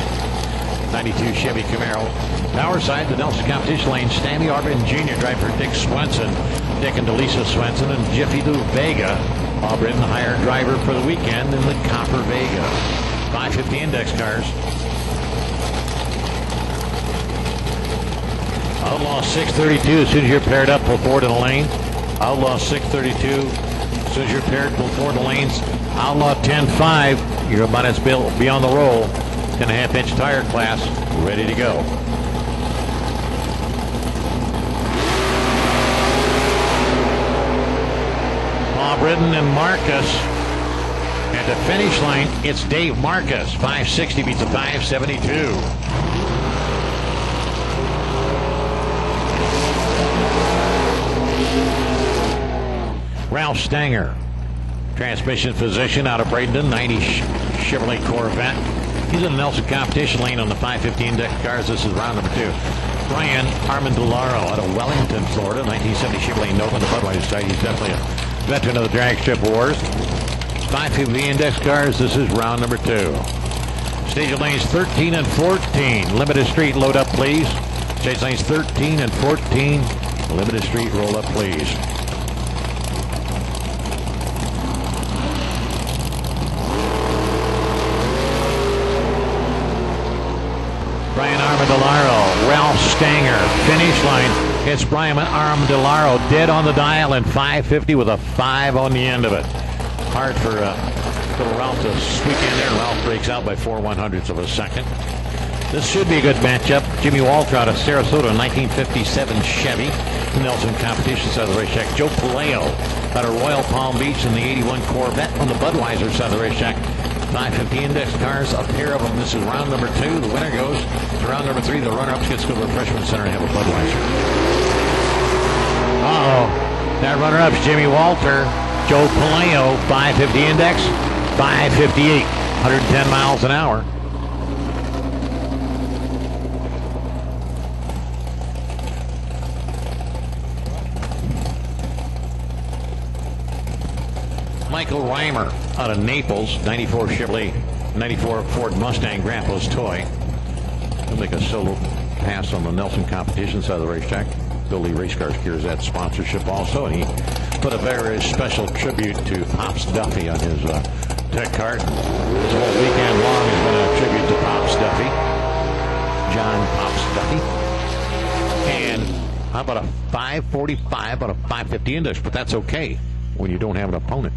92 Chevy Camaro. Power side, the Nelson competition lane. Stanley Auburn Jr. driver Dick Swenson. Dick and Delisa Swenson and Jiffy Lou Vega. Auburn, the hired driver for the weekend in the Copper Vega. 550 index cars. Outlaw 632, as soon as you're paired up, pull forward in the lane. Outlaw 632, as soon as you're paired, pull forward the lanes. Outlaw 10.5, you're about as beyond the roll. 10.5-inch tire class, ready to go. Bradenton and Marcus. At the finish line, it's Dave Marcus. 560 beats a 572. Ralph Stanger, transmission physician out of Bradenton, 90 Chevrolet Corvette. He's in the Nelson competition lane on the 550 index cars. This is round number 2. Brian Armandolaro out of Wellington, Florida, 1970 Chevrolet Nova on the Budweiser side. He's definitely a veteran of the drag strip wars. 550 index cars. This is round number 2. Stage lanes 13 and 14. Limited street, load up, please. Stage lanes 13 and 14. Limited street, roll up, please. Armadillaro, Ralph Stanger, finish line. It's Brian Armadillaro dead on the dial in 550 with a 5 on the end of it. Hard for little Ralph to squeak in there. Ralph breaks out by 4/100ths of a second. This should be a good matchup. Jimmy Walter out of Sarasota, 1957 Chevy. Nelson competition side of the racetrack. Joe Paleo out of Royal Palm Beach in the 81 Corvette on the Budweiser side of the racetrack. 550 index cars, a pair of them. This is round number 2. The winner goes to round number 3. The runner-ups gets to go to the freshman center and have a Budweiser. That runner-up's Jimmy Walter. Joe Paleo, 550 index, 558, 110 miles an hour. Michael Reimer out of Naples, 94 Chevrolet, 94 Ford Mustang, Grandpa's toy. He'll make a solo pass on the Nelson competition side of the racetrack. Billy Race Cars cures that sponsorship also, and he put a very special tribute to Pops Duffy on his tech card. This whole weekend long has been a tribute to Pops Duffy, John Pops Duffy. And how about a 545, about a 550 index, but that's okay when you don't have an opponent.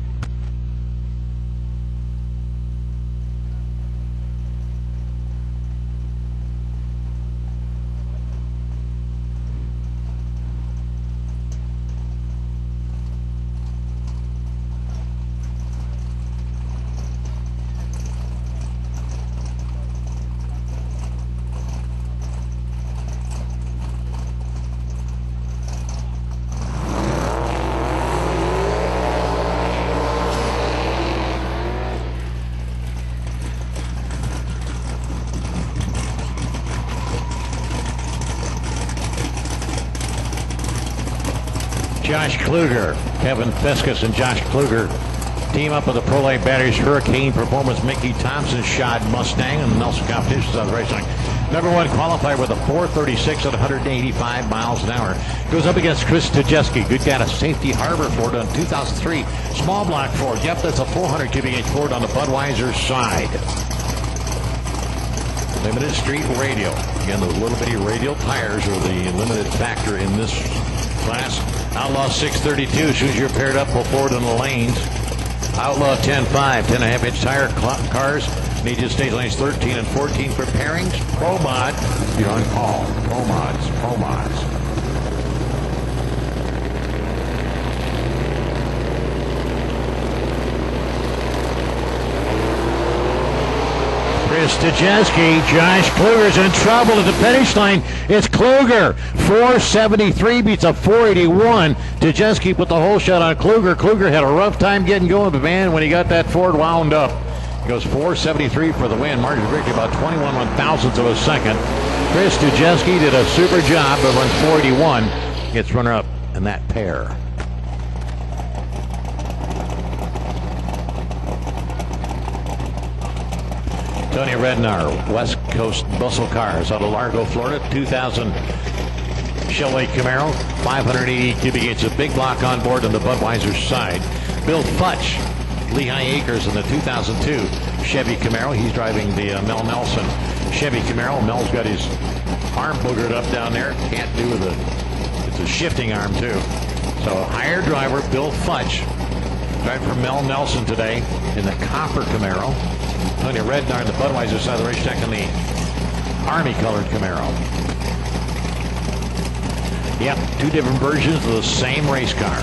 Josh Kluger, Kevin Fescus and Josh Kluger team up with the Pro Light Batteries Hurricane Performance Mickey Thompson shod Mustang and the Nelson competitions on the racetrack. Number 1 qualifier with a 436 at 185 miles an hour. Goes up against Chris Stajeski. Good guy, a safety harbor Ford on 2003 small block Ford. Yep, that's a 400 cubic inch Ford on the Budweiser side. Limited street radial. Again, those little bitty radial tires are the limited factor in this class. Outlaw 632, as soon as you're paired up, pull forward in the lanes. Outlaw 10.5, 10.5 inch tire cars. Need to stage lanes 13 and 14 for pairings. Pro Mod, you're on call. Pro Mods, Pro Mods. Chris Stajeski, Josh Kluger's in trouble at the finish line. It's Kluger, 473 beats a 481. Stajeski put the whole shot on Kluger. Kluger had a rough time getting going, but man, when he got that Ford wound up, he goes 473 for the win. Martin Victory about 21 1/1000ths of a second. Chris Stajeski did a super job, but runs 481. Gets runner up in that pair. Tony Rednar, West Coast Muscle Cars out of Largo, Florida, 2000 Chevrolet Camaro, 580 cubic inch, a big block on board on the Budweiser side. Bill Futch, Lehigh Acres in the 2002 Chevy Camaro. He's driving the Mel Nelson Chevy Camaro. Mel's got his arm boogered up down there. Can't do it's a shifting arm too. So hired driver Bill Futch, driving for Mel Nelson today in the Copper Camaro. Tony Rednar, the Budweiser side of the racetrack in the Army-colored Camaro. Yep, 2 different versions of the same race car.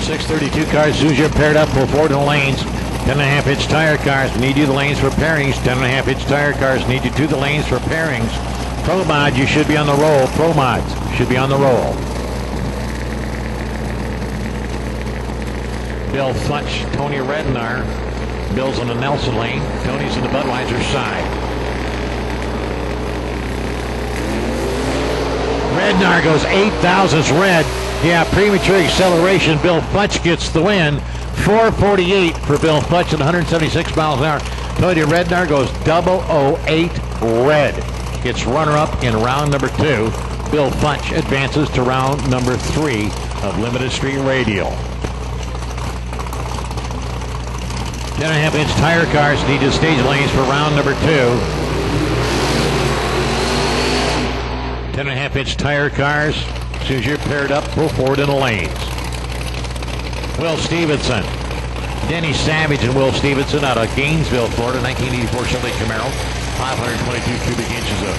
.632 cars, as soon as you're paired up, pull forward in the lanes. 10.5 inch tire cars need you the lanes for pairings. 10.5 inch tire cars need you to the lanes for pairings. Pro Mod, you should be on the roll. Pro Mods should be on the roll. Bill Futch, Tony Rednar. Bill's on the Nelson lane. Tony's in the Budweiser side. Rednar goes 8,000ths red. Yeah, premature acceleration. Bill Futch gets the win. 448 for Bill Futch at 176 miles an hour. Tony Rednar goes 008 red. It's runner-up in round number 2. Bill Funch advances to round number 3 of Limited Street Radial. 10.5-inch tire cars need to stage lanes for round number 2. 10.5-inch tire cars, as soon as you're paired up, pull forward in the lanes. Will Stevenson, Denny Savage and Will Stevenson out of Gainesville, Florida, 1984 Chevrolet Camaro, 522 cubic inches of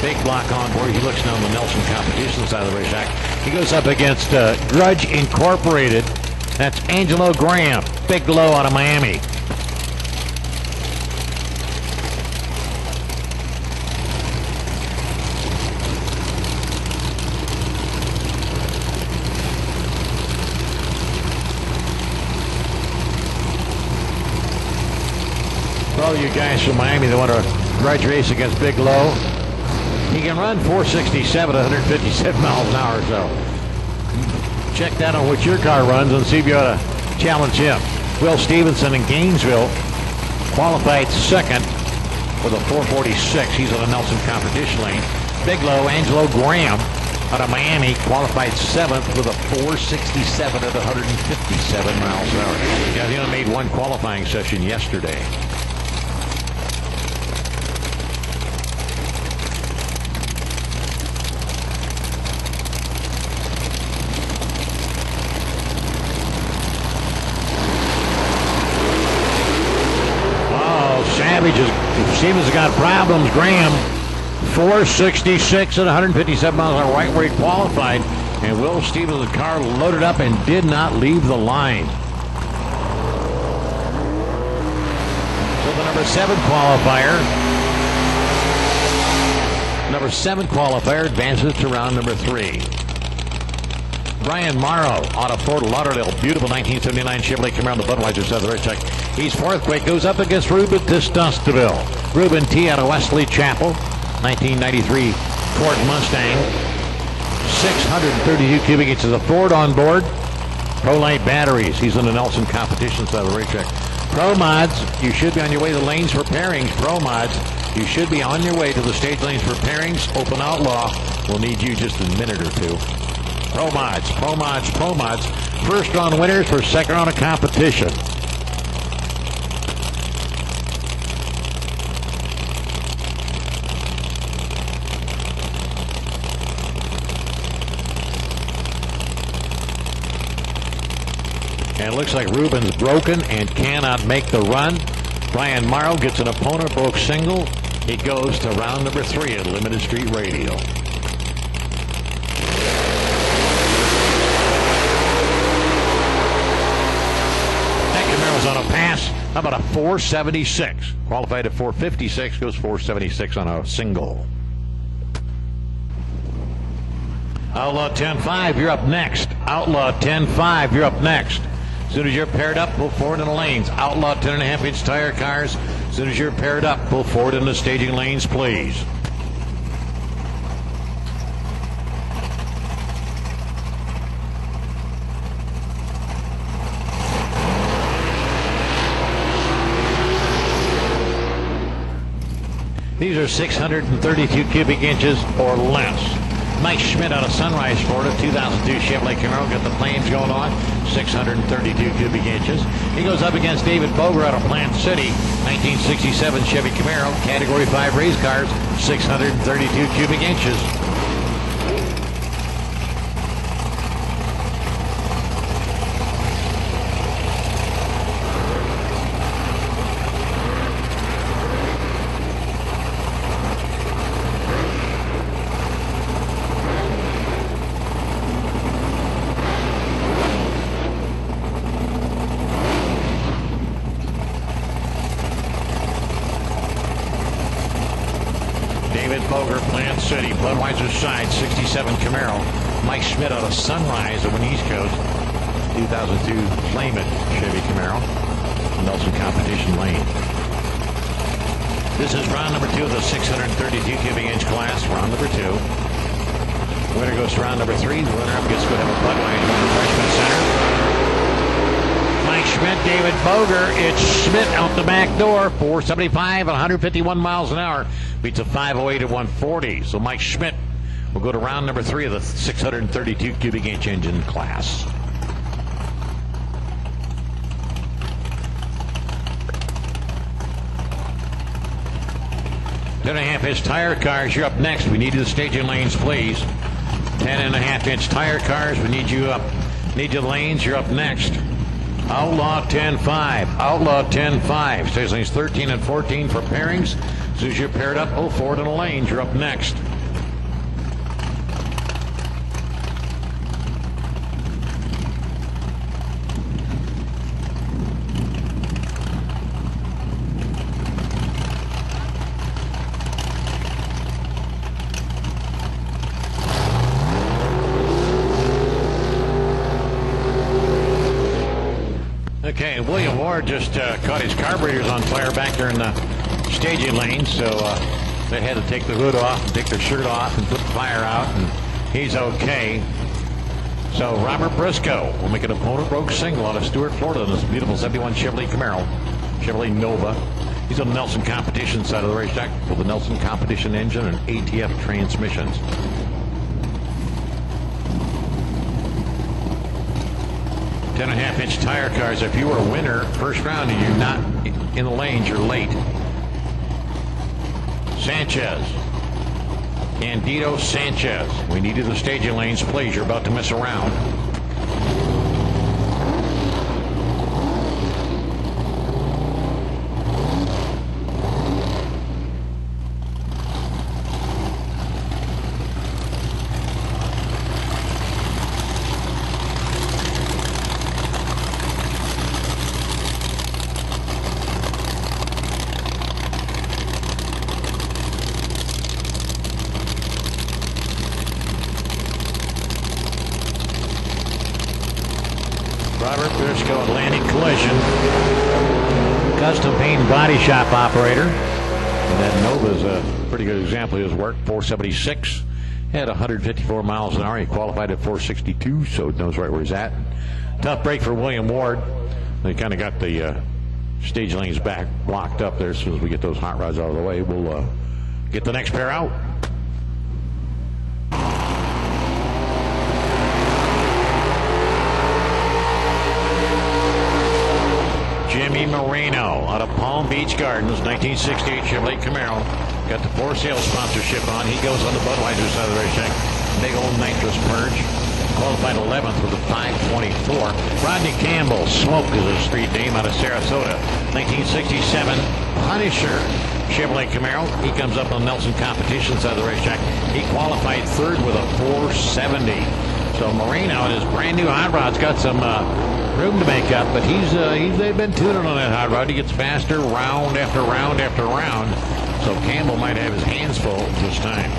big block on board. He looks down the Nelson competition side of the racetrack. He goes up against Grudge Incorporated. That's Angelo Graham, big low out of Miami. For all you guys from Miami that want to grudge race against Big Low, he can run 467 at 157 miles an hour. So check that on what your car runs and see if you ought to challenge him. Will Stevenson in Gainesville qualified second with a 446. He's on the Nelson competition lane. Big Low, Angelo Graham out of Miami, qualified 7th with a 467 at 157 miles an hour. Yeah, he only made one qualifying session yesterday. Stevens has got problems. Graham, 466 at 157 miles an hour, right where he qualified. And Will Stevens' car loaded up and did not leave the line. So the number 7 qualifier advances to round number 3. Brian Morrow out of Fort Lauderdale, beautiful 1979 Chevrolet Camaro on the Budweiser side of the racetrack. He's fourth quick, goes up against Ruben Testosteville. Ruben T. out of Wesley Chapel, 1993 Ford Mustang. 632 cubic inches of Ford on board. ProLite batteries. He's in the Nelson competition side of the racetrack. Pro Mods, you should be on your way to the lanes for pairings. Pro Mods, you should be on your way to the stage lanes for pairings. Open Outlaw will need you just a minute or two. Pro Mods, Pro Mods, Pro Mods. First round winners for second round of competition. And it looks like Ruben's broken and cannot make the run. Brian Morrow gets an opponent, broke single. He goes to round number 3 at Limited Street Radio. That Camaro's on a pass. How about a 476? Qualified at 456, goes 476 on a single. Outlaw 10-5, you're up next. Outlaw 10-5, you're up next. As soon as you're paired up, pull forward in the lanes. Outlaw 10.5-inch tire cars. As soon as you're paired up, pull forward in the staging lanes, please. These are 632 cubic inches or less. Mike Schmidt out of Sunrise, Florida, 2002 Chevrolet Camaro. Got the flames going on, 632 cubic inches. He goes up against David Boger out of Plant City, 1967 Chevy Camaro, Category 5 race cars, 632 cubic inches. Boger, Plant City, Budweiser side, 67 Camaro. Mike Schmidt out of Sunrise over the East Coast, 2002 Flamin' Chevy Camaro, Nelson competition lane. This is round number 2 of the 632 cubic inch class. Round number 2. Winner goes to round number 3. The runner up gets to have a Budweiser refreshment center. Mike Schmidt, David Boger. It's Schmidt out the back door, 475 at 151 miles an hour. beats a 508 at 140. So Mike Schmidt will go to round number 3 of the 632 cubic inch engine class. 10.5-inch tire cars, you're up next. We need you the staging lanes, please. 10.5-inch tire cars, we need you up. Need you lanes, you're up next. Outlaw 10.5. Outlaw 10.5. Stage lanes 13 and 14 for pairings. As soon as you're paired up, forward in the lanes, you're up next. Okay, William Ward just caught his carburetors on fire back there in the staging lane, so they had to take the hood off and take their shirt off and put the fire out, and he's okay. So Robert Briscoe will make an opponent rogue single out of Stuart, Florida in this beautiful 71 Chevrolet Camaro, Chevrolet Nova. He's on the Nelson Competition side of the racetrack with the Nelson Competition engine and ATF transmissions. 10.5-inch tire cars. If you were a winner first round and you're not in the lanes, you're late. Sanchez. Candido Sanchez. We needed the staging lanes, please. You're about to miss a round. Robert Briscoe, Atlantic Collision, custom paint body shop operator. And that Nova's a pretty good example of his work. 476, had 154 miles an hour. He qualified at 462, so knows right where he's at. Tough break for William Ward. They kind of got the stage lanes back blocked up there. As soon as we get those hot rods out of the way, we'll get the next pair out. Jimmy Marino out of Palm Beach Gardens, 1968 Chevrolet Camaro. Got the for sale sponsorship on. He goes on the Budweiser side of the racetrack. Big old nitrous purge. Qualified 11th with a 524. Rodney Campbell, Smoke is his street name, out of Sarasota. 1967 Punisher Chevrolet Camaro. He comes up on Nelson Competition side of the racetrack. He qualified 3rd with a 470. So Marino and his brand new hot rod's got some room to make up, but they've been tuning on that hot rod. He gets faster round after round after round. So Campbell might have his hands full this time.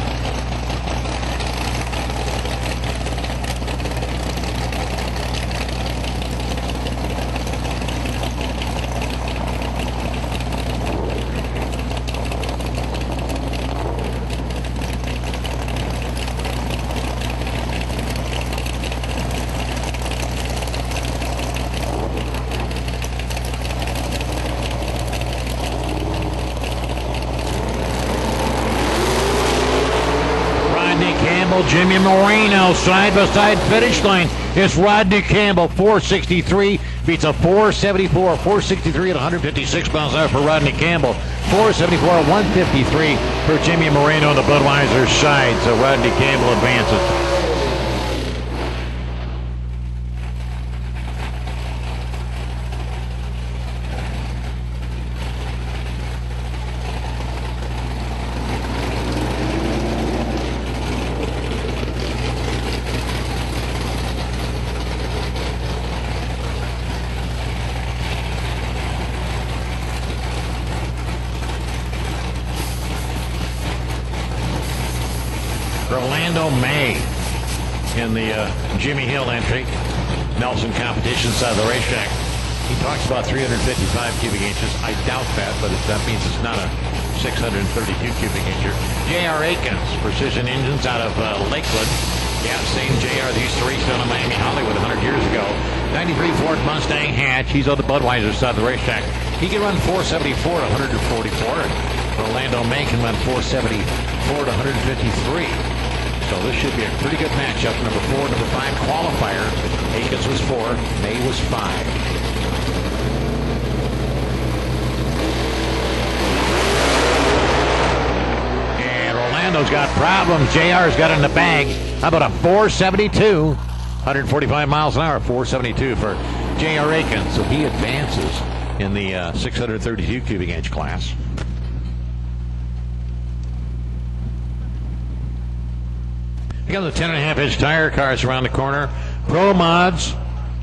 Jimmy Marino, side-by-side finish line. It's Rodney Campbell, 463, beats a 474, 463 at 156 miles an hour for Rodney Campbell, 474 at 153 for Jimmy Marino on the Budweiser side. So Rodney Campbell advances. Orlando May in the Jimmy Hill entry, Nelson Competition side of the racetrack. He talks about 355 cubic inches. I doubt that, but that means it's not a 632 cubic incher. J.R. Akins, Precision Engines out of Lakewood. Yeah, same J.R. These three down in Miami Hollywood 100 years ago. 93 Ford Mustang hatch. He's on the Budweiser side of the racetrack. He can run 474 to 144. Orlando Macon went 474 to 153. So this should be a pretty good matchup. Number 4, number 5 qualifier. Akins was 4, May was 5. Orlando's got problems. JR's got it in the bag. How about a 472? 145 miles an hour, 472 for JR Akins. So he advances in the 632 cubic inch class. You got the 10.5 inch tire cars around the corner. Pro Mods,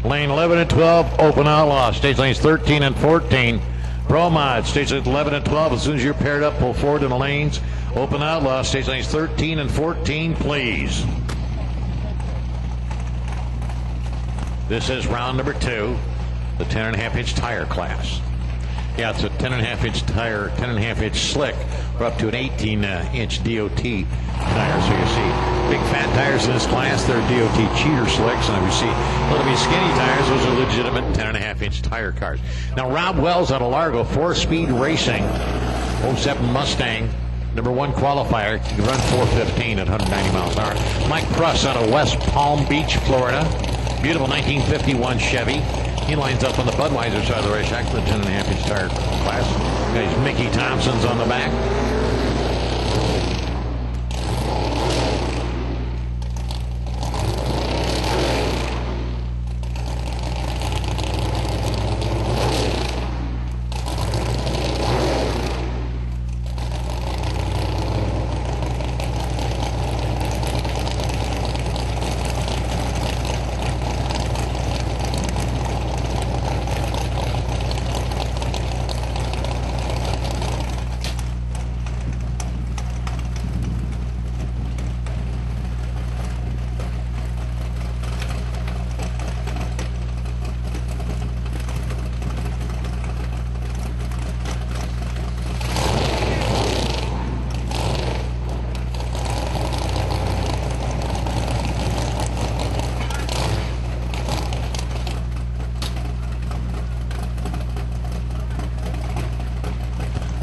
lane 11 and 12, open Outlaw. Stage lanes 13 and 14. Pro Mods, stage lanes 11 and 12. As soon as you're paired up, pull forward in the lanes. Open Outlaw, stage lanes 13 and 14, please. This is round number 2, the 10.5 inch tire class. Yeah, it's a 10.5 inch tire, 10.5 inch slick. We're up to an 18 inch DOT tire. So you see big fat tires in this class. They're DOT cheater slicks. And if you see little bit skinny tires, those are legitimate 10.5 inch tire cars. Now, Rob Wells out of Largo, 4-speed racing, 07 Mustang. Number 1 qualifier, he can run 415 at 190 miles an hour. Mike Pruss out of West Palm Beach, Florida. Beautiful 1951 Chevy. He lines up on the Budweiser side of the racetrack for the 10.5 inch tire class. Guys, Mickey Thompson's on the back.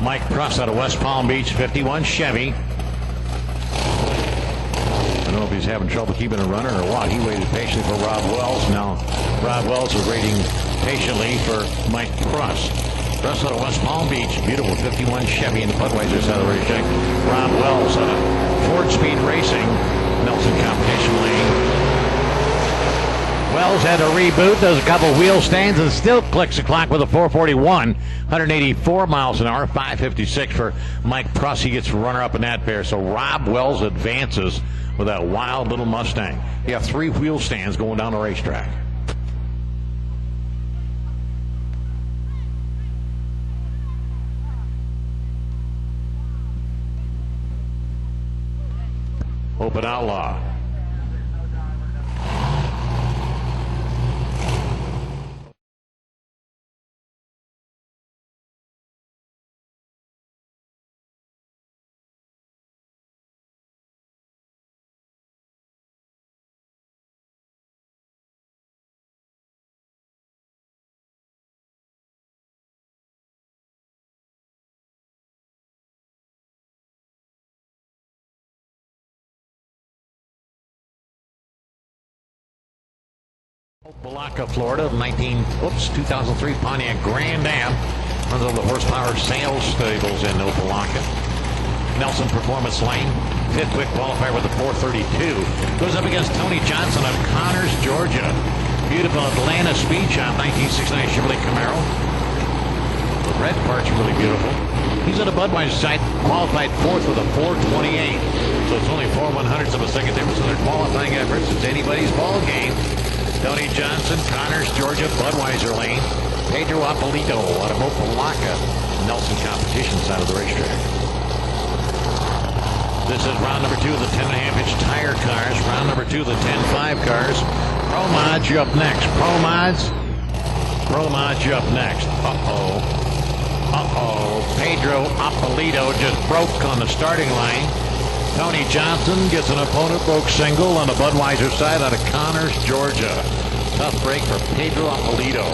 Mike Pruss out of West Palm Beach, 51 Chevy. I don't know if he's having trouble keeping a runner or what. He waited patiently for Rob Wells. Now Rob Wells is waiting patiently for Mike Pruss. Pruss out of West Palm Beach, beautiful 51 Chevy in the Budweiser side of the racetrack. Rob Wells out of Ford Speed Racing, Nelson Competition Lane. Wells had to reboot, does a couple wheel stands, and still clicks the clock with a 441, 184 miles an hour, 556 for Mike Pruss. He gets runner-up in that pair. So Rob Wells advances with that wild little Mustang. You have 3 wheel stands going down the racetrack. Open Outlaw. Balaka, Florida, 2003 Pontiac Grand Am. Runs over the horsepower sales stables in Opelika. Nelson Performance Lane. 5th quick qualifier with a 432. Goes up against Tony Johnson of Connors, Georgia. Beautiful Atlanta Speed Shop, 1969 Chevrolet Camaro. The red part's really beautiful. He's on the Budweiser side, qualified 4th with a 428. So it's only 4/100ths of a second difference in their qualifying efforts. It's anybody's ball game. Tony Johnson, Connors, Georgia, Budweiser Lane. Pedro Apolito out of Opelika, Nelson Competition side of the racetrack. This is round number 2 of the 10.5 inch tire cars. Round number 2 of the 10.5 cars. Pro Mods, you're up next. Pro Mods, you're up next. Pedro Apolito just broke on the starting line. Tony Johnson gets an opponent broke single on the Budweiser side out of Connors, Georgia. Tough break for Pedro Apolito.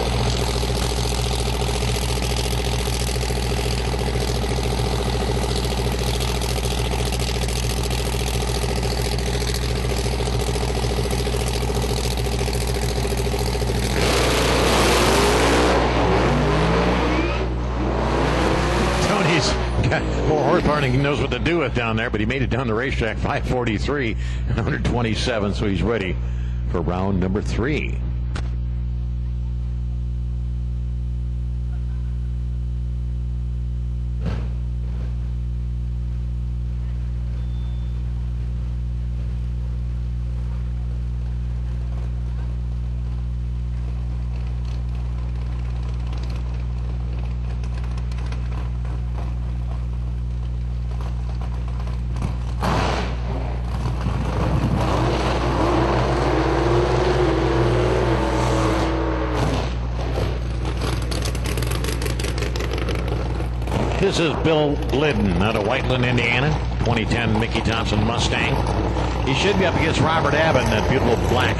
do it down there, but he made it down the racetrack 5:43, 127, so he's ready for round number 3. This is Bill Glidden out of Whiteland, Indiana. 2010 Mickey Thompson Mustang. He should be up against Robert Abbott in that beautiful black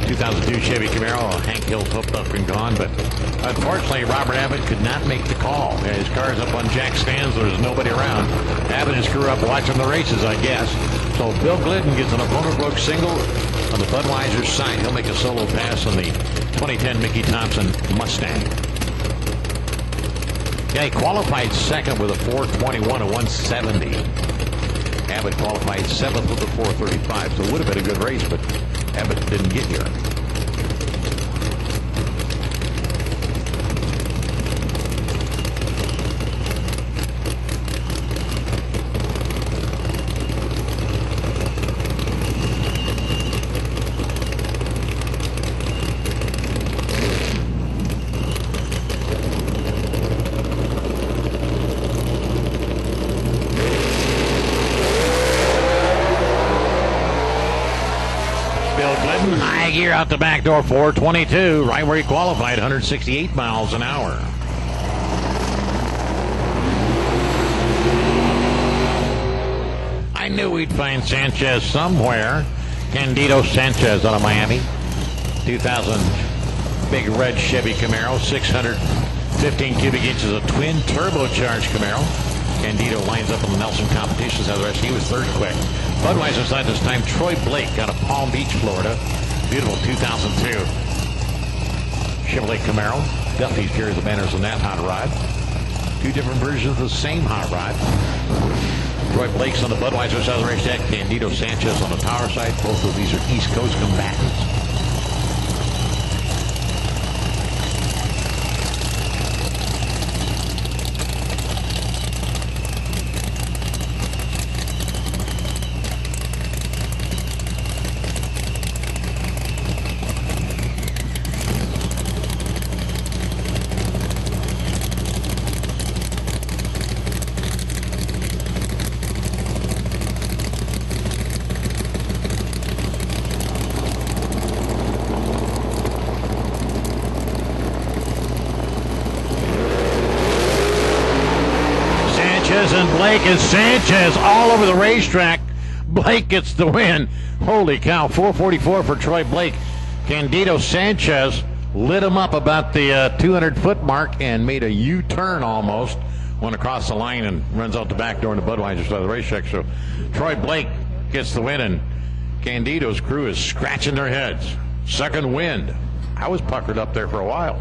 2002 Chevy Camaro. Hank Hill's hooked up and gone, but unfortunately Robert Abbott could not make the call. His car's up on jack stands. There's nobody around. Abbott and his crew up watching the races, I guess. So Bill Glidden gets an opponent broke single on the Budweiser side. He'll make a solo pass on the 2010 Mickey Thompson Mustang. Yeah, he qualified second with a 421 and 170. Abbott qualified seventh with a 435, so it would have been a good race, but Abbott didn't get here. High gear out the back door, 422, right where he qualified, 168 miles an hour. I knew we'd find Sanchez somewhere. Candido Sanchez out of Miami. 2000 big red Chevy Camaro, 615 cubic inches of twin turbocharged Camaro. Candido lines up on the Nelson competitions. As the rest, he was third quick. Budweiser side this time, Troy Blake out of Palm Beach, Florida. Beautiful 2002 Chevrolet Camaro. Duffy carries the banners on that hot rod. Two different versions of the same hot rod. Troy Blake's on the Budweiser side of the racetrack. Candido Sanchez on the Tower side. Both of these are East Coast combatants. And Blake and Sanchez all over the racetrack. Blake gets the win. Holy cow, 444 for Troy Blake. Candido Sanchez lit him up about the 200-foot mark and made a U-turn almost. Went across the line and runs out the back door in the Budweiser side of the racetrack. So Troy Blake gets the win, and Candido's crew is scratching their heads. Second wind. I was puckered up there for a while.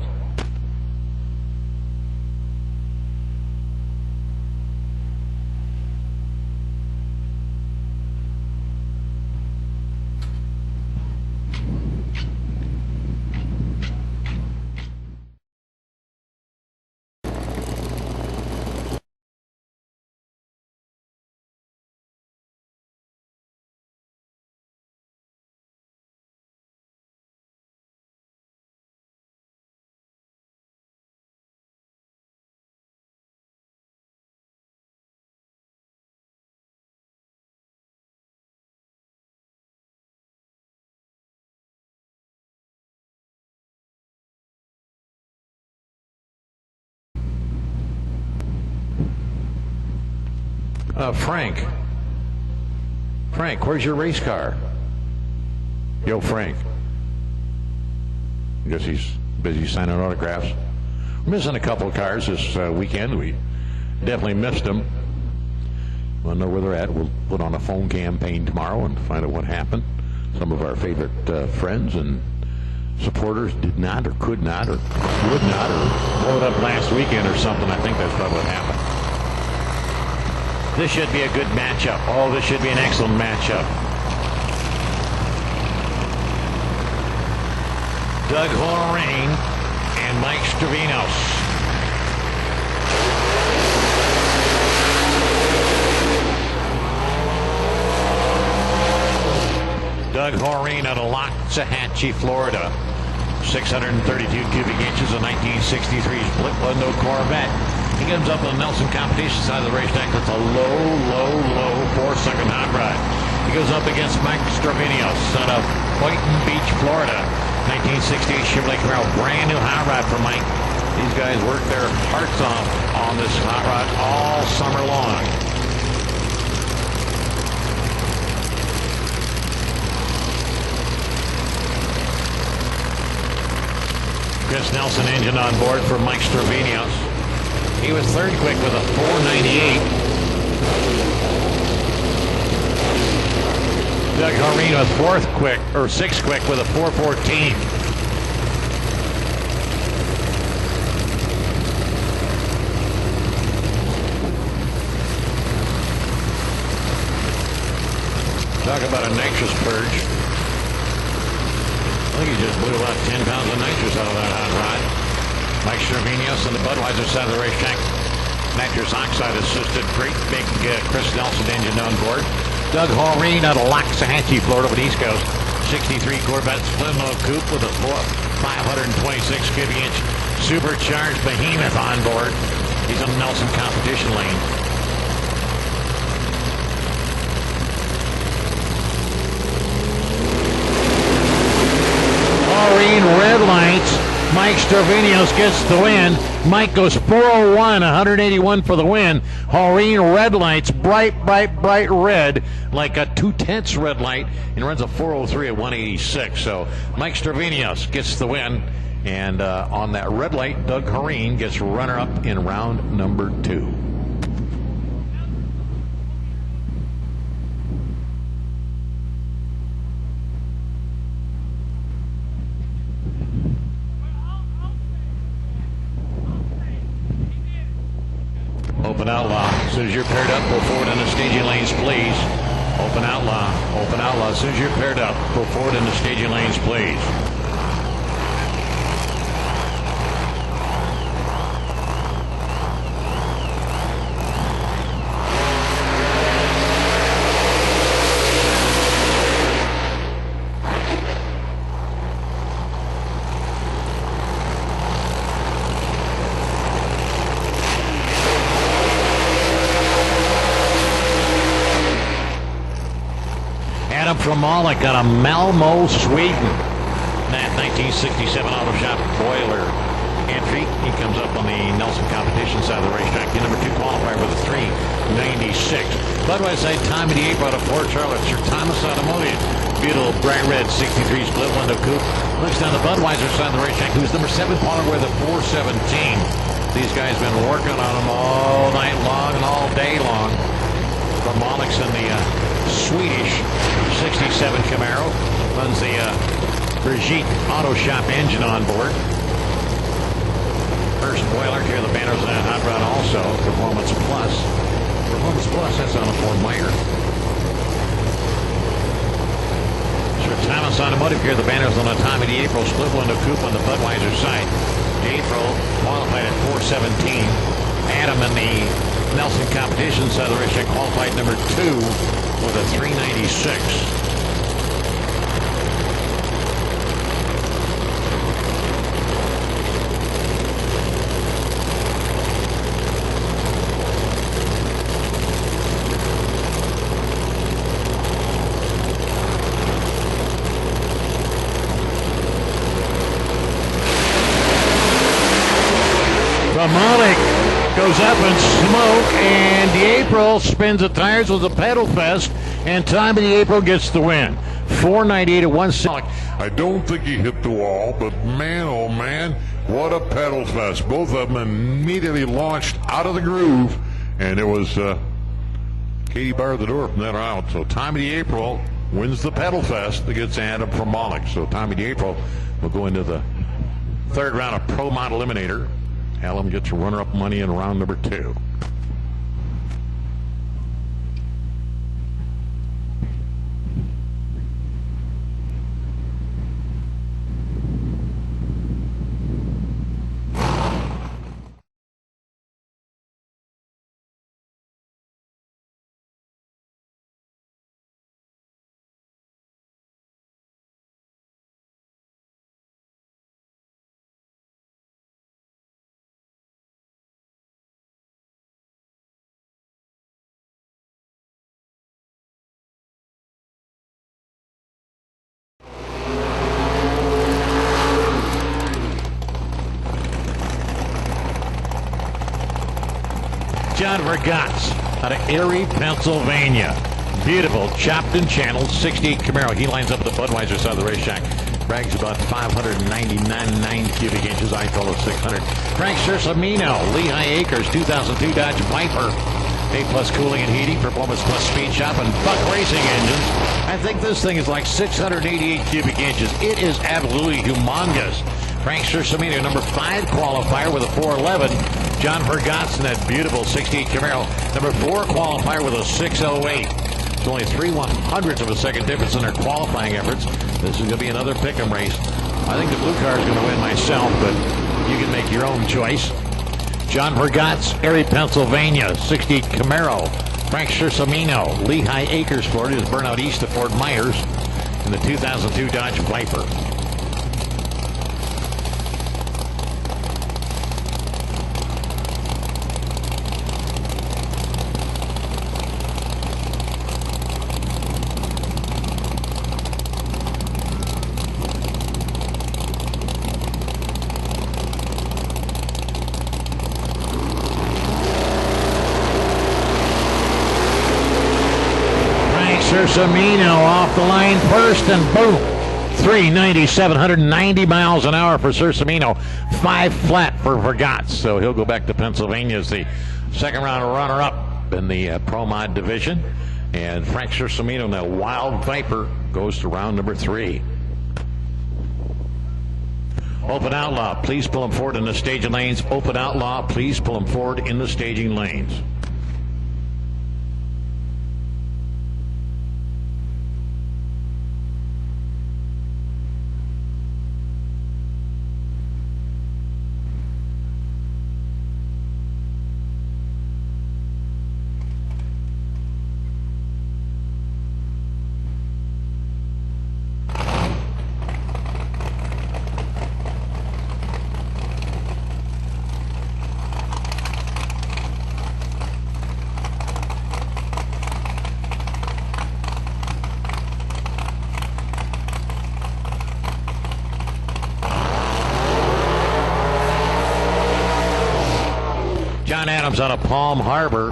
Frank, where's your race car? Yo, Frank. I guess he's busy signing autographs. We're missing a couple of cars this weekend. We definitely missed them. We'll know where they're at. We'll put on a phone campaign tomorrow and find out what happened. Some of our favorite friends and supporters did not or could not or would not or blow it up last weekend or something. I think that's probably what happened. This should be a good matchup. Oh, this should be an excellent matchup. Doug Horrain and Mike Stravinos. Doug Horrain out of Loxahatchee, Florida. 632 cubic inches, a 1963 split window Corvette. He comes up on the Nelson competition side of the racetrack. That's a low 4-second hot rod. He goes up against Mike Stravinos out of Boynton Beach, Florida. 1968 Chevrolet Camaro, brand new hot rod for Mike. These guys work their hearts off on this hot rod all summer long. Chris Nelson engine on board for Mike Stravinos. He was third quick with a 498. Doug Horrain was sixth quick with a 414. Talk about a nitrous purge. I think he just blew about 10 pounds of nitrous out of that hot rod. Mike Stravinos on the Budweiser side of the racetrack. Nitrous oxide assisted. Great big Chris Nelson engine on board. Doug Horrain out of Loxahatchee, Florida, over the East Coast. 63 Corvette split mode coupe with a 526 cubic inch supercharged behemoth on board. He's on the Nelson competition lane. Horrain red lights. Mike Stravinos gets the win. Mike goes 401, 181 for the win. Horrain red lights, bright red, like a 2/10 red light, and runs a 403 at 186. So Mike Stravinos gets the win, and on that red light, Doug Horrain gets runner-up in round number 2. Open Outlaw. As soon as you're paired up, go forward in the staging lanes, please. Open Outlaw. Open Outlaw. As soon as you're paired up, go forward in the staging lanes, please. From Malik out of Malmo, Sweden. That 1967 Auto Shop boiler entry. He comes up on the Nelson competition side of the racetrack. The number 2 qualifier with a 396. Budweiser time of the 8 out of Port Charlotte. Sir Thomas Automotive. Beautiful bright red 63 split window coupe. Looks down the Budweiser side of the racetrack. Who's number 7 qualifier with a 417. These guys been working on them all night long and all day long. From Malik's in the Swedish 67 Camaro. Runs the Brigitte Auto Shop engine on board. First boiler, here the banners on that hot rod also. Performance Plus. Performance Plus, that's on a Ford Miner. Sir Thomas Automotive, here the banners on the time of the April split window coupe on the Budweiser side. April qualified at 417. Adam in the Nelson competition side of the racetrack qualified number 2 with a 396. Malik goes up in smoke, and April spins the tires with a pedal fest, and Time of the April gets the win. 498 at 160. I don't think he hit the wall, but man, oh man, what a pedal fest. Both of them immediately launched out of the groove, and it was Katie barred the door from that out. So Time of the April wins the pedal fest against Adam from Malik. So Time of the April will go into the third round of Pro Mod Eliminator. Allen gets runner-up money in round number 2. John Vergatz out of Erie, Pennsylvania. Beautiful, chopped and channeled, 68 Camaro. He lines up at the Budweiser side of the racetrack. Brags about 599 cubic inches. I call it 600. Frank Cersamino, Lehigh Acres, 2002 Dodge Viper. A+ cooling and heating, Performance Plus Speed Shop, and Buck Racing engines. I think this thing is like 688 cubic inches. It is absolutely humongous. Frank Cersamino, number 5 qualifier with a 411. John Vergatz in that beautiful 68 Camaro, number 4 qualifier with a 608. It's only 3/100ths of a second difference in their qualifying efforts. This is going to be another pick'em race. I think the blue car is going to win myself, but you can make your own choice. John Vergatz, Erie, Pennsylvania, 68 Camaro. Frank Cersamino, Lehigh Acres, Florida, is burnout east of Fort Myers in the 2002 Dodge Viper. Cersamino off the line first, and boom, 397, 190 miles an hour for Cersamino, 5 flat for Vergatz. So he'll go back to Pennsylvania as the second round runner-up in the Pro Mod division. And Frank Cersamino in that Wild Viper goes to round number 3. Open Outlaw, please pull him forward in the staging lanes. Open Outlaw, please pull him forward in the staging lanes. John Adams out of Palm Harbor.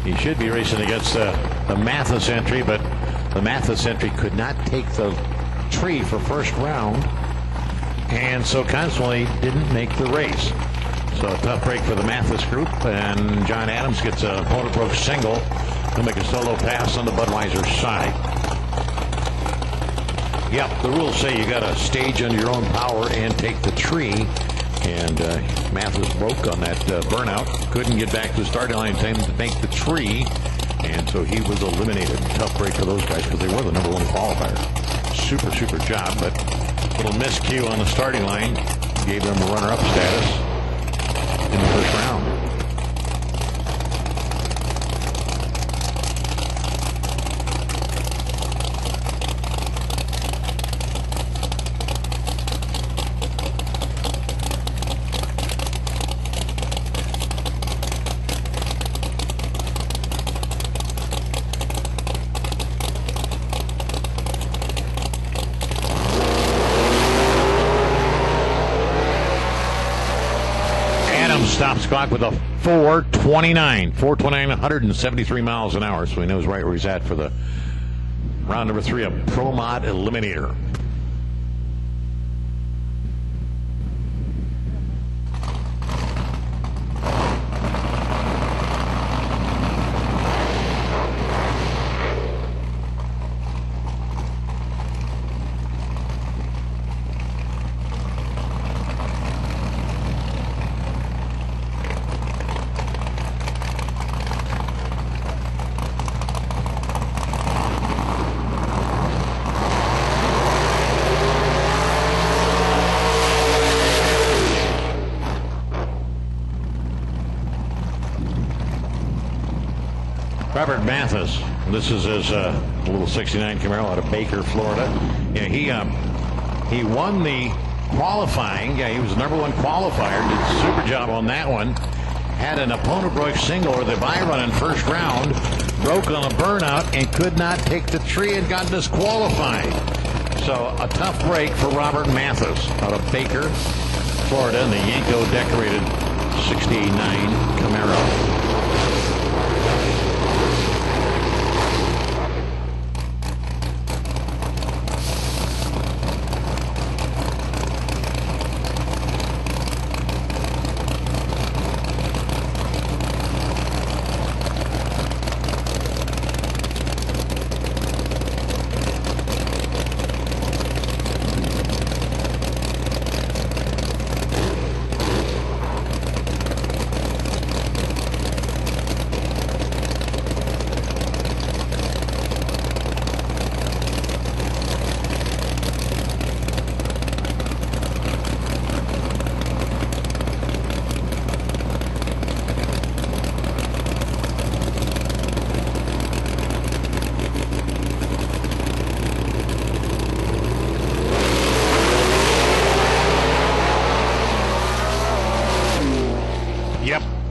He should be racing against the Mathis entry, but the Mathis entry could not take the tree for first round, and so consequently didn't make the race. So a tough break for the Mathis group, and John Adams gets a opponent broke single. He'll make a solo pass on the Budweiser side. Yep, the rules say you got to stage under your own power and take the tree. And Mathis broke on that burnout. Couldn't get back to the starting line in time to make the tree. And so he was eliminated. Tough break for those guys because they were the number 1 qualifier. Super, super job, but a little miscue on the starting line gave them a runner-up status in the first round. Stops clock with a 429, 173 miles an hour, so he knows right where he's at for the round number 3 of Pro Mod Eliminator. Robert Mathis. This is his little 69 Camaro out of Baker, Florida. Yeah, he won the qualifying. Yeah, he was the number 1 qualifier. Did a super job on that one. Had an opponent broke single or the bye run in first round. Broke on a burnout and could not take the tree and got disqualified. So a tough break for Robert Mathis out of Baker. Florida in the Yanko decorated 69 Camaro.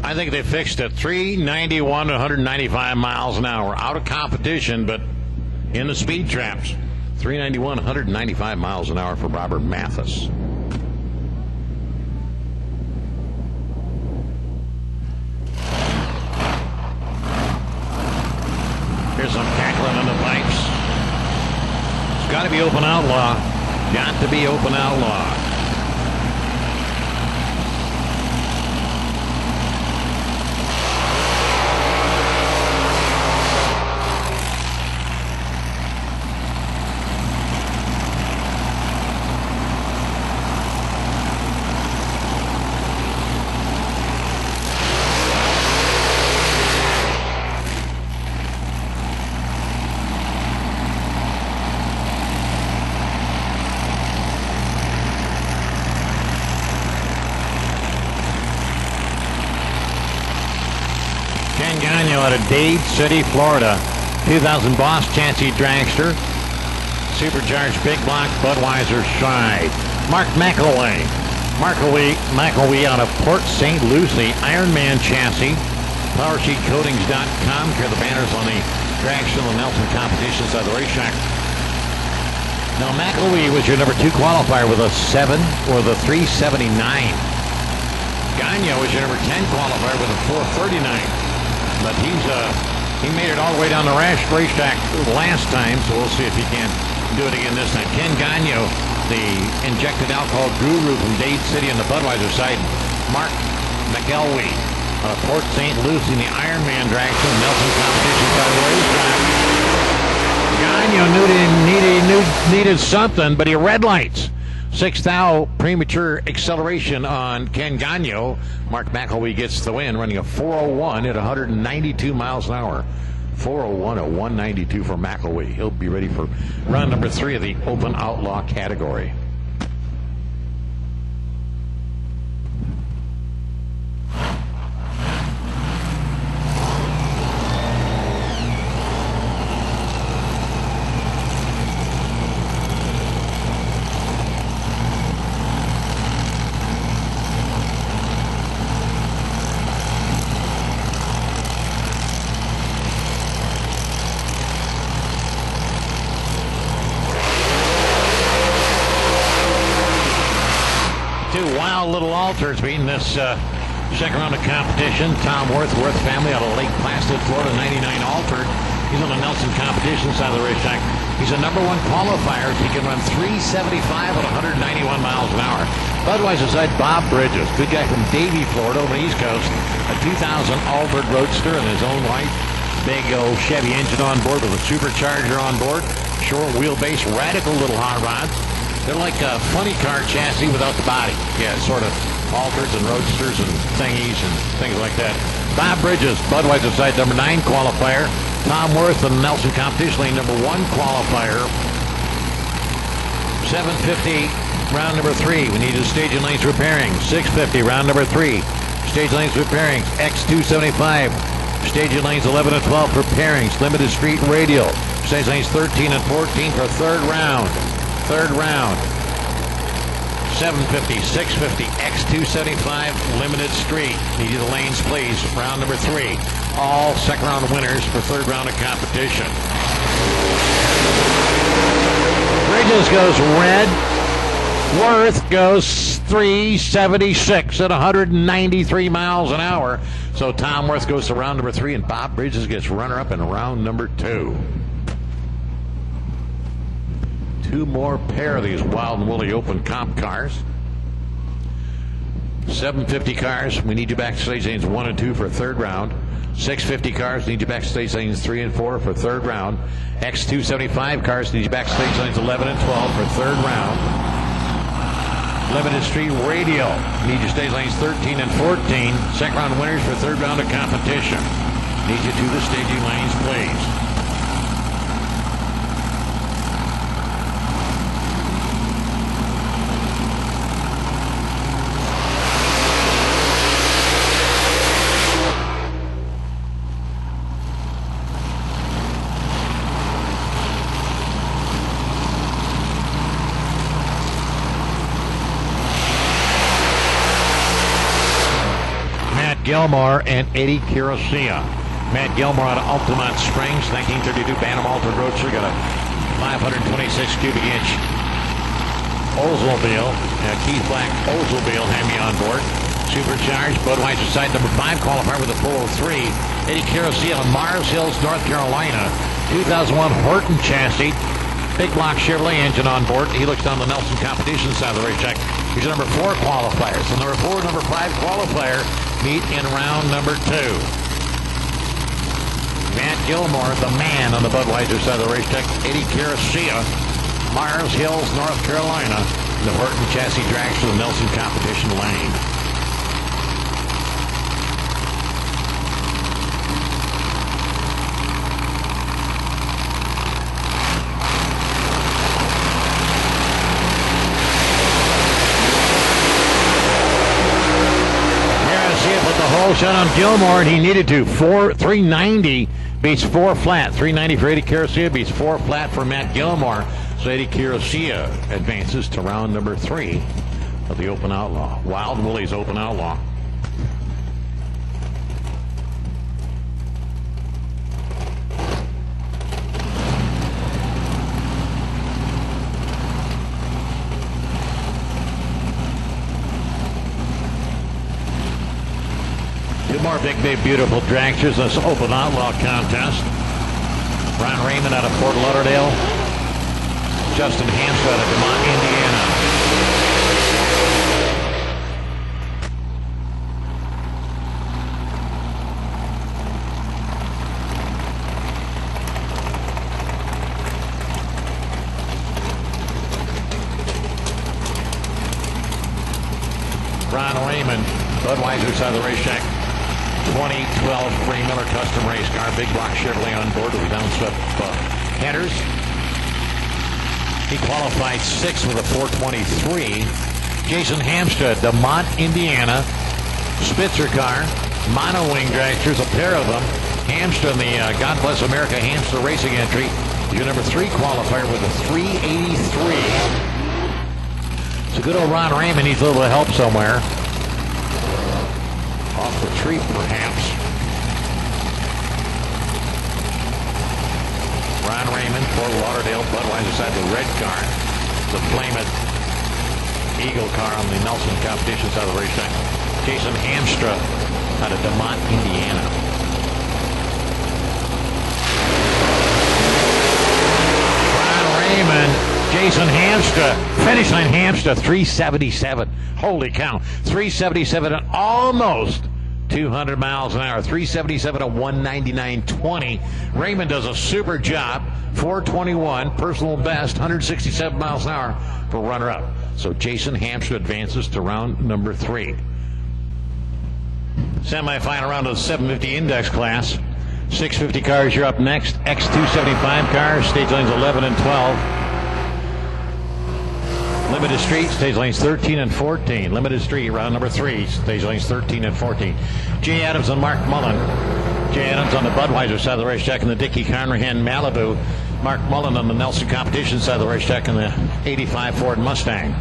I think they fixed it. 391 to 195 miles an hour. Out of competition, but in the speed traps. 391, 195 miles an hour for Robert Mathis. Here's some cackling in the pipes. It's got to be open outlaw. Got to be open outlaw. Out of Dade City, Florida. 2000 Boss Chassis Dragster. Supercharged Big Block Budweiser Shy. Mark McElway. McElway out of Port St. Lucie. Ironman Chassis. PowersheetCoatings.com. Carry the banners on the dragster and the Nelson competition side of the racetrack. Now McElway was your number 2 qualifier with a 7 or the 379. Gagne was your number 10 qualifier with a 439. But he made it all the way down the racetrack last time, so we'll see if he can do it again this time. Ken Gagne, the injected alcohol guru from Dade City on the Budweiser side. Mark McElway out of Port St. Lucie in the Ironman dragster and Nelson competition side of the racetrack. Gagne needed something, but he red lights. 6th thou premature acceleration on Ken Gagne. Mark McElway gets the win, running a 401 at 192 miles an hour. 401 at 192 for McElway. He'll be ready for run number 3 of the Open Outlaw category. Little Alters beating this second round of competition. Tom Worth family out of Lake Placid, Florida, 99 Altered. He's on the Nelson competition side of the racetrack. He's a number 1 qualifier. He can run 375 at 191 miles an hour. Budweiser side, Bob Bridges, good guy from Davie, Florida, on the East Coast. A 2000 Altered Roadster in his own right. Big old Chevy engine on board with a supercharger on board. Short wheelbase, radical little hot rods. They're like a funny car chassis without the body. Yeah, sort of Alters and Roadsters and thingies and things like that. Bob Bridges, Budweiser side number 9 qualifier. Tom Worth in the Nelson competition lane number 1 qualifier. 750 round number 3. We need a stage and lanes repairing. 650 round number 3. Stage lanes repairing. X275. Stage and lanes 11 and 12 for pairings. Limited street radial. Stage lanes 13 and 14 for third round. 750, 650, X275, limited street. Need the lanes, please. Round number 3. All second round winners for third round of competition. Bridges goes red. Worth goes 376 at 193 miles an hour. So Tom Worth goes to round number 3, and Bob Bridges gets runner-up in round number 2. 2 more pair of these Wild and Woolly Open Comp cars. 750 cars, we need you back to stage lanes 1 and 2 for 3rd round. 650 cars, need you back to stage lanes 3 and 4 for 3rd round. X275 cars, need you back to stage lanes 11 and 12 for 3rd round. Limited Street Radio, need you stage lanes 13 and 14. 2nd round winners for 3rd round of competition. Need you to the staging lanes, please. Gilmore and Eddie Kirosea. Matt Gilmore out of Altamont Springs, 1932 Bantam Altered Roadster, got a 526 cubic inch Oldsmobile, Keith Black Oldsmobile Hemi on board. Supercharged, Budweiser side number 5 qualifier with a 403. Eddie Kirosea on Mars Hills, North Carolina. 2001 Horton chassis, big block Chevrolet engine on board. He looks down the Nelson competition side of the racetrack. He's a number 4 qualifier. So number 4, number 5 qualifier meet in round number 2. Matt Gilmore, the man on the Budweiser side of the racetrack. Eddie Kirosea, Mars Hills, North Carolina. The Horton chassis drags to the Nelson competition lane. Shot on Gilmore, and he needed to. 390 beats 4 flat. 390 for Eddie Kirosea beats 4 flat for Matt Gilmore. So Eddie Kirosea advances to round number 3 of the Open Outlaw. Wild Willie's Open Outlaw. More big, beautiful dragsters. This Open Outlaw contest. Ron Raymond out of Fort Lauderdale. Justin Hampshire out of Vermont, Indiana. Ron Raymond, Budweiser side of the racetrack. 2012 Ray Miller Custom Race Car, big block Chevrolet on board with the downswept headers. He qualified 6th with a 423. Jason Hamstra, DeMont, Indiana. Spitzer car, mono-wing dragsters, a pair of them. Hamstra in the God Bless America Hamstra Racing entry. Your number 3 qualifier with a 383. So good old Ron Raymond needs a little help somewhere. Off the tree, perhaps. Ron Raymond, Fort Lauderdale, Budweiser side, the red car. The Flame It Eagle car on the Nelson competition side of the racetrack. Jason Hamstra out of DeMont, Indiana. Ron Raymond, Jason Hamstra, finish line Hamstra, 377. Holy cow, 377 at almost 200 miles an hour, 377 at 199.20. Raymond does a super job, 421, personal best, 167 miles an hour for runner-up. So Jason Hamstra advances to round number 3. Semi-final round of the 750 index class. 650 cars, you're up next. X275 cars, stage lanes 11 and 12. Limited Street, stage lanes 13 and 14. Limited Street, round number 3, stage lanes 13 and 14. Jay Adams and Mark Mullen. Jay Adams on the Budweiser side of the racetrack in the Dickie Conrahan Malibu. Mark Mullen on the Nelson competition side of the racetrack in the 85 Ford Mustang.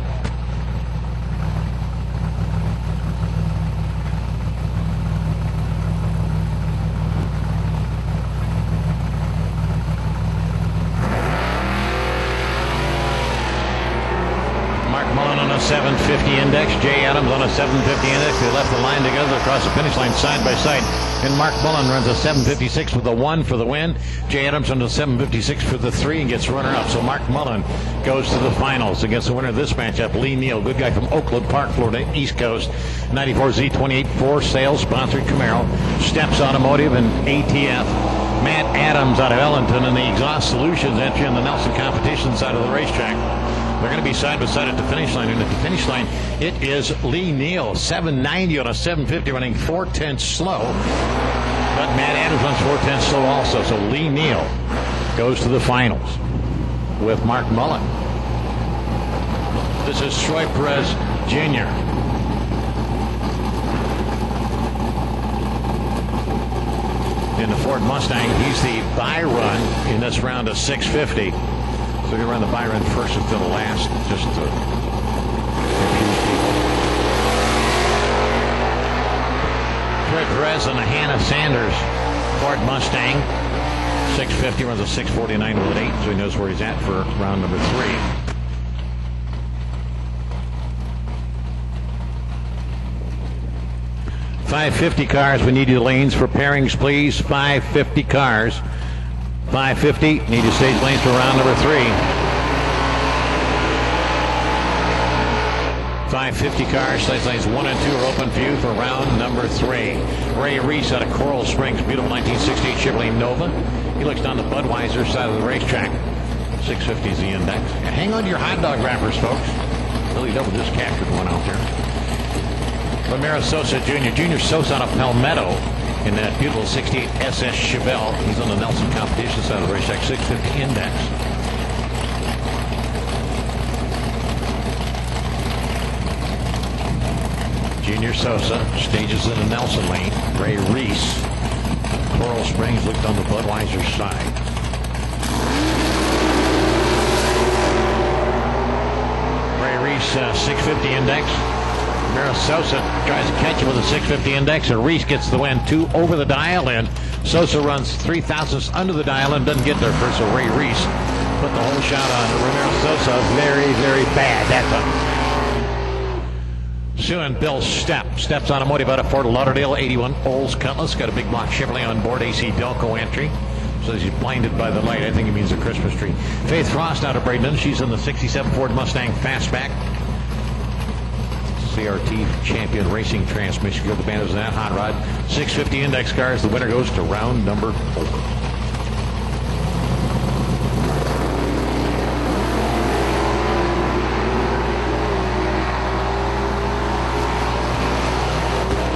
index. Jay Adams on a 750 index. They left the line together across the finish line side by side. And Mark Mullen runs a 756 with a 1 for the win. Jay Adams runs a 756 for the 3 and gets runner-up. So Mark Mullen goes to the finals against the winner of this matchup, Lee Neal, good guy from Oakland Park, Florida, East Coast. 94Z28 for sales, sponsored Camaro. Steps Automotive and ATF. Matt Adams out of Ellington in the Exhaust Solutions entry on the Nelson competition side of the racetrack. They're going to be side by side at the finish line. And at the finish line, it is Lee Neal, 790 on a 750, running 4/10 slow. But Matt Adams runs 4/10 slow also. So Lee Neal goes to the finals with Mark Mullen. This is Troy Perez Jr. In the Ford Mustang, he's the by run in this round of 650. So he'll run the by run first until the last, just to confuse people. Troy Perez and the Hannah Sanders Ford Mustang. 650 runs a 649 with an 8, so he knows where he's at for round number 3. .550 cars, we need your lanes for pairings, please. 550 cars. 550, need your stage lanes for round number 3. 550 cars, stage lanes 1 and 2 are open for you for round number 3. Ray Reese out of Coral Springs, beautiful 1968 Chevrolet Nova. He looks down the Budweiser side of the racetrack. 650 is the index. Hang on to your hot dog wrappers, folks. Billy Double just captured one out there. Ramiro Sosa Jr. Junior Sosa out of Palmetto in that beautiful 68 SS Chevelle. He's on the Nelson competition side of the racetrack, 650 index. Junior Sosa stages in the Nelson lane. Ray Reese, Coral Springs, looked on the Budweiser side. Ray Reese, 650 index. Ramiro Sosa tries to catch him with a 650 index, and Reese gets the win. 2 over the dial, and Sosa runs 3,000ths under the dial and doesn't get there first. So Ray Reese put the whole shot on Ramiro Sosa. Very, very bad that time. Sue and Bill Steps Automotive out of Fort Lauderdale, 81 Olds Cutlass. Got a big block Chevrolet on board, AC Delco entry. So he's blinded by the light. I think he means a Christmas tree. Faith Frost out of Bradenton. She's in the 67 Ford Mustang Fastback. CRT Champion Racing transmission. Go the band is that hot rod. 650 index cars. The winner goes to round number 4.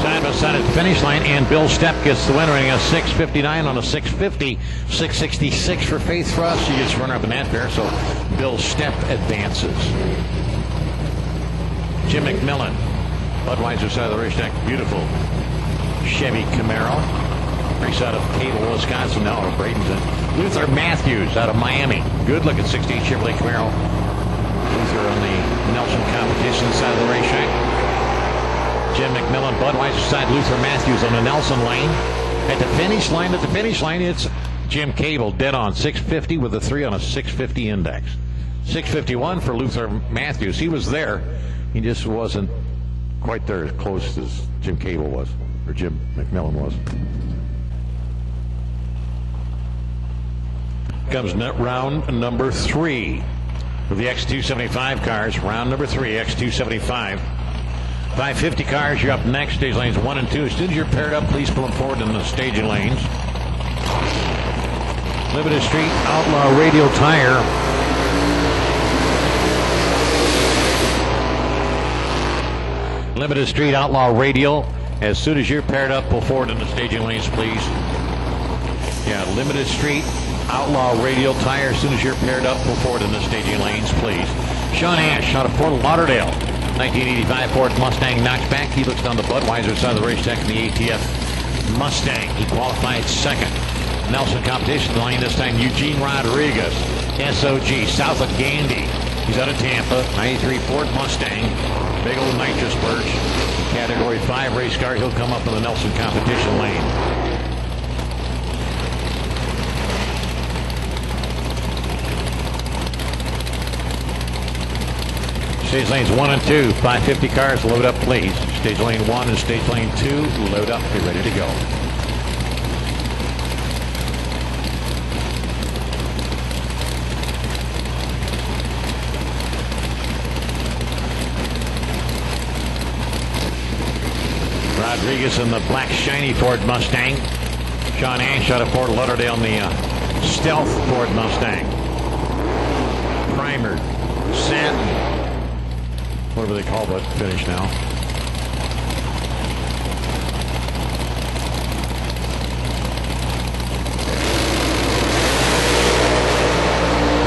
Side by side at the finish line, and Bill Stepp gets the win, running a 659 on a 650. 666 for Faith Frost. She gets runner up in that pair, so Bill Stepp advances. Jim McMillan, Budweiser side of the racetrack, beautiful Chevy Camaro. Race out of Cable, Wisconsin, now out of Bradenton. Luther Matthews out of Miami, good looking 68 Chevrolet Camaro. Luther on the Nelson competition side of the racetrack. Jim McMillan, Budweiser side, Luther Matthews on the Nelson lane. At the finish line, it's Jim Cable, dead on, 650 with a 3 on a 650 index. 651 for Luther Matthews. He was there. He just wasn't quite there as close as Jim Cable was, or Jim McMillan was. Comes round number 3 for the X275 cars. Round number 3, X275. 550 cars, you're up next. Stage lanes 1 and 2. As soon as you're paired up, please pull them forward in the staging lanes. Limited Street Outlaw Radial Tire. Limited Street Outlaw Radial. As soon as you're paired up, pull forward in the staging lanes, please. Yeah, Limited Street Outlaw Radial Tire. As soon as you're paired up, pull forward in the staging lanes, please. Sean Ash out of Fort Lauderdale. 1985 Ford Mustang knockback. He looks down the Budweiser side of the racetrack in the ATF Mustang. He qualified second. Nelson competition lane this time. Eugene Rodriguez, SOG, south of Gandy. He's out of Tampa. 93 Ford Mustang. Big old nitrous burst. Category 5 race car. He'll come up in the Nelson competition lane. Stage lanes 1 and 2, 550 cars, load up please. Stage lane 1 and stage lane 2, load up, be ready to go. Rodriguez in the black shiny Ford Mustang. Sean Ash out of Fort Lauderdale in the stealth Ford Mustang. Primered, satin, whatever they call that finish now.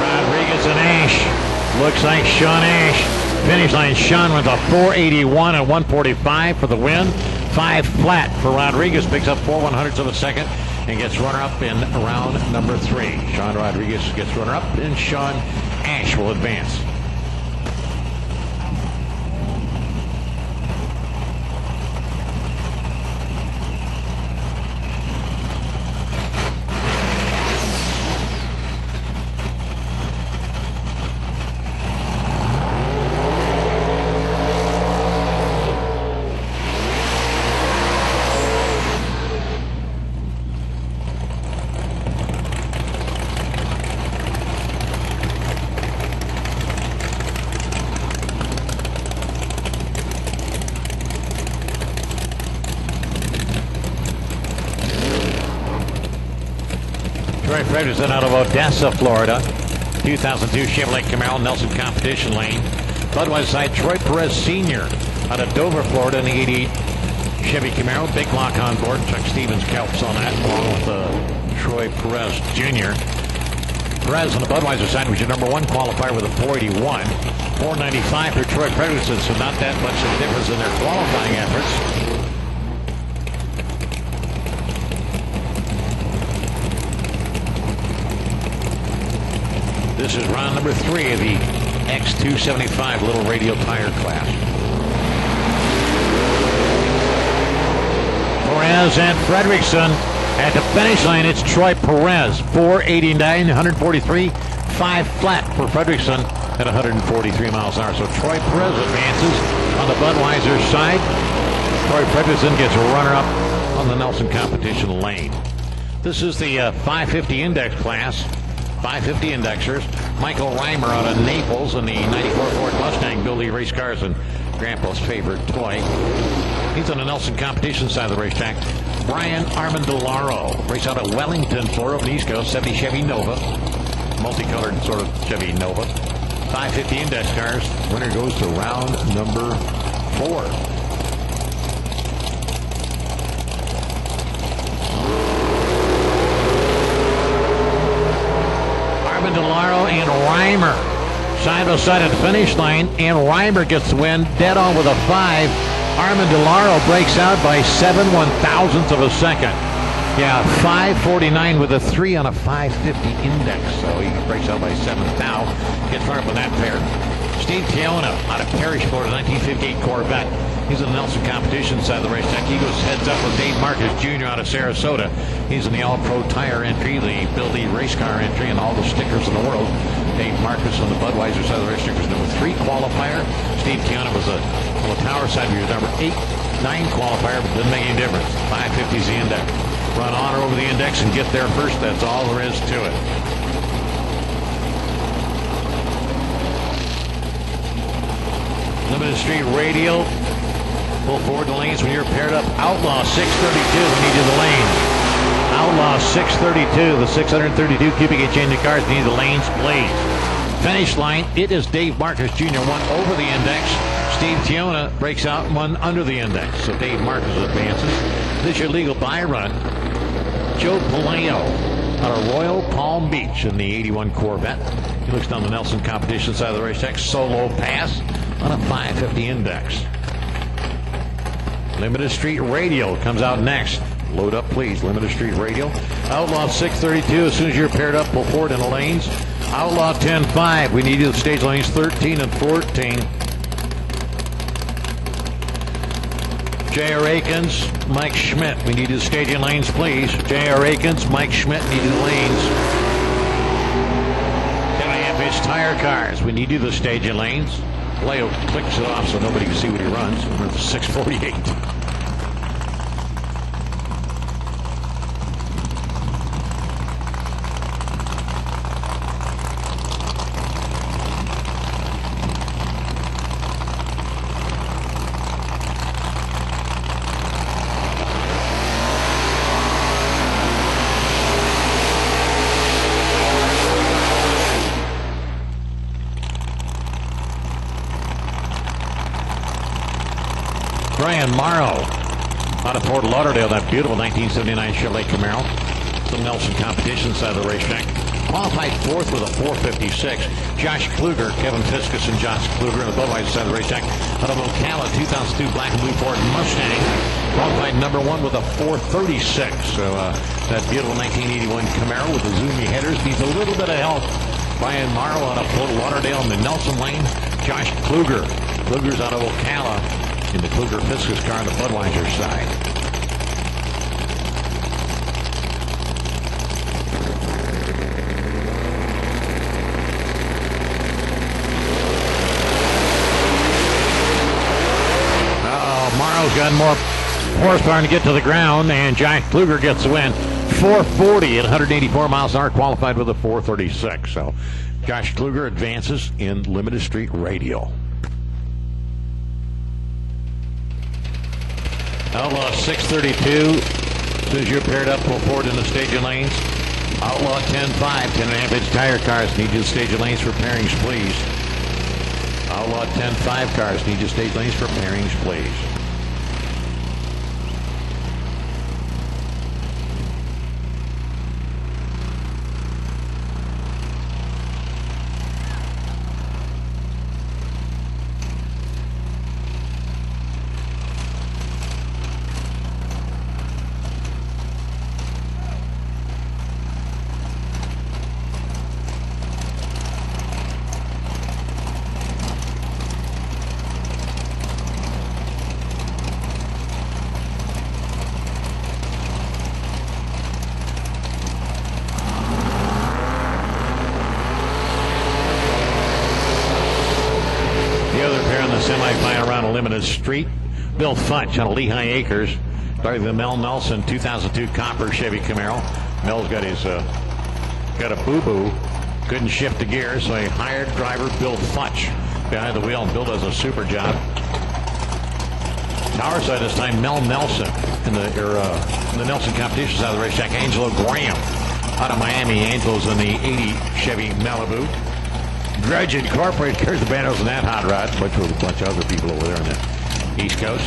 Rodriguez and Ash. Looks like Sean Ash. Finish line, Sean with a 481 and 145 for the win. 5 flat for Rodriguez. Picks up 4/100ths of a second and gets runner-up in round number 3. Sean Rodriguez gets runner-up and Sean Ash will advance. Bradenton out of Odessa, Florida. 2002 Chevrolet Camaro Nelson competition lane. Budweiser side, Troy Perez Sr. out of Dover, Florida in the 88 Chevy Camaro. Big lock on board. Chuck Stevens helps on that along with Troy Perez Jr. Perez on the Budweiser side was your number 1 qualifier with a 481. 495 for Troy Pregerson, so not that much of a difference in their qualifying efforts. This is round number 3 of the X275 little radial tire class. Perez and Fredrickson at the finish line. It's Troy Perez, 489, 143, 5 flat for Fredrickson at 143 miles an hour. So Troy Perez advances on the Budweiser side. Troy Fredrickson gets a runner-up on the Nelson competition lane. This is the 550 index class. 550 indexers. Michael Reimer out of Naples in the 94 Ford Mustang. Billy race cars and Grandpa's favorite toy. He's on the Nelson competition side of the racetrack. Brian Armandolaro, race out of Wellington, Florida, on the East Coast. 70 Chevy Nova. Multicolored sort of Chevy Nova. 550 index cars. Winner goes to round number 4. Armandolaro and Reimer side by side at the finish line, and Reimer gets the win dead on with a 5. Armandolaro breaks out by 7/1000ths of a second. Yeah, 549 with a 3 on a 550 index, so he breaks out by 7 thou. Gets far up on that pair. Steve Tiona out of Parrish, Florida, 1958 Corvette. He's in the Nelson competition side of the racetrack. He goes heads up with Dave Marcus Jr. out of Sarasota. He's in the All-Pro Tire entry, the Billy race car entry, and all the stickers in the world. Dave Marcus on the Budweiser side of the racetrack was number 3 qualifier. Steve Tiana was on the Tower side, he was number 8, 9 qualifier, but didn't make any difference. 550 is the index. Run on or over the index and get there first. That's all there is to it. Limited Street Radio. Pull forward the lanes when you're paired up. Outlaw 632, we need you the lanes. Outlaw 632, the 632 cubic inch engine cars need the lanes, please. Finish line, it is Dave Marcus Jr. One over the index. Steve Tiona breaks out one under the index. So Dave Marcus advances. This is your legal buy run. Joe Paleo out of Royal Palm Beach in the 81 Corvette. He looks down the Nelson competition side of the racetrack. Solo pass on a 550 index. Limited Street Radio comes out next. Load up, please. Limited Street Radio. Outlaw 632. As soon as you're paired up, pull forward in the lanes. Outlaw 10-5. We need you the stage lanes 13 and 14. J.R. Akins, Mike Schmidt. We need you the staging lanes, please. J.R. Akins, Mike Schmidt need you the lanes. 10.5-inch tire cars. We need you the staging lanes. Leo clicks it off so nobody can see what he runs. Runs 6:48. Brian Morrow out of Fort Lauderdale, that beautiful 1979 Chevrolet Camaro. The Nelson competition side of the racetrack. Qualified fourth with a 4:56. Josh Kluger, Kevin Fiskus, and Josh Kluger on the Budweiser side of the racetrack. Out of Ocala, 2002 black and blue Ford Mustang. Qualified number one with a 4:36. So that beautiful 1981 Camaro with the zoomy headers needs a little bit of help. Brian Morrow out of Fort Lauderdale in the Nelson lane. Josh Kluger. Kluger's out of Ocala in the Kluger Fiskus car on the Budweiser side. Morrow's got more horsepower to get to the ground, and Josh Kluger gets the win. 440 at 184 miles an hour, qualified with a 4:36. So Josh Kluger advances in Limited Street Radio. Outlaw 632. As soon as you're paired up, pull forward in the staging lanes. Outlaw 10.5, 10.5-inch tire cars. Need you to stage lanes for pairings, please. Outlaw 10.5 cars. Need you to stage lanes for pairings, please. Semi-final round of Limited Street. Bill Futch on a Lehigh Acres. Starting the Mel Nelson 2002 Copper Chevy Camaro. Mel's got his got a boo-boo. Couldn't shift the gear, so he hired driver Bill Futch behind the wheel, and Bill does a super job. Tower side this time, Mel Nelson in the Nelson competition side of the racetrack. Angelo Graham out of Miami. Angelo's in the 80 Chevy Malibu. Grudge Incorporated carries the banners on that hot rod, which with a bunch of other people over there on the East Coast.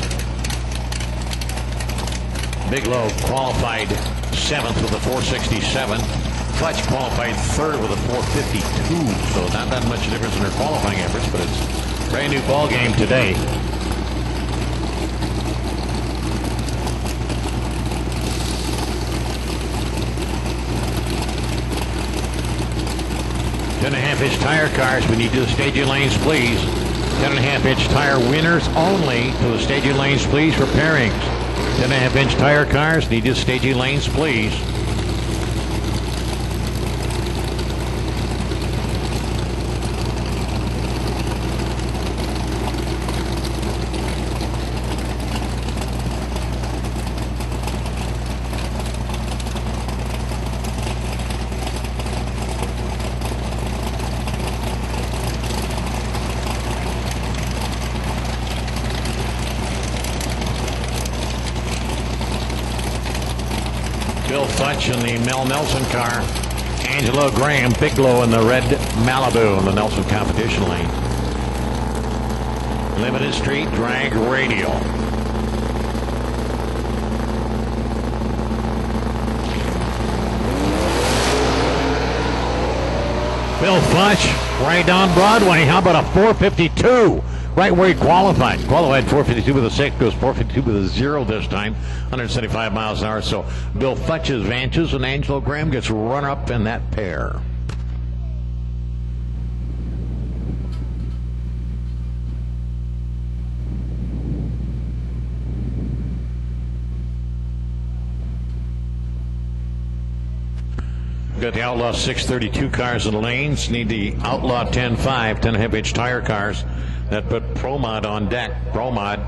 Bigelow qualified 7th with a 467. Futch qualified 3rd with a 452. So not that much difference in their qualifying efforts, but it's a brand new ball game today. Ten and a half inch tire cars, we need to the staging lanes, please. 10.5-inch tire winners only to the staging lanes, please, for pairings. 10.5-inch tire cars, need to staging lanes, please. Bill Futch in the Mel Nelson car. Angelo Graham, Bigelow in the red Malibu in the Nelson competition lane. Limited Street Drag Radio. Bill Futch, right down Broadway. How about a 452? Right where he qualified. Qualified 452 with a 6, goes 452 with a 0 this time. 175 miles an hour. So Bill Futch advances, and Angelo Graham gets run up in that pair. Got the Outlaw 632 cars in the lanes. Need the Outlaw 10.5, 10.5-inch tire cars that put Pro Mod on deck. Pro Mod,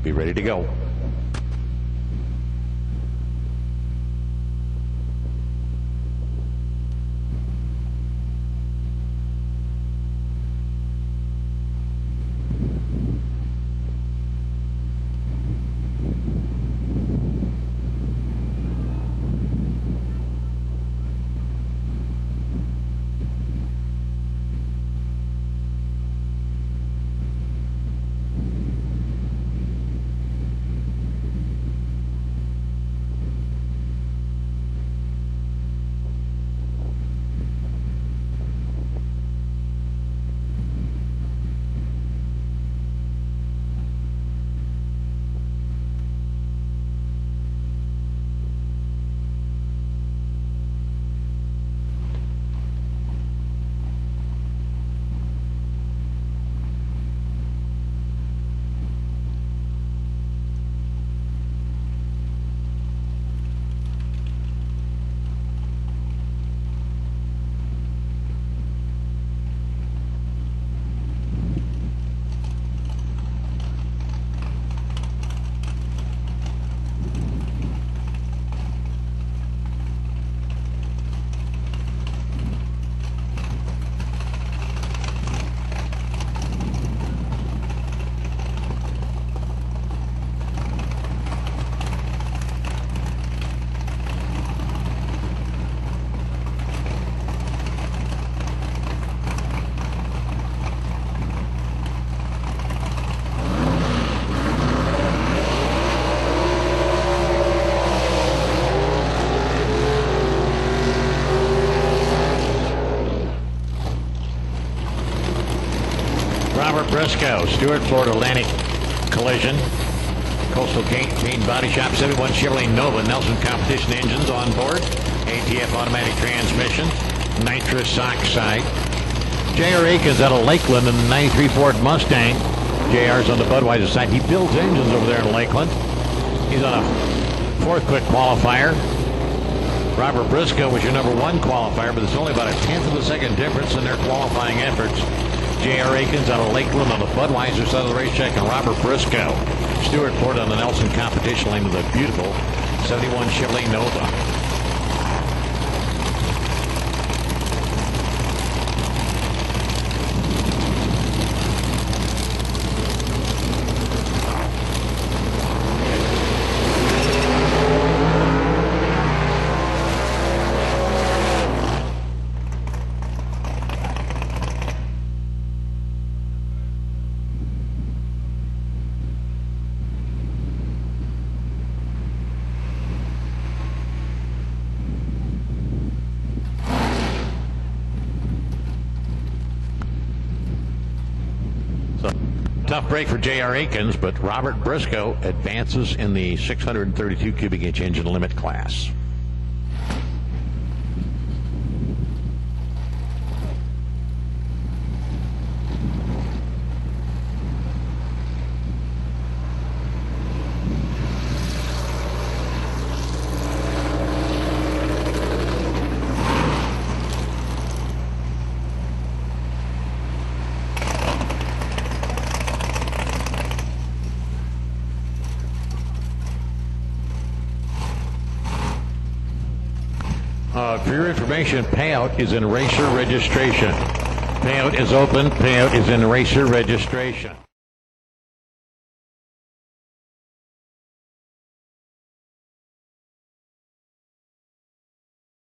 be ready to go. Briscoe, Stewart, Florida Atlantic collision. Coastal Paint Body Shop, 71 Chevrolet Nova, Nelson Competition engines on board. ATF automatic transmission, nitrous oxide. J.R. Akins out of Lakeland in the 93 Ford Mustang. JR's on the Budweiser side. He builds engines over there in Lakeland. He's on a fourth quick qualifier. Robert Briscoe was your number one qualifier, but there's only about a tenth of a second difference in their qualifying efforts. J.R. Akins out of Lakeland on the Budweiser side of the racetrack, and Robert Briscoe. Stewart Ford on the Nelson Competition lane with a beautiful 71 Chevrolet Nova. Tough break for J.R. Akins, but Robert Briscoe advances in the 632 cubic inch engine limit class. For your information, payout is in racer registration. Payout is open. Payout is in racer registration.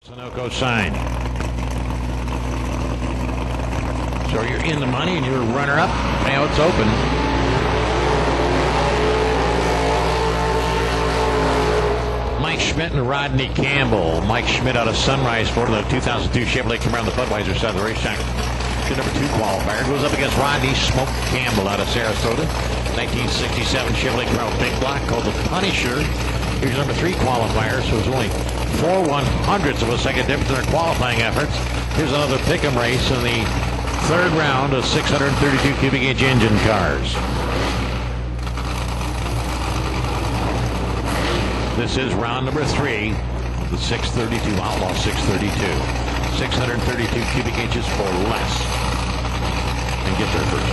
Sunoco sign. So you're in the money and you're a runner-up. Payout's open. Mike Schmidt and Rodney Campbell. Mike Schmidt out of Sunrise, Florida, the 2002 Chevrolet Camaro on the Budweiser side of the racetrack. The number 2 qualifier goes up against Rodney Smoke Campbell out of Sarasota. 1967 Chevrolet Camaro big block called the Punisher. Here's number 3 qualifier, so it's only 4/100ths of a second difference in their qualifying efforts. Here's another pick'em race in the third round of 632 cubic inch engine cars. This is round number 3. The 632 Outlaw 632. 632 cubic inches or less. And get there first.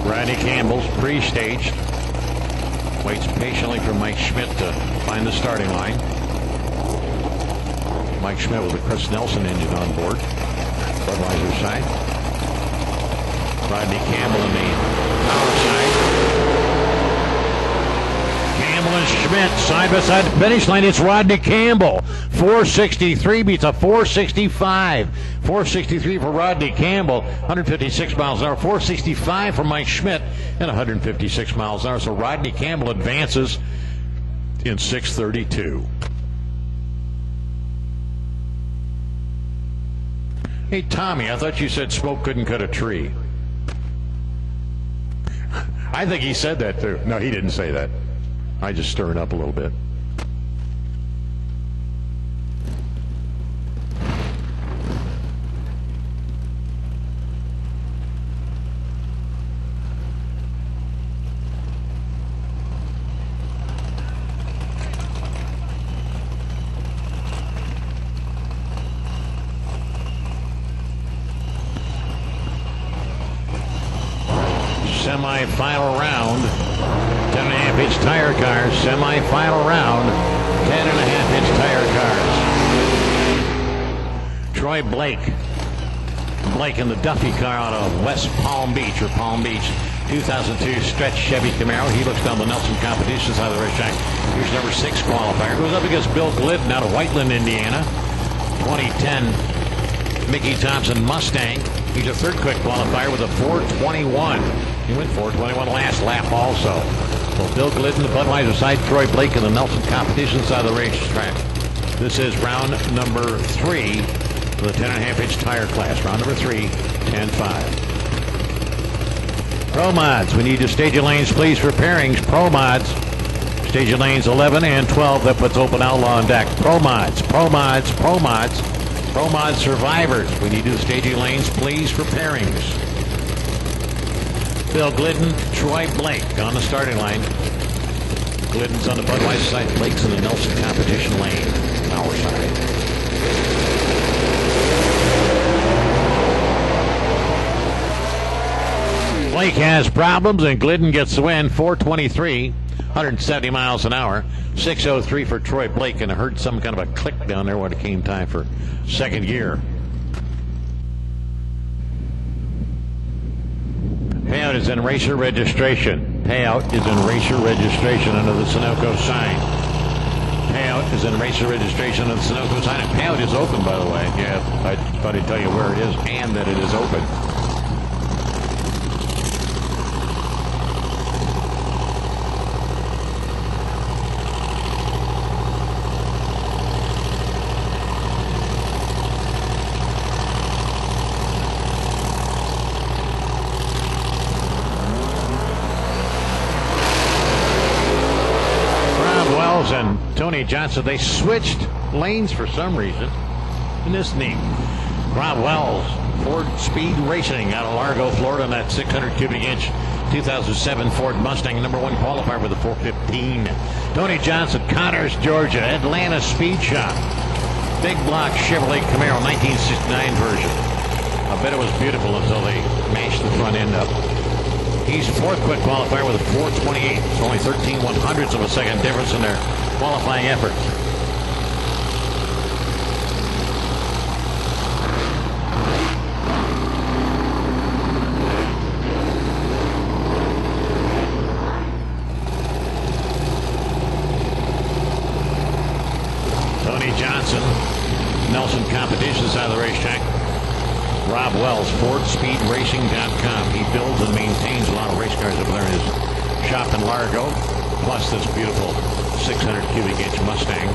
Rodney Campbell's pre-staged. Waits patiently for Mike Schmidt to find the starting line. Mike Schmidt with the Chris Nelson engine on board. Budweiser side. Rodney Campbell in the power side. Campbell and Schmidt side by side the finish line. It's Rodney Campbell. 463 beats a 465. 463 for Rodney Campbell, 156 miles an hour. 465 for Mike Schmidt, and 156 miles an hour. So Rodney Campbell advances in 632. Hey, Tommy, I thought you said smoke couldn't cut a tree. I think he said that too. No, he didn't say that. I just stir it up a little bit. Semi-final round, 10.5-inch tire cars. Semi-final round, 10.5-inch tire cars. Troy Blake in the Duffy car out of West Palm Beach, 2002 stretch Chevy Camaro. He looks down the Nelson competition side of the racetrack. Here's number 6 qualifier. Goes up against Bill Glidden out of Whiteland, Indiana. 2010 Mickey Thompson Mustang. He's a third quick qualifier with a 421. He went 421 last lap also. So Bill Glidden, the Budweiser side, Troy Blake in the Nelson competition side of the racetrack. This is round number 3 for the 10.5-inch tire class. Round number 3, 10-5. Pro Mods, we need to stage your lanes, please, for pairings. Pro Mods, stage your lanes 11 and 12. That puts Open Outlaw on deck. Pro Mods, Pro Mods, Pro Mods. Pro Mod Survivors, we need to do staging lanes, please, for pairings. Bill Glidden, Troy Blake on the starting line. Glidden's on the Budweiser side, Blake's in the Nelson competition lane, our side. Blake has problems, and Glidden gets the win, 423, 170 miles an hour. 603 for Troy Blake, and I heard some kind of a click down there when it came time for second gear. Payout is in racer registration. Payout is in racer registration under the Sunoco sign. Payout is in racer registration under the Sunoco sign. And payout is open, by the way. Yeah, I thought I'd tell you where it is and that it is open. And Tony Johnson, they switched lanes for some reason. Isn't this neat? Rob Wells, Ford Speed Racing out of Largo, Florida, in that 600 cubic inch 2007 Ford Mustang, number 1 qualifier with a 415. Tony Johnson, Connors, Georgia, Atlanta Speed Shop. Big block Chevrolet Camaro 1969 version. I bet it was beautiful until they mashed the front end up. He's 4th quick qualifier with a 428. It's only 13/100ths of a second difference in their qualifying efforts. Tony Johnson, Nelson competition side of the racetrack. Rob Wells, FordSpeedRacing.com. He builds and maintains a lot of race cars over there in his shop in Largo, plus this beautiful 600 cubic inch Mustang.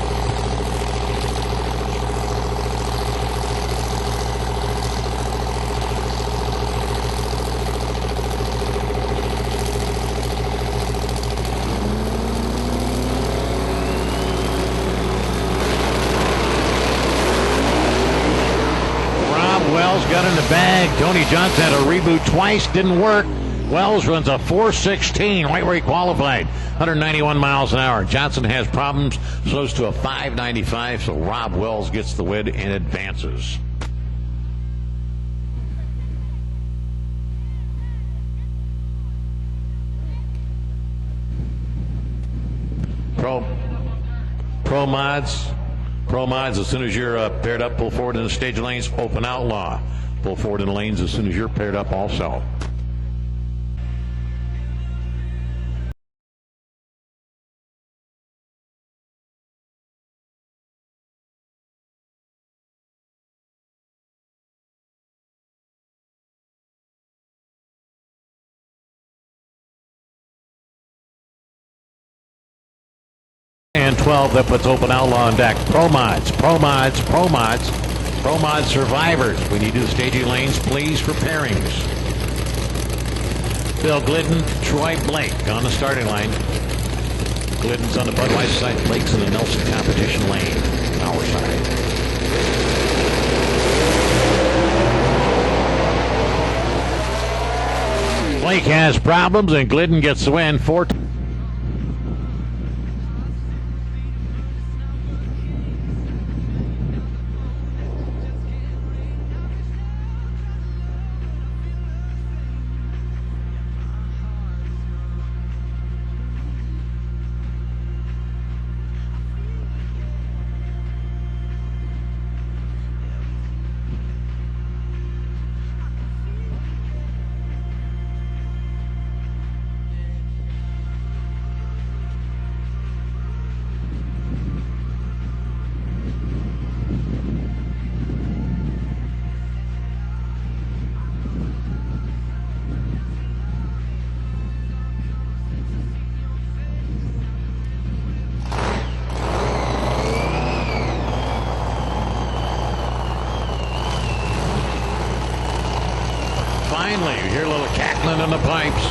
got in the bag. Tony Johnson had a reboot twice, didn't work. Wells runs a 4:16, right where he qualified, 191 miles an hour. Johnson has problems, slows to a 5:95, so Rob Wells gets the win and advances. Pro mods, as soon as you're paired up, pull forward in the stage lanes, open Outlaw. Pull forward in the lanes as soon as you're paired up also. And 12, that puts Open Outlaw on deck. Pro mods survivors. When you do the staging lanes, please for pairings. Bill Glidden, Troy Blake on the starting line. Glidden's on the Budweiser side, Blake's in the Nelson competition lane, our side. Blake has problems and Glidden gets the win. Finally, you hear a little cackling in the pipes.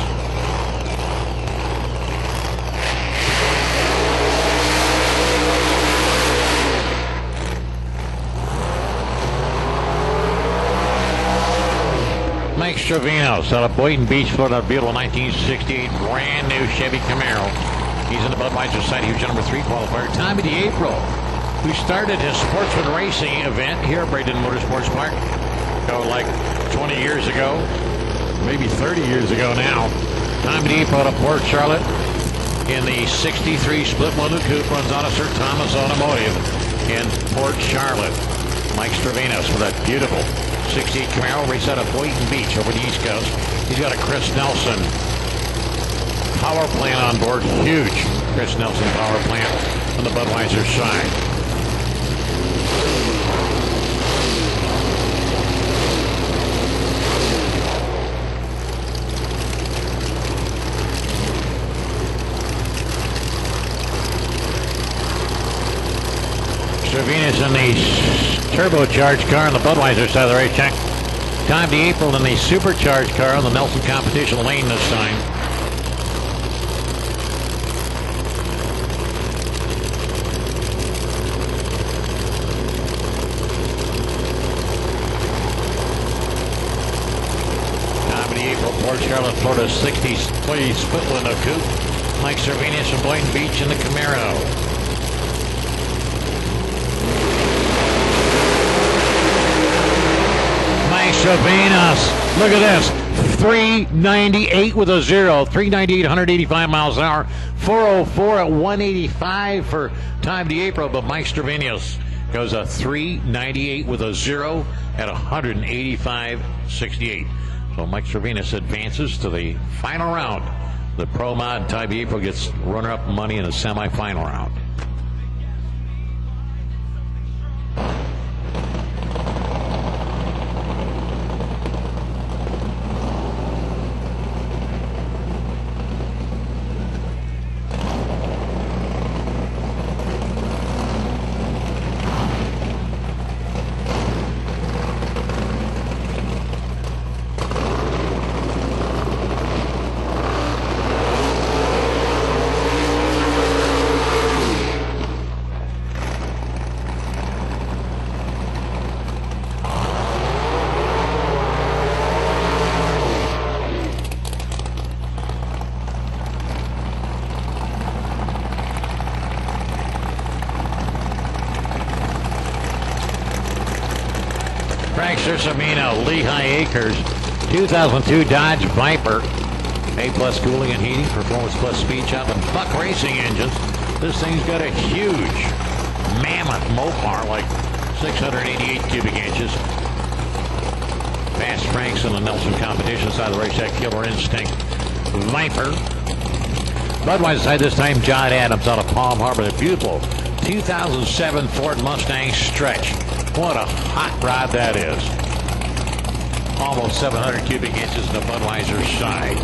Mike Stravinos out of Boynton Beach, Florida, beautiful 1968 brand new Chevy Camaro. He's in the Budweiser side. He was your number 3 qualifier. Tommy DeApril, who started his sportsman racing event here at Bradenton Motorsports Park. Like 20 years ago, maybe 30 years ago now. Tommy DeApril out of Port Charlotte in the 63 split motor coupe, runs out of Sir Thomas Automotive in Port Charlotte. Mike Stravinos with that beautiful 68 Camaro, race out of Boynton Beach over the East Coast. He's got a Chris Nelson power plant on board, huge Chris Nelson power plant on the Budweiser side. Venus in the turbocharged car on the Budweiser side of the racetrack. Tom DeApril in the supercharged car on the Nelson competition lane this time. Tom DeApril, Port Charlotte, Florida, 60 split window coupe. Mike Cervinus from Boynton Beach in the Camaro. Cervinos, look at this, 398 with a 0, 398, 185 miles an hour, 404 at 185 for Tom DeApril, but Mike Stravinos goes a 398 with a 0 at 185.68. So Mike Stravinos advances to the final round. The Pro Mod Tom DeApril gets runner-up money in the semifinal round. Frank Cercimino, Lehigh Acres, 2002 Dodge Viper. A+ cooling and heating, performance plus speed chop, and Buck racing engines. This thing's got a huge mammoth Mopar, like 688 cubic inches. Fast Franks in the Nelson competition side of the racetrack, Killer Instinct Viper. Budweiser side this time, John Adams out of Palm Harbor. The beautiful 2007 Ford Mustang Stretch. What a hot rod that is. Almost 700 cubic inches in the Budweiser side.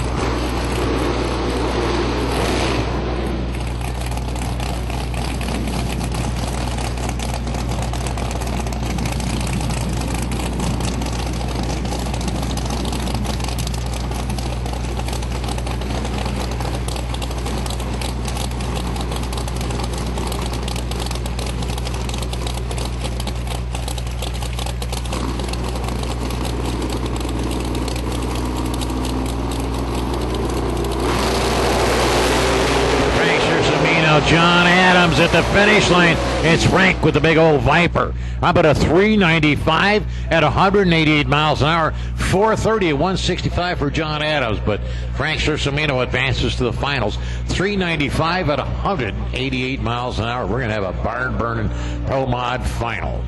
John Adams at the finish line. It's Frank with the big old Viper. How about a 395 at 188 miles an hour? 430 at 165 for John Adams, but Frank Cercimino advances to the finals. 395 at 188 miles an hour. We're going to have a barn-burning Pro Mod final.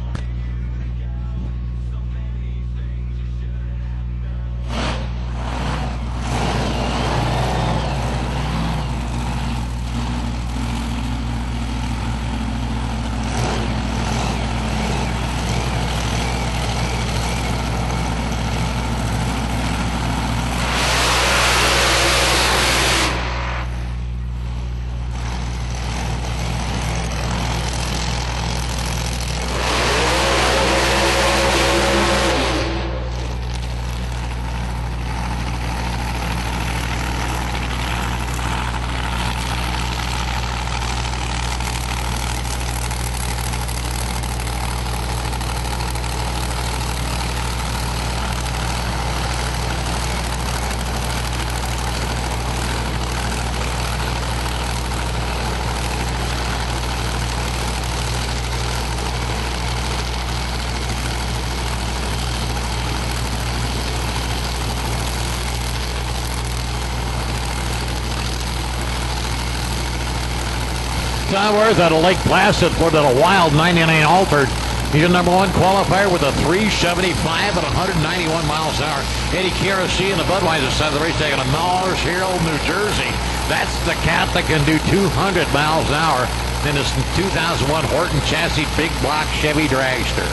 Tom Worth out of Lake Placid for the Wild 99 Altered. He's your number one qualifier with a 375 at 191 miles an hour. Eddie Kerosene in the Budweiser side of the race taking a Mars Herald, New Jersey. That's the cat that can do 200 miles an hour in this 2001 Horton chassis big block Chevy dragster.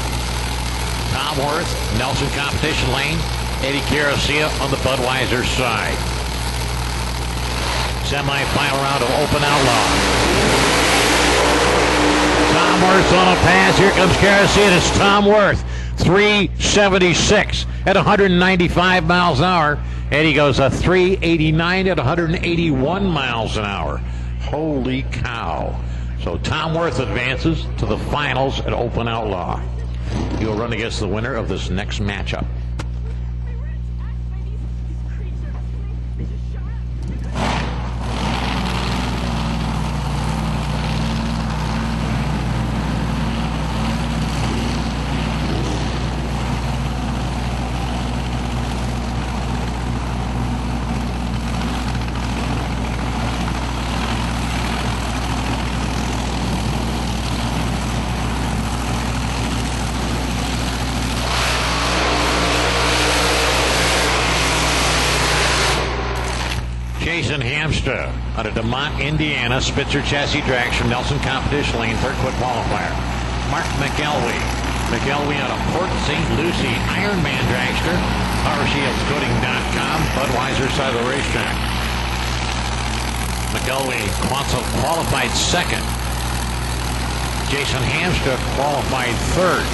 Tom Worth, Nelson competition lane. Eddie Kerosene on the Budweiser side. Semi-final round of Open Outlaw. Tom Worth on a pass. Here comes Kerosene. It's Tom Worth. 376 at 195 miles an hour. Eddie goes a 389 at 181 miles an hour. Holy cow. So Tom Worth advances to the finals at Open Outlaw. He will run against the winner of this next matchup. Jason Hamstra out of DeMont, Indiana. Spitzer chassis drags from Nelson competition lane. Third quick qualifier. Mark McElwee. McElwee out of Port St. Lucie. Ironman dragster. PowerShieldsCoating.com. Budweiser side of the racetrack. McElwee qualified second. Jason Hamstra qualified third.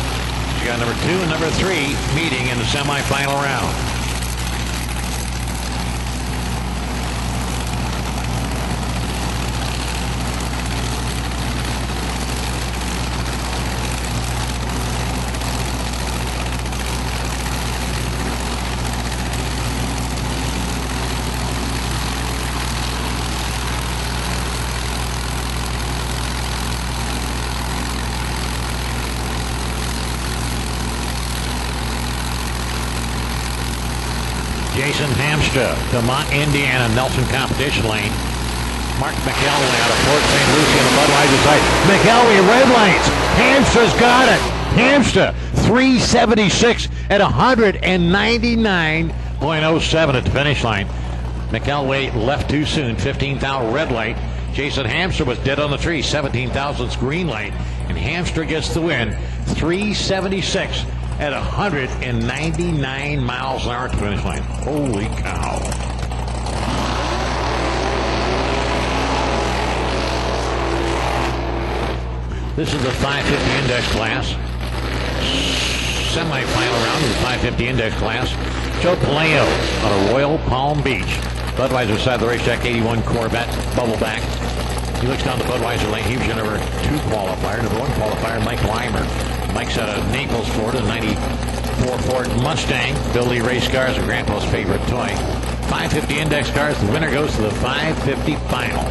You got number 2 and number 3 meeting in the semifinal round. Jason Hamstra to Mont, Indiana, Nelson Competition Lane. Mark McElwee out of Port St. Lucie on the Budweiser side. McElwee red lights. Hamstra's got it. Hamstra 376 at 199.07 at the finish line. McElwee left too soon. 15,000 red light. Jason Hamstra was dead on the tree. 17,000's green light. And Hamstra gets the win. 376 at 199 miles an hour at the finish line. Holy cow. This is the 550 index class. Semi-final round of the 550 index class. Joe Paleo out of Royal Palm Beach. Budweiser side of the racetrack, 81 Corvette, bubble back. He looks down the Budweiser lane. He was your number 2 qualifier. Number 1 qualifier, Mike Weimer. Mike's out of Naples, Florida, 94 Ford Mustang. Billy race cars are Grandpa's favorite toy. 550 index cars. The winner goes to the 550 final.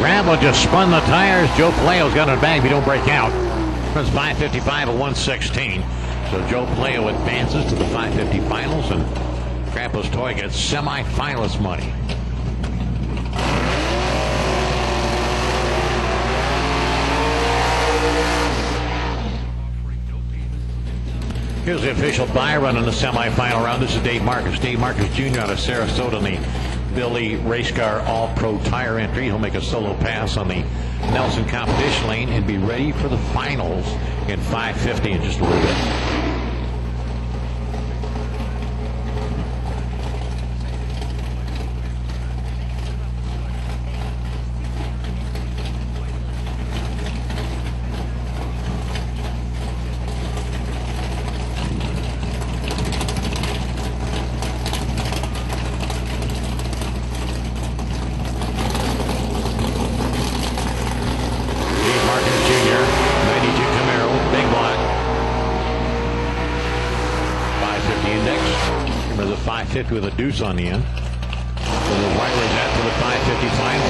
Rambo just spun the tires. Joe Palaio's got it in the bag if you don't break out. Runs 555 at 116. So Joe Palaio advances to the 550 finals, and Grandpa's toy gets semi-finalist money. Here's the official buy run in the semi-final round. This is Dave Marcus. Dave Marcus Jr. out of Sarasota in the Billy Race Car All-Pro Tire entry. He'll make a solo pass on the Nelson Competition Lane and be ready for the finals in 550 in just a little bit. With a deuce on the end. So the rivalry's at to the 550 final.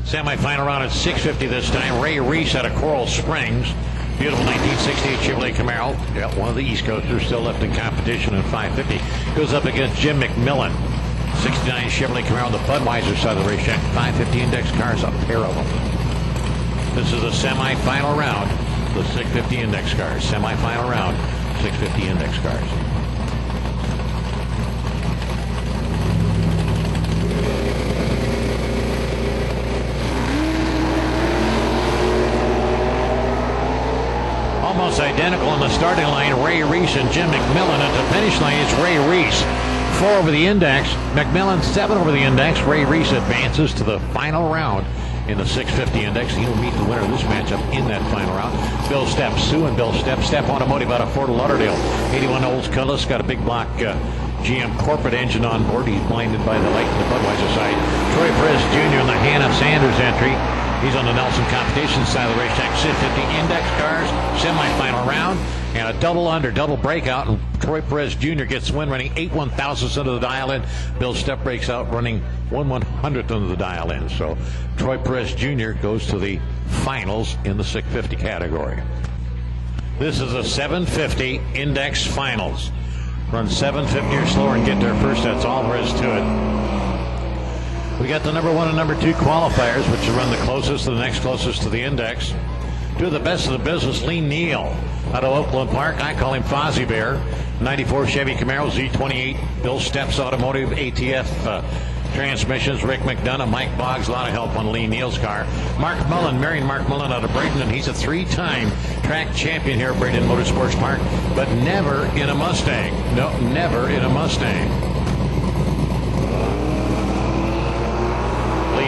Semi-final round at 650 this time. Ray Reese out of Coral Springs. Beautiful 1968 Chevrolet Camaro. Yeah, one of the East Coasters still left in competition in 550. Goes up against Jim McMillan. 69 Chevrolet Camaro on the Budweiser side of the racetrack. 550 index cars, a pair of them. This is a semi-final round. The 650 index cars. Semi-final round, 650 index cars. Almost identical in the starting line, Ray Reese and Jim McMillan. At the finish line, it's Ray Reese. 4 over the index. McMillan 7 over the index. Ray Reese advances to the final round in the 650 index. He'll meet the winner of this matchup in that final round. Bill Stepp, Sue and Bill Stepp. Stepp Automotive out of Fort Lauderdale. 81 Olds Cutlass. Got a big block GM corporate engine on board. He's blinded by the light on the Budweiser side. Troy Perez Jr. in the Hannah Sanders entry. He's on the Nelson Competition side of the racetrack. 650 index cars. Semi-final round. And a double under, double breakout. And Troy Perez Jr. gets the win, running 8/1,000ths under the dial in. Bill Stepp breaks out, running 1/100th under the dial in. So Troy Perez Jr. goes to the finals in the 650 category. This is a 750 index finals. Run 750 or slower and get there first. That's all there is to it. We got the number 1 and number 2 qualifiers, which run the closest to the next closest to the index. Two of the best of the business, Lee Neal out of Oakland Park. I call him Fozzie Bear. 94 Chevy Camaro Z28. Bill Stepp's Automotive ATF transmissions. Rick McDonough, Mike Boggs, a lot of help on Lee Neal's car. Mark Mullen, marrying Mark Mullen out of Bradenton. He's a 3-time track champion here at Bradenton Motorsports Park, but never in a Mustang. No, never in a Mustang.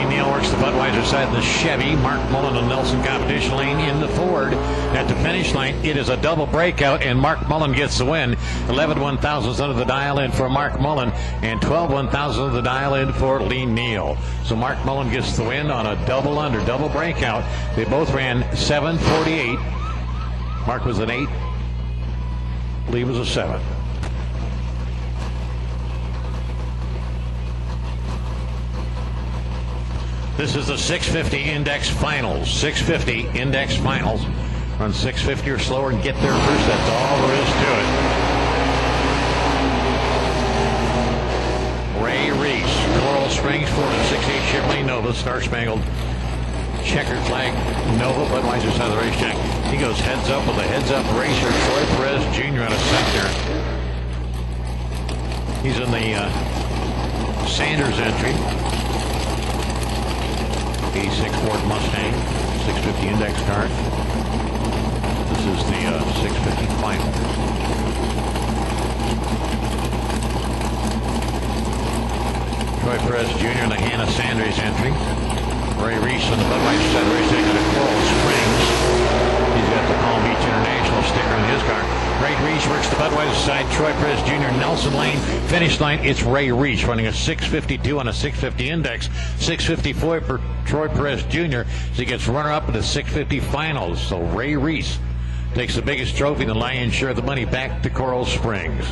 Neal works the Budweiser side of the Chevy. Mark Mullen on Nelson Competition Lane in the Ford. At the finish line, it is a double breakout, and Mark Mullen gets the win. 11/1,000ths under the dial in for Mark Mullen, and 12/1,000ths under the dial in for Lee Neal. So Mark Mullen gets the win on a double under, double breakout. They both ran 7:48. Mark was an 8. Lee was a 7. This is the 650 Index Finals. 650 Index Finals. Run 650 or slower and get there first. That's all there is to it. Ray Reese, Coral Springs, Florida, 68 Chevrolet Nova, Star Spangled checkered flag Nova, Budweiser side of the racetrack. He goes heads up with a heads up racer, Troy Perez Jr. out of sector. He's in the Sanders entry. 86 Ford Mustang, 650 Index car. This is the 650 final. Troy Perez Jr. in the Hannah Sanders entry. Ray Reese on the Budweiser side of the racetrack out of Coral Springs. He's got the Palm Beach International sticker on his car. Ray Reese works the Budweiser side. Troy Perez Jr. Nelson Lane. Finish line, it's Ray Reese running a 652 on a 650 Index. 654 for Troy Perez Jr. So he gets runner-up in the 650 finals. So Ray Reese takes the biggest trophy, the lion's share of the money, back to Coral Springs.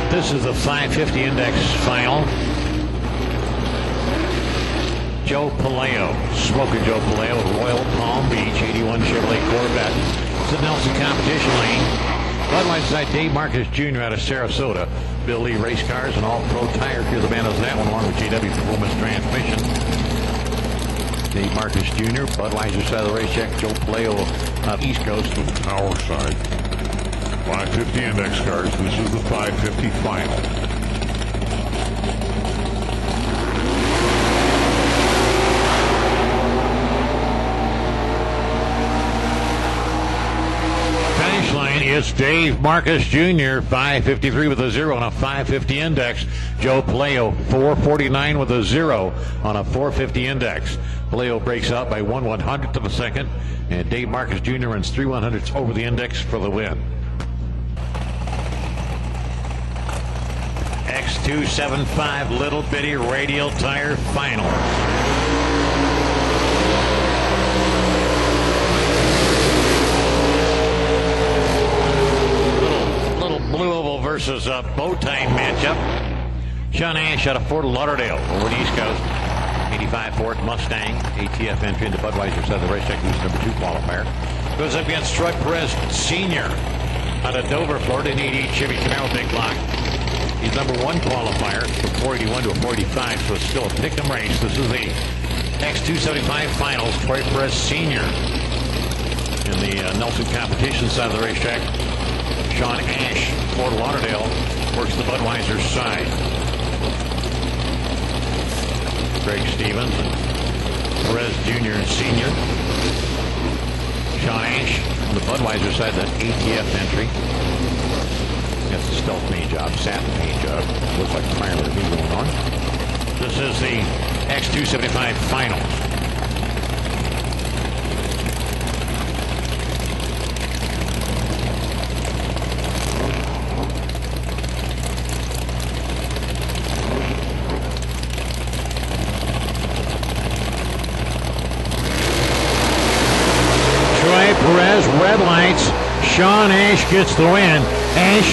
This is the 550 Index final. Joe Paleo, Smoker Joe Paleo, Royal Palm Beach, 81 Chevrolet Corvette. It's the Nelson competition lane. Budweiser side, Dave Marcus Jr. out of Sarasota. Bill Lee Race Cars and All Pro Tire. Here's the band of that one, along with JW Performance Transmission. Dave Marcus Jr., Budweiser side of the racetrack. Joe Paleo, East Coast. Our side. 550 Index cars. This is the 550 final. Finish line is Dave Marcus Jr. 553 with a 0 on a 550 Index. Joe Paleo 449 with a 0 on a 450 Index. Paleo breaks out by 1/100th of a second, and Dave Marcus Jr. runs 3/100ths over the Index for the win. X275 Little Bitty Radial Tire Final. Little Blue Oval versus a bow tie matchup. Sean Ash out of Fort Lauderdale over the East Coast. 85 Ford Mustang, ATF entry into Budweiser side of the racetrack, who's number 2 qualifier. Goes up against Troy Perez Sr. out of Dover, Florida, in 88 Chevy Camaro Big Block. He's number 1 qualifier from 481 to a 485, so it's still a pick-em race. This is the X275 Finals. Troy Perez Sr. in the Nelson competition side of the racetrack. Sean Ash, Fort Lauderdale, works the Budweiser side. Greg Stevens and Perez Jr. and Sr. Sean Ash on the Budweiser side, the ATF entry. That's a stealth paint job, satin paint job. Looks like fire review going on. This is the X275 Finals. Troy Perez, red lights. Sean Ash gets the win. Ash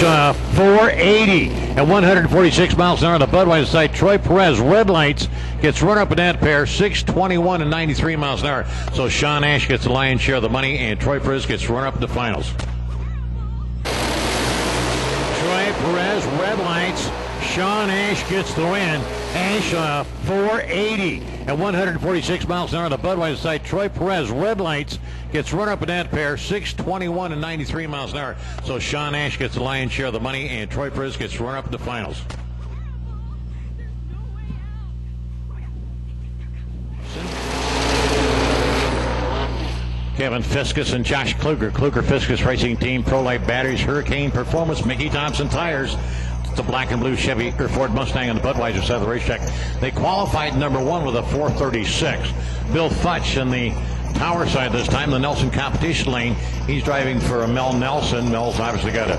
480 at 146 miles an hour on the Budweiser side. Troy Perez, red lights, gets run up in that pair, 621 and 93 miles an hour. So Sean Ash gets the lion's share of the money, and Troy Perez gets run up in the finals. Troy Perez, red lights. Sean Ash gets the win. Ash 480 at 146 miles an hour on the Budweiser side. Troy Perez, red lights, gets run up in that pair, 621 and 93 miles an hour. So Sean Ash gets the lion's share of the money, and Troy Perez gets run up in the finals. Kevin Fiskus and Josh Kluger. Kluger-Fiskus Racing Team, Pro Light Batteries, Hurricane Performance, Mickey Thompson Tires. The black and blue Chevy or Ford Mustang on the Budweiser side of the racetrack. They qualified number 1 with a 436. Bill Futch in the Tower side this time, the Nelson competition lane. He's driving for Mel Nelson. Mel's obviously got a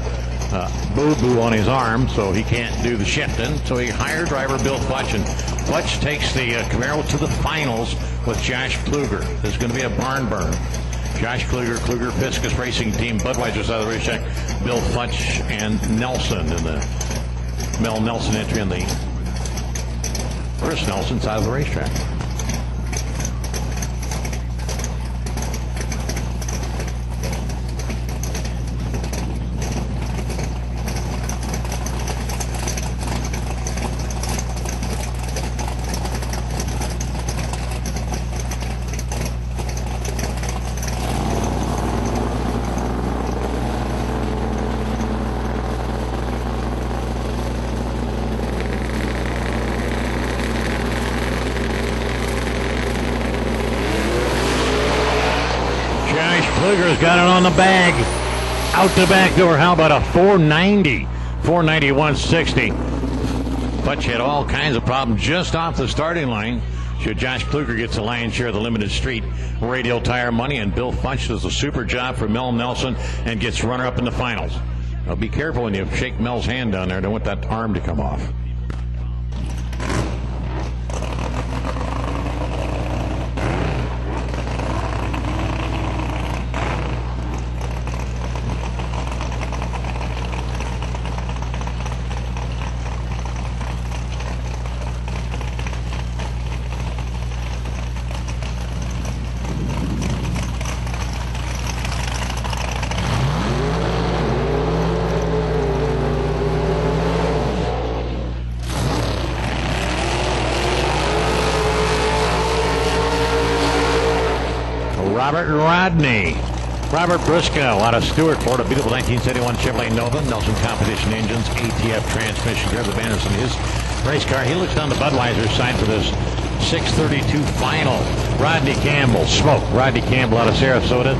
boo-boo on his arm, so he can't do the shifting. So he hired driver Bill Futch, and Futch takes the Camaro to the finals with Josh Kluger. This is going to be a barn burn. Josh Kluger, Fiskus Racing Team, Budweiser's out of the racetrack. Bill Futch and Nelson in the Mel Nelson entry in the Chris Nelson side of the racetrack. Luger's got it on the bag. Out the back door. How about a 490? 491.60. Futch had all kinds of problems just off the starting line. So Josh Kluger gets the lion's share of the limited street radial tire money, and Bill Futch does a super job for Mel Nelson and gets runner-up in the finals. Now be careful when you shake Mel's hand down there. Don't want that arm to come off. Robert Briscoe out of Stewart, Florida. Beautiful 1971 Chevrolet Nova. Nelson Competition engines, ATF transmission. Grab the banners in his race car. He looks down the Budweiser side for this 632 final. Rodney Campbell, smoke. Rodney Campbell out of Sarasota.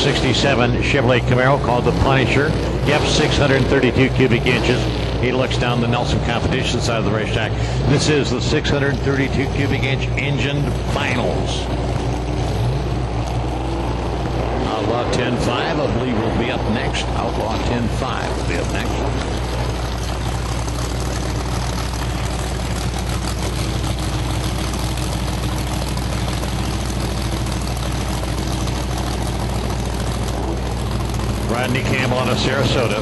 67 Chevrolet Camaro called the Punisher. Yep, 632 cubic inches. He looks down the Nelson Competition side of the racetrack. This is the 632 cubic inch engined finals. Outlaw 10.5, I believe, will be up next. Outlaw 10.5 will be up next. Rodney Campbell out of Sarasota.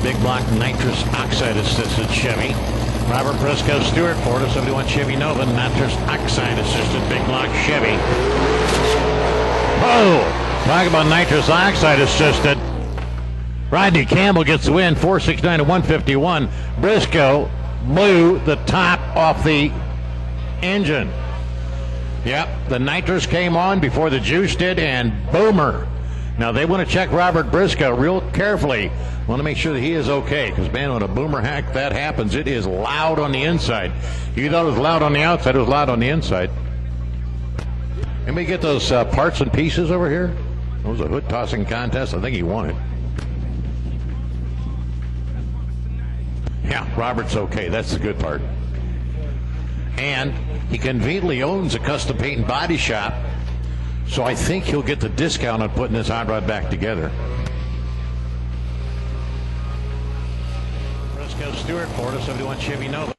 Big block nitrous oxide assisted Chevy. Robert Briscoe, Stewart, Florida, 71 Chevy Nova, nitrous oxide assisted big block Chevy. Oh! Talk about nitrous oxide assisted. Rodney Campbell gets the win, 469 to 151. Briscoe blew the top off the engine. Yep, the nitrous came on before the juice did, and boomer. Now they want to check Robert Briscoe real carefully. Want to make sure that he is okay, because man, when a boomer hack that happens, it is loud on the inside. You thought it was loud on the outside, it was loud on the inside. Anybody get those parts and pieces over here? It was a hood tossing contest. I think he won it. Yeah, Robert's okay. That's the good part. And he conveniently owns a custom paint and body shop, so I think he'll get the discount on putting this hot rod back together. Briscoe, Stewart, Florida, 71 Chevy Nova.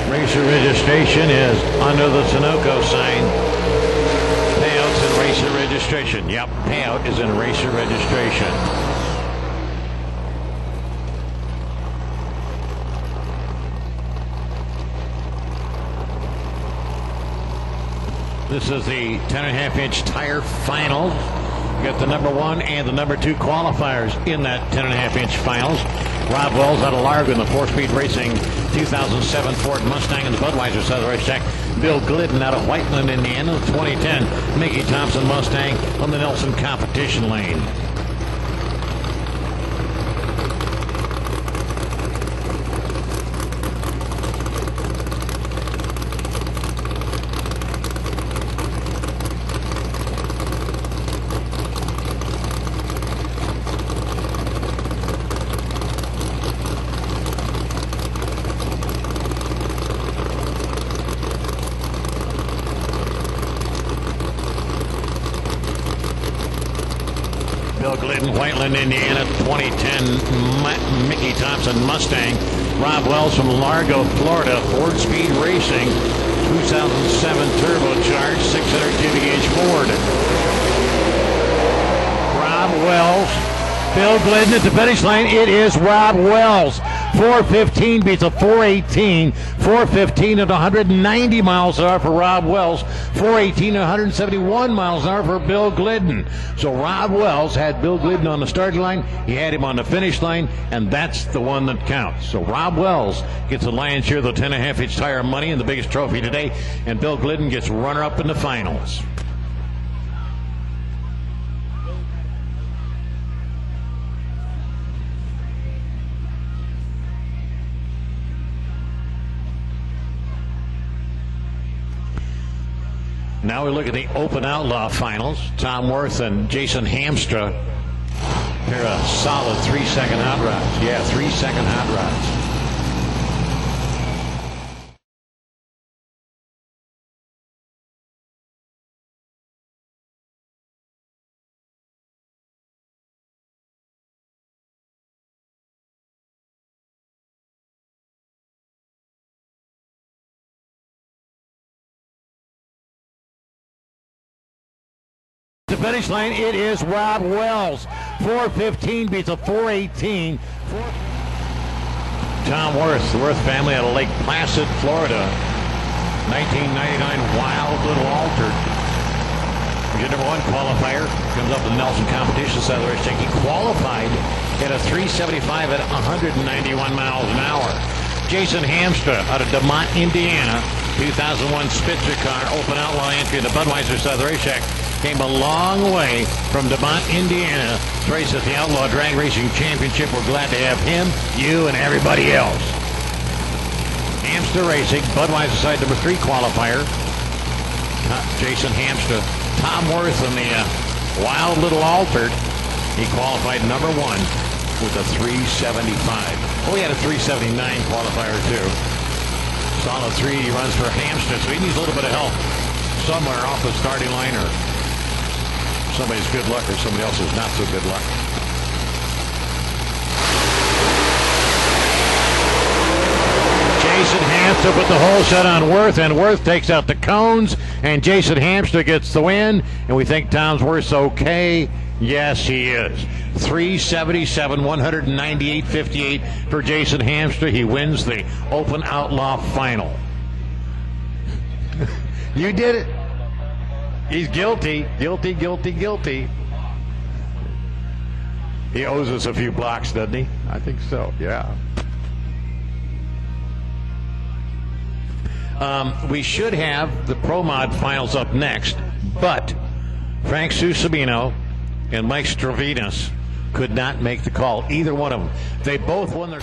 Racer registration is under the Sunoco sign. Payouts in racer registration. Yep, payout is in racer registration. This is the 10.5-inch tire final. You got the number 1 and the number 2 qualifiers in that 10.5-inch finals. Rob Wells out of Largo in the 4-Speed Racing 2007 Ford Mustang in the Budweiser side of the racetrack. Bill Glidden out of Whiteland, Indiana, the 2010 Mickey Thompson Mustang on the Nelson competition lane. Bill Glidden, Whiteland, Indiana, 2010 Mickey Thompson Mustang. Rob Wells from Largo, Florida, Ford Speed Racing, 2007 turbocharged 600 cubic gauge Ford. Rob Wells, Bill Glidden at the finish line. It is Rob Wells. 4:15 beats a 4:18. 4:15 at 190 miles an hour for Rob Wells. 4:18 at 171 miles an hour for Bill Glidden. So Rob Wells had Bill Glidden on the starting line. He had him on the finish line, and that's the one that counts. So Rob Wells gets the lion's share of the 10.5-inch tire money and the biggest trophy today, and Bill Glidden gets runner-up in the finals. Now we look at the Open Outlaw finals. Tom Worth and Jason Hamstra. They're a solid 3-second hot rods. Yeah, 3-second hot rods. The finish line, it is Rob Wells. 4:15 beats a 4:18. Tom Worth, the Worth family out of Lake Placid, Florida. 1999 Wild Little Altered. Your number 1 qualifier comes up with the Nelson competition side of the racetrack. He qualified at a 375 at 191 miles an hour. Jason Hamstra out of DeMont, Indiana. 2001 Spitzer car, Open Outlaw entry in the Budweiser side of the racetrack. Came a long way from DeMont, Indiana to race at the Outlaw Drag Racing Championship. We're glad to have him, you, and everybody else. Hamstra Racing, Budweiser side number 3 qualifier. Jason Hamstra. Tom Worth in the Wild Little Altered. He qualified number 1 with a 375. Oh, he had a 379 qualifier too. Solid 3 runs for Hamstra, so he needs a little bit of help somewhere off the starting line, or somebody's good luck or somebody else's not so good luck. Jason Hamstra put the whole set on Worth, and Worth takes out the cones, and Jason Hamstra gets the win, and we think Tom Worth's okay. Yes, he is. 377, 198.58 for Jason Hamstra. He wins the Open Outlaw final. You did it. He's guilty. Guilty, guilty, guilty. He owes us a few blocks, doesn't he? I think so, yeah. We should have the Pro Mod finals up next, but Frank Susabino and Mike Stravinas could not make the call. Either one of them. They both won their...